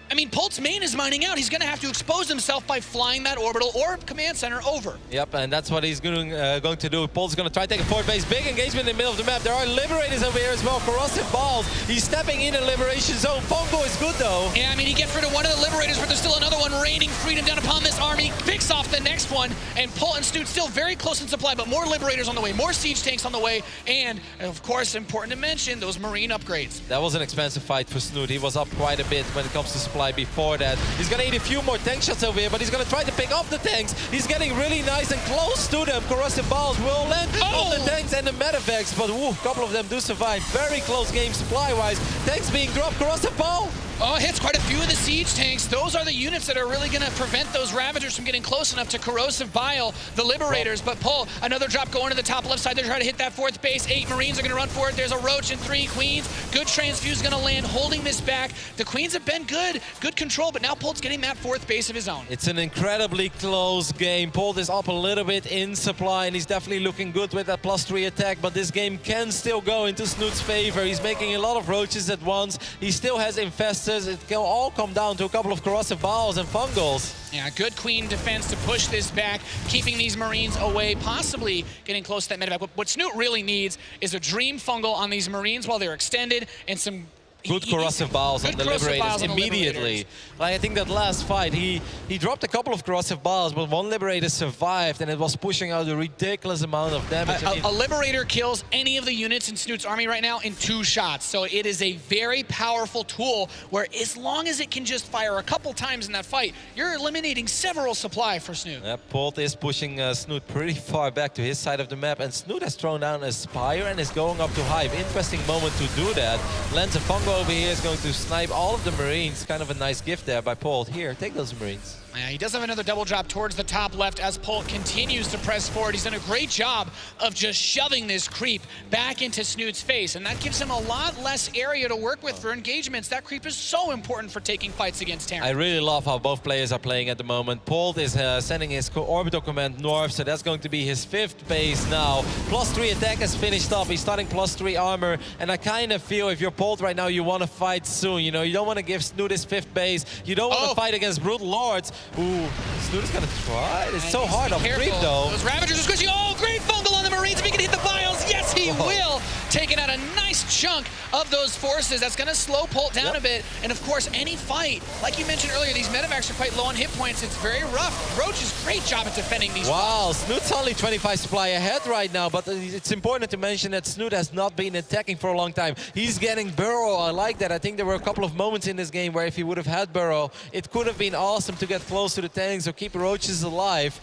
I mean, Polt's main is mining out. He's going to have to expose himself by flying that orbital or command center over. Yep, and that's what he's going to do. Polt's going to try to take a forward base. Big engagement in the middle of the map. There are Liberators over here as well. Corrosive Balls. He's stepping in a Liberation zone. Fungo is good, though. Yeah, I mean, he gets rid of one of the Liberators, but there's still another one raining freedom down upon this army. Picks off the next one, and Polt and Snute still very close in supply, but more Liberators on the way, more siege tanks on the way, and, of course, important to mention, those Marine upgrades. That was an expensive fight for Snute. He was up quite a bit when it comes to supply before that. He's going to eat a few more tank shots over here, but he's going to try to pick up the tanks. He's getting really nice and close to them. Corrosive Balls will land on the tanks and the medevacs, but a couple of them do survive. Very close game supply-wise. Tanks being dropped. Corrosive Ball. Oh, hits quite a few of the siege tanks. Those are the units that are really going to prevent those Ravagers from getting close enough to Corrosive Bile, the Liberators. But Polt, another drop going to the top left side. They're trying to hit that fourth base. 8 Marines are going to run for it. There's a Roach and 3 Queens. Good transfuse going to land, holding this back. The Queens have been good control, but now Polt's getting that fourth base of his own. It's an incredibly close game. Polt is up a little bit in supply, and he's definitely looking good with that +3 attack, but this game can still go into Snute's favor. He's making a lot of Roaches at once. He still has Infestors. It can all come down to a couple of Corrosive Biles and Fungals. Yeah, good Queen defense to push this back, keeping these Marines away, possibly getting close to that medevac. What Snute really needs is a Dream Fungal on these Marines while they're extended, and some good Corrosive Biles on the Liberators immediately. Like, I think that last fight, he dropped a couple of Corrosive Biles, but one Liberator survived, and it was pushing out a ridiculous amount of damage. A Liberator kills any of the units in Snute's army right now in 2 shots. So it is a very powerful tool where as long as it can just fire a couple times in that fight, you're eliminating several supply for Snute. Yeah, Polt is pushing Snute pretty far back to his side of the map, and Snute has thrown down a Spire and is going up to Hive. Interesting moment to do that. Lands a Fungal over here, is going to snipe all of the Marines. Kind of a nice gift there by Polt. Here, take those Marines. Yeah, he does have another double drop towards the top left as Polt continues to press forward. He's done a great job of just shoving this creep back into Snute's face, and that gives him a lot less area to work with for engagements. That creep is so important for taking fights against Terran. I really love how both players are playing at the moment. Polt is sending his orbital command north, so that's going to be his 5th base now. +3 attack has finished up. He's starting +3 armor, and I kind of feel if you're Polt right now, you want to fight soon. You know, you don't want to give Snute his 5th base. You don't want to fight against Brutal Lords. Ooh, Snute is going to try. It's so hard on creep, though. Those Ravagers are squishy. Oh, great Fungal on the Marines. If he can hit the Biles, yes, he will. Taking out a nice chunk of those forces. That's going to slow Polt down a bit. And, of course, any fight, like you mentioned earlier, these medevacs are quite low on hit points. It's very rough. Roach is great job at defending these. Wow, Snute's only 25 supply ahead right now, but it's important to mention that Snute has not been attacking for a long time. He's getting Burrow. I like that. I think there were a couple of moments in this game where if he would have had Burrow, it could have been awesome to get close to the tanks or keep Roaches alive.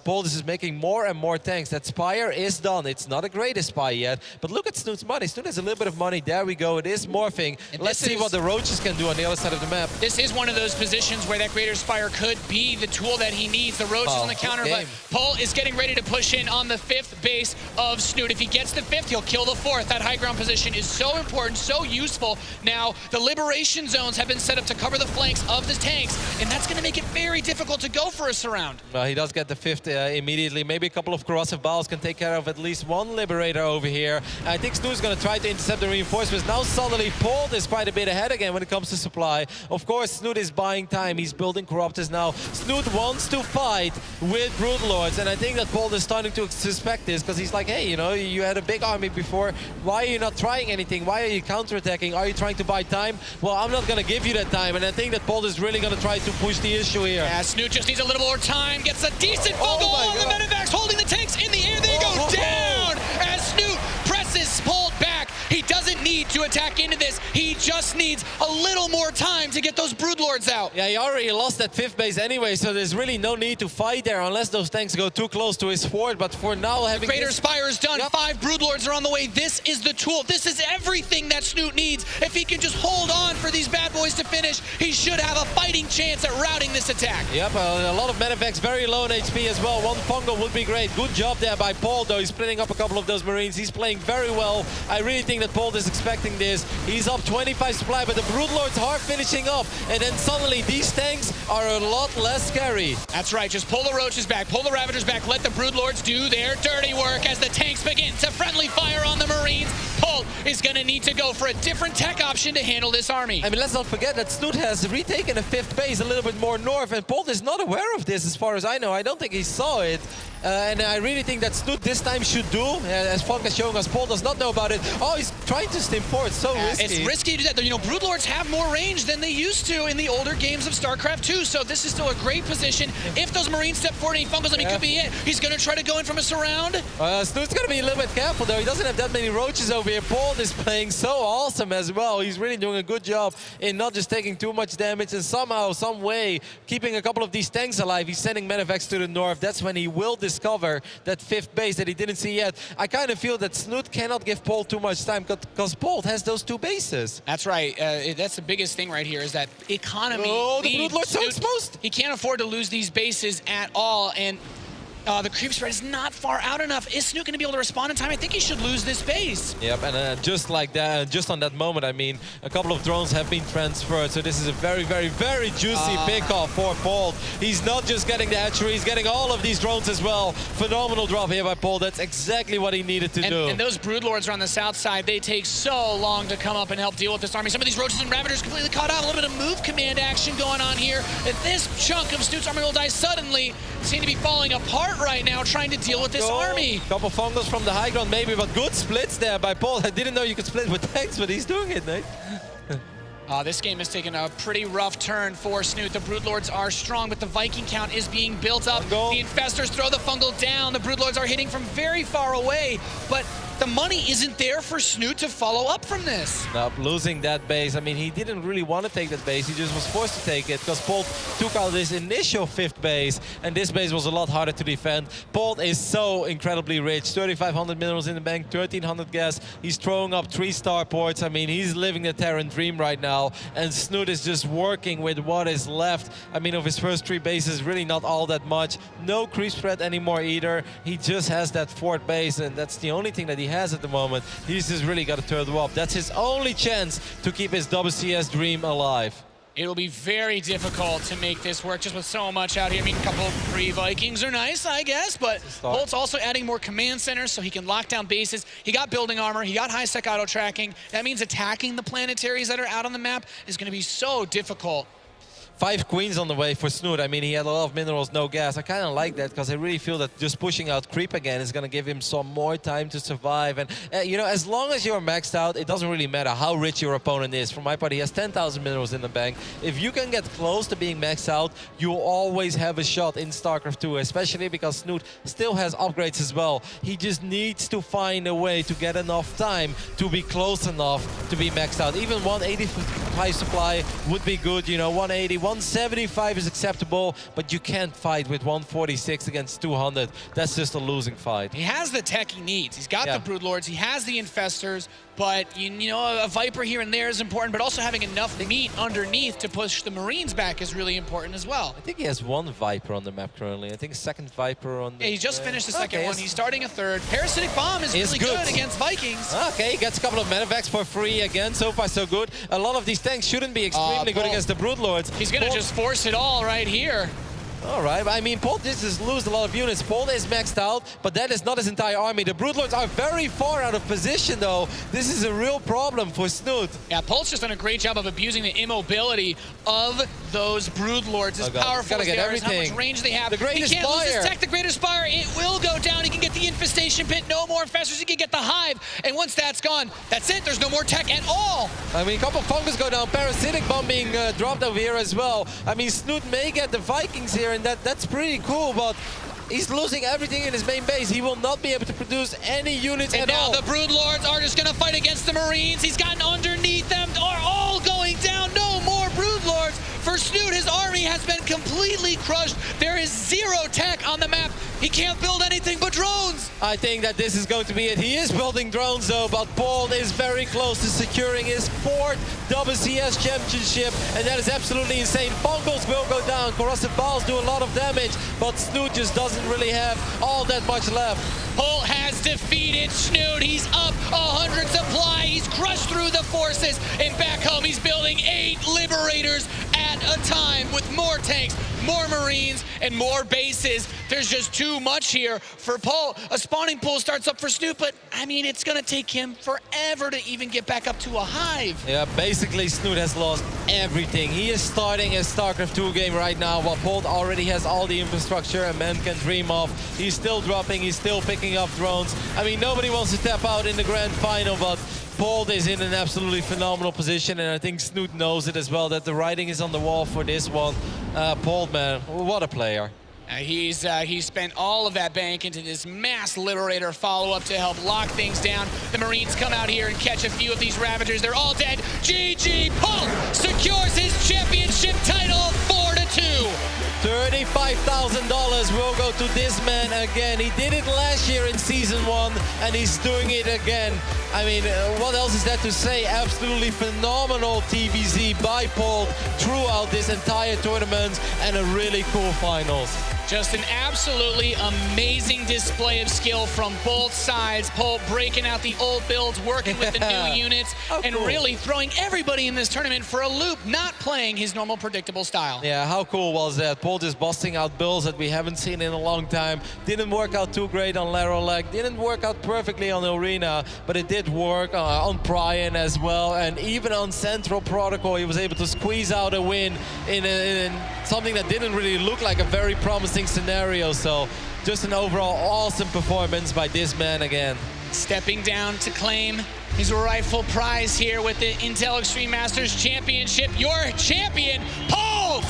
Polt is making more and more tanks. That Spire is done. It's not a great Spire yet, but look at Snute's money. Snute has a little bit of money. There we go. It is morphing. And let's see what the Roaches can do on the other side of the map. This is one of those positions where that Greater Spire could be the tool that he needs. The Roaches on the counter, but Polt is getting ready to push in on the 5th base of Snute. If he gets the 5th, he'll kill the 4th. That high ground position is so important, so useful. Now, the Liberation zones have been set up to cover the flanks of the tanks, and that's going to make it very difficult to go for a surround. Well, he does get the 5th immediately. Maybe a couple of Corrosive Biles can take care of at least one Liberator over here. I think Snute's going to try to intercept the reinforcements. Now suddenly Polt is quite a bit ahead again when it comes to supply. Of course, Snute is buying time. He's building Corruptors now. Snute wants to fight with Brutal Lords, and I think that Polt is starting to suspect this because he's like, hey, you know, you had a big army before. Why are you not trying anything? Why are you counterattacking? Are you trying to buy time? Well, I'm not going to give you that time, and I think that Polt is really going to try to push the issue here. Yeah, Snute just needs a little more time. Gets a decent fungal on the Medivacs, holding the tanks in the air. They go down as Snute presses Polt back. He doesn't need to attack into this. He just needs a little more time to get those Broodlords out. Yeah, he already lost that 5th base anyway, so there's really no need to fight there unless those tanks go too close to his fort. But for now, having Greater Spire is done. Yep. 5 Broodlords are on the way. This is the tool. This is everything that Snute needs. If he can just hold on for these bad boys to finish, he should have a fighting chance at routing this attack. Yep, a lot of Medivacs very low in HP as well. One fungal would be great. Good job there by Polt, though. He's splitting up a couple of those Marines. He's playing very well. I really think that Polt is expecting this. He's up 25 supply, but the Broodlords are finishing up. And then suddenly these tanks are a lot less scary. That's right. Just pull the Roaches back, pull the Ravagers back, let the Broodlords do their dirty work as the tanks begin to friendly fire on the Marines. Polt is going to need to go for a different tech option to handle this army. I mean, let's not forget that Snute has retaken a 5th base a little bit more north, and Polt is not aware of this as far as I know. I don't think he saw it. And I really think that Snute this time should do, as Fonk is showing us, Polt does not know about it. Oh, he's trying to stim forward, so risky. It's risky to do that. You know, Broodlords have more range than they used to in the older games of StarCraft 2, so this is still a great position. If those Marines step forward and he fumbles them, he could be it. He's going to try to go in from a surround. Snute's going to be a little bit careful, though. He doesn't have that many Roaches over here. Polt is playing so awesome as well. He's really doing a good job in not just taking too much damage and somehow, some way, keeping a couple of these tanks alive. He's sending Medivacs to the north. That's when he will discover that 5th base that he didn't see yet. I kind of feel that Snute cannot give Polt too much time because Polt has those 2 bases. That's right. That's the biggest thing right here is that economy. Oh, the Broodlord's so exposed. He can't afford to lose these bases at all, and the creep spread is not far out enough. Is Snute going to be able to respond in time? I think he should lose this base. Yep, and just like that, just on that moment, I mean, a couple of drones have been transferred, so this is a very, very, very juicy pickoff for Polt. He's not just getting the hatchery, he's getting all of these drones as well. Phenomenal drop here by Polt. That's exactly what he needed to do. And those Broodlords are on the south side. They take so long to come up and help deal with this army. Some of these Roaches and Ravagers completely caught out. A little bit of move command action going on here. And this chunk of Snute's army will die suddenly. Seem to be falling apart right now, trying to deal with this army. Couple fungals from the high ground maybe, but good splits there by Polt. I didn't know you could split with tanks, but he's doing it, Nate. This game has taken a pretty rough turn for Snute. The Broodlords are strong, but the Viking count is being built up. The Infestors throw the fungal down. The Broodlords are hitting from very far away, but the money isn't there for Snute to follow up from this. Nope, losing that base. I mean, he didn't really want to take that base. He just was forced to take it because Polt took out this initial 5th base, and this base was a lot harder to defend. Polt is so incredibly rich. 3,500 minerals in the bank, 1,300 gas. He's throwing up 3 starports. I mean, he's living the Terran dream right now, and Snute is just working with what is left. I mean, of his first 3 bases, really not all that much. No creep spread anymore either. He just has that 4th base, and that's the only thing that he has at the moment. He's just really got to turtle up. That's his only chance to keep his WCS dream alive. It will be very difficult to make this work just with so much out here. I mean, a couple of free Vikings are nice, I guess, but Polt's also adding more command centers so he can lock down bases. He got building armor, he got high-sec auto tracking. That means attacking the planetaries that are out on the map is going to be so difficult. 5 queens on the way for Snute. I mean, he had a lot of minerals, no gas. I kind of like that because I really feel that just pushing out creep again is going to give him some more time to survive. And, you know, as long as you're maxed out, it doesn't really matter how rich your opponent is. For my part, he has 10,000 minerals in the bank. If you can get close to being maxed out, you'll always have a shot in StarCraft 2, especially because Snute still has upgrades as well. He just needs to find a way to get enough time to be close enough to be maxed out. Even 185 supply would be good, you know, 180, 175 is acceptable, but you can't fight with 146 against 200. That's just a losing fight. He has the tech he needs. He's got the Broodlords, he has the Infestors, but you know, a Viper here and there is important, but also having enough meat underneath to push the Marines back is really important as well. I think he has 1 Viper on the map currently. I think a 2nd Viper on the... Yeah, he just finished the 2nd one. He's starting a 3rd. Parasitic Bomb is really good against Vikings. Okay, he gets a couple of Medivacs for free again. So far, so good. A lot of these tanks shouldn't be extremely good against the Broodlords. He's going to just force it all right here. All right, I mean, Polt just lose a lot of units. Polt is maxed out, but that is not his entire army. The Broodlords are very far out of position, though. This is a real problem for Snute. Yeah, Polt's just done a great job of abusing the immobility of those Broodlords. As powerful as they are, how much range they have. The Greater Spire. He can't lose his tech, the Greater Spire. It will go down. He can get the Infestation Pit. No more Infestors. He can get the Hive. And once that's gone, that's it. There's no more tech at all. I mean, a couple of Fungus go down. Parasitic Bomb being dropped over here as well. I mean, Snute may get the Vikings here Terran, that's pretty cool, but he's losing everything in his main base. He will not be able to produce any units at all. And now the Brood Lords are just going to fight against the Marines. He's gotten underneath them, are all going down. No more Brood Lords. For Snute, his army has been completely crushed. There is 0 tech on the map. He can't build anything but drones. I think that this is going to be it. He is building drones though, but Polt is very close to securing his 4th WCS championship, and that is absolutely insane. Bungles will go down, corrosive balls do a lot of damage, but Snute just doesn't really have all that much left. Polt has defeated Snute. He's up 100 supply. He's crushed through the forces, and back home he's building 8 Liberators at a time with more tanks, more Marines, and more bases. There's just too much here for Polt. A spawning pool starts up for Snute, but I mean, it's gonna take him forever to even get back up to a hive. Yeah, basically Snute has lost everything. He is starting a StarCraft 2 game right now, while Polt already has all the infrastructure a man can dream of. He's still dropping, he's still picking up drones. I mean, nobody wants to tap out in the grand final, but Polt is in an absolutely phenomenal position, and I think Snute knows it as well, that the writing is on the wall for this one. Polt, man, what a player. He's spent all of that bank into this mass Liberator follow-up to help lock things down. The Marines come out here and catch a few of these Ravagers. They're all dead. GG! Polt secures his championship title 4-2. $35,000 will go to this man again. He did it last year in Season 1, and he's doing it again. I mean, what else is there to say? Absolutely phenomenal TVZ by Polt throughout this entire tournament, and a really cool finals. Just an absolutely amazing display of skill from both sides. Polt breaking out the old builds, working with the new units, and really throwing everybody in this tournament for a loop, not playing his normal predictable style. Yeah, how cool was that? Polt is busting out builds that we haven't seen in a long time. Didn't work out too great on Larolek, didn't work out perfectly on Arena, but it did work on Prion as well, and even on Central Protocol he was able to squeeze out a win in something that didn't really look like a very promising scenario. So just an overall awesome performance by this man again. Stepping down to claim his rightful prize here with the Intel Extreme Masters Championship. Your champion, Polt!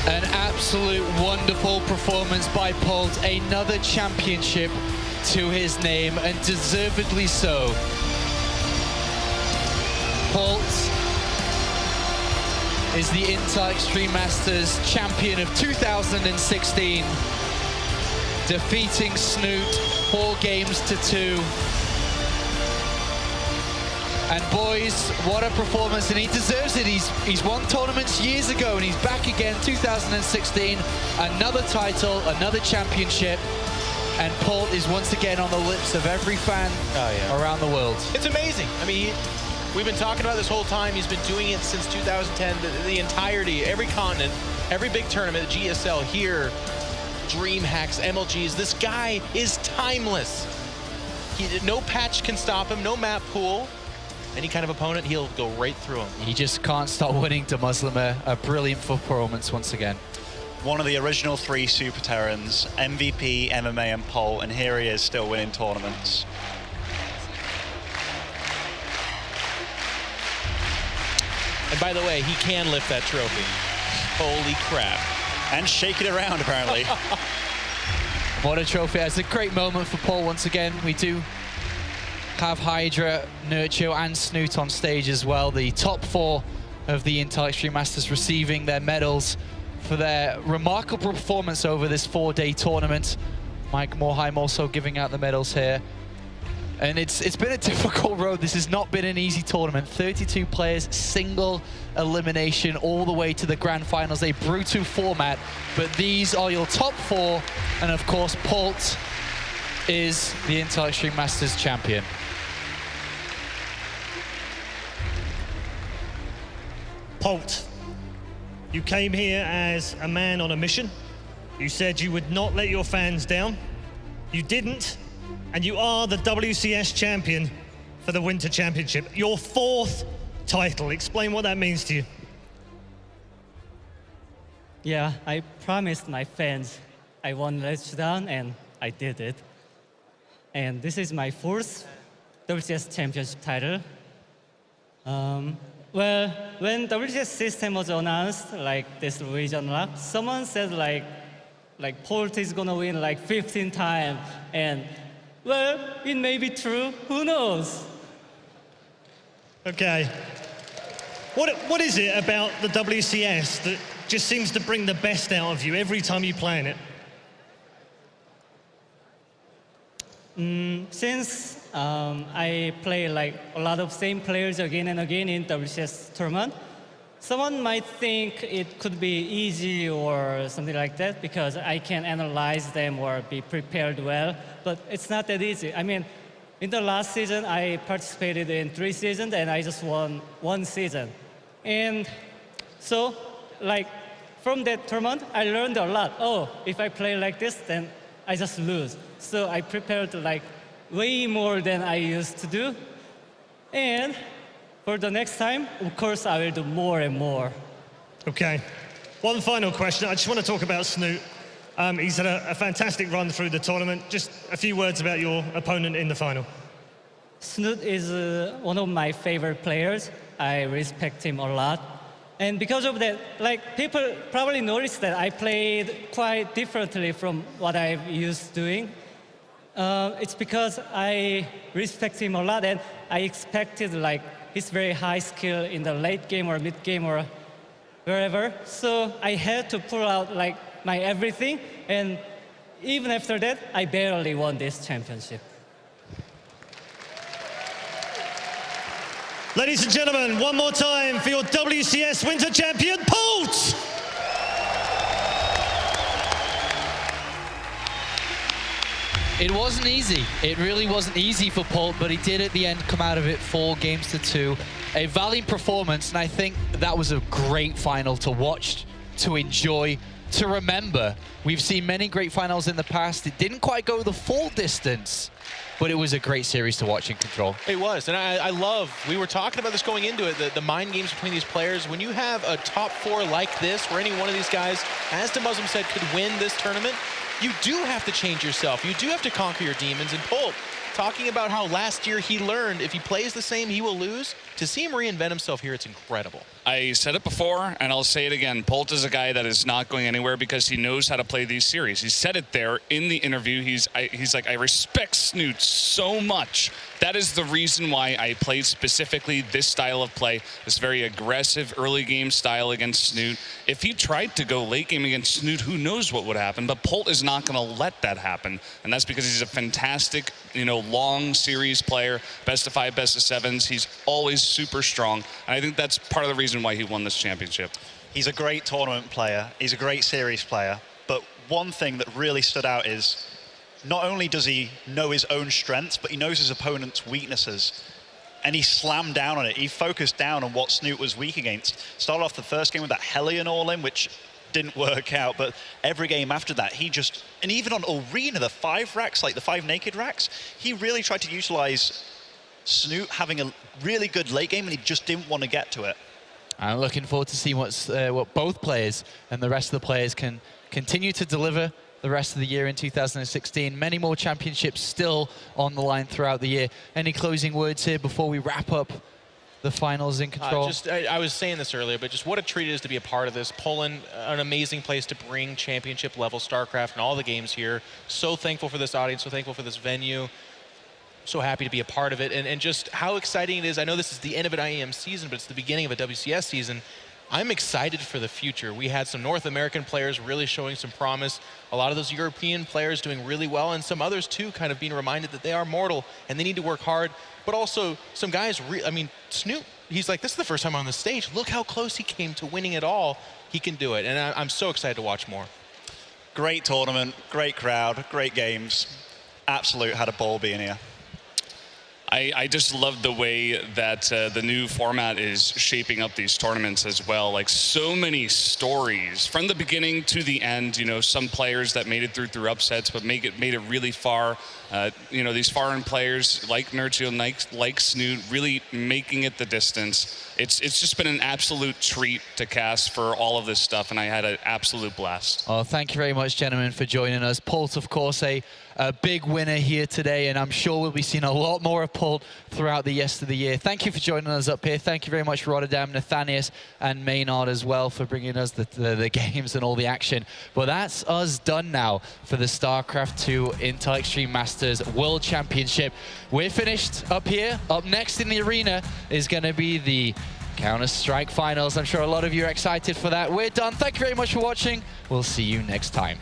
An absolute wonderful performance by Polt. Another championship to his name, and deservedly so. Polt is the Intel Extreme Masters champion of 2016, defeating Snute 4-2. And boys, what a performance, and he deserves it. He's won tournaments years ago, and he's back again, 2016. Another title, another championship, and Polt is once again on the lips of every fan around the world. It's amazing. I mean, we've been talking about this whole time. He's been doing it since 2010, the entirety, every continent, every big tournament, GSL here, DreamHacks, MLGs. This guy is timeless. No patch can stop him, no map pool. Any kind of opponent, he'll go right through him. He just can't stop winning to Muslimer. A brilliant performance once again. One of the original 3 Super Terrans, MVP, MMA, and Polt, and here he is still winning tournaments. And by the way, he can lift that trophy. Holy crap. And shake it around, apparently. What a trophy. It's a great moment for Polt once again. We do have Hydra, Nurture, and Snute on stage as well. The top 4 of the Intel Extreme Masters receiving their medals for their remarkable performance over this 4-day tournament. Mike Morheim also giving out the medals here. And it's been a difficult road. This has not been an easy tournament. 32 players, single elimination all the way to the grand finals. A brutal format, but these are your top 4. And of course, Polt is the Intel Extreme Masters champion. Polt, you came here as a man on a mission. You said you would not let your fans down. You didn't, and you are the WCS champion for the Winter Championship. Your 4th title. Explain what that means to you. Yeah, I promised my fans I won Letdown, and I did it. And this is my 4th WCS Championship title. Well, when WCS system was announced, like this region lock, someone said like Polt is gonna win like 15 times, and well, it may be true. Who knows? Okay. What is it about the WCS that just seems to bring the best out of you every time you play in it? Since I play like a lot of same players again and again in WCS tournament, someone might think it could be easy or something like that because I can analyze them or be prepared well, but it's not that easy. I mean, in the last season, I participated in 3 seasons and I just won 1 season. And so, like, from that tournament, I learned a lot. Oh, if I play like this, then I just lose. So I prepared like way more than I used to do. And for the next time, of course, I will do more and more. Okay. One final question. I just want to talk about Snute. He's had a fantastic run through the tournament. Just a few words about your opponent in the final. Snute is one of my favorite players. I respect him a lot. And because of that, like, people probably noticed that I played quite differently from what I've used doing. It's because I respect him a lot, and I expected like his very high skill in the late game or mid game or wherever. So I had to pull out like my everything, and even after that, I barely won this championship. Ladies and gentlemen, one more time for your WCS Winter Champion, Polt! It wasn't easy. It really wasn't easy for Polt, but he did at the end come out of it 4-2. A valiant performance, and I think that was a great final to watch, to enjoy, to remember. We've seen many great finals in the past. It didn't quite go the full distance, but it was a great series to watch in Control. It was, and I love, we were talking about this going into it, the mind games between these players. When you have a top 4 like this, where any one of these guys, as DeMuslim said, could win this tournament, you do have to change yourself. You do have to conquer your demons. And Polt, talking about how last year he learned if he plays the same, he will lose. To see him reinvent himself here, it's incredible. I said it before, and I'll say it again. Polt is a guy that is not going anywhere because he knows how to play these series. He said it there in the interview. He's like, I respect Snute so much. That is the reason why I played specifically this style of play, this very aggressive early game style against Snute. If he tried to go late game against Snute, who knows what would happen, but Polt is not going to let that happen. And that's because he's a fantastic, long series player, best of 5, best of 7s. He's always super strong, and I think that's part of the reason why he won this championship. He's a great tournament player. He's a great series player. But one thing that really stood out is not only does he know his own strengths, but he knows his opponent's weaknesses. And he slammed down on it. He focused down on what Snute was weak against. Started off the first game with that Hellion all-in, which didn't work out, but every game after that, he just, and even on Arena, the 5 racks, like the 5 naked racks, he really tried to utilize Snute having a really good late game, and he just didn't want to get to it. I'm looking forward to seeing what both players and the rest of the players can continue to deliver the rest of the year in 2016. Many more championships still on the line throughout the year. Any closing words here before we wrap up the finals in Control? I was saying this earlier, but just what a treat it is to be a part of this. Poland, an amazing place to bring championship level StarCraft and all the games here. So thankful for this audience, so thankful for this venue. So happy to be a part of it, and just how exciting it is. I know this is the end of an IEM season, but it's the beginning of a WCS season. I'm excited for the future. We had some North American players really showing some promise, a lot of those European players doing really well, and some others too kind of being reminded that they are mortal and they need to work hard, but also some guys, I mean, Snute, he's like, this is the first time on the stage. Look how close he came to winning it all. He can do it, and I'm so excited to watch more. Great tournament, great crowd, great games. Absolute had a ball being here. I just love the way that the new format is shaping up these tournaments as well. Like, so many stories from the beginning to the end. You know, some players that made it through upsets, but made it really far. You know, these foreign players like Nurtio, like Snute, really making it the distance. It's just been an absolute treat to cast for all of this stuff, and I had an absolute blast. Oh, thank you very much, gentlemen, for joining us. Polt, of course, a big winner here today, and I'm sure we'll be seeing a lot more of Polt throughout the rest of the year. Thank you for joining us up here. Thank you very much, Rotterdam, Nathanias, and Maynard as well for bringing us the games and all the action. But that's us done now for the StarCraft 2 Intel Extreme Masters World Championship. We're finished up here. Up next in the arena is going to be the Counter-Strike Finals. I'm sure a lot of you are excited for that. We're done. Thank you very much for watching. We'll see you next time.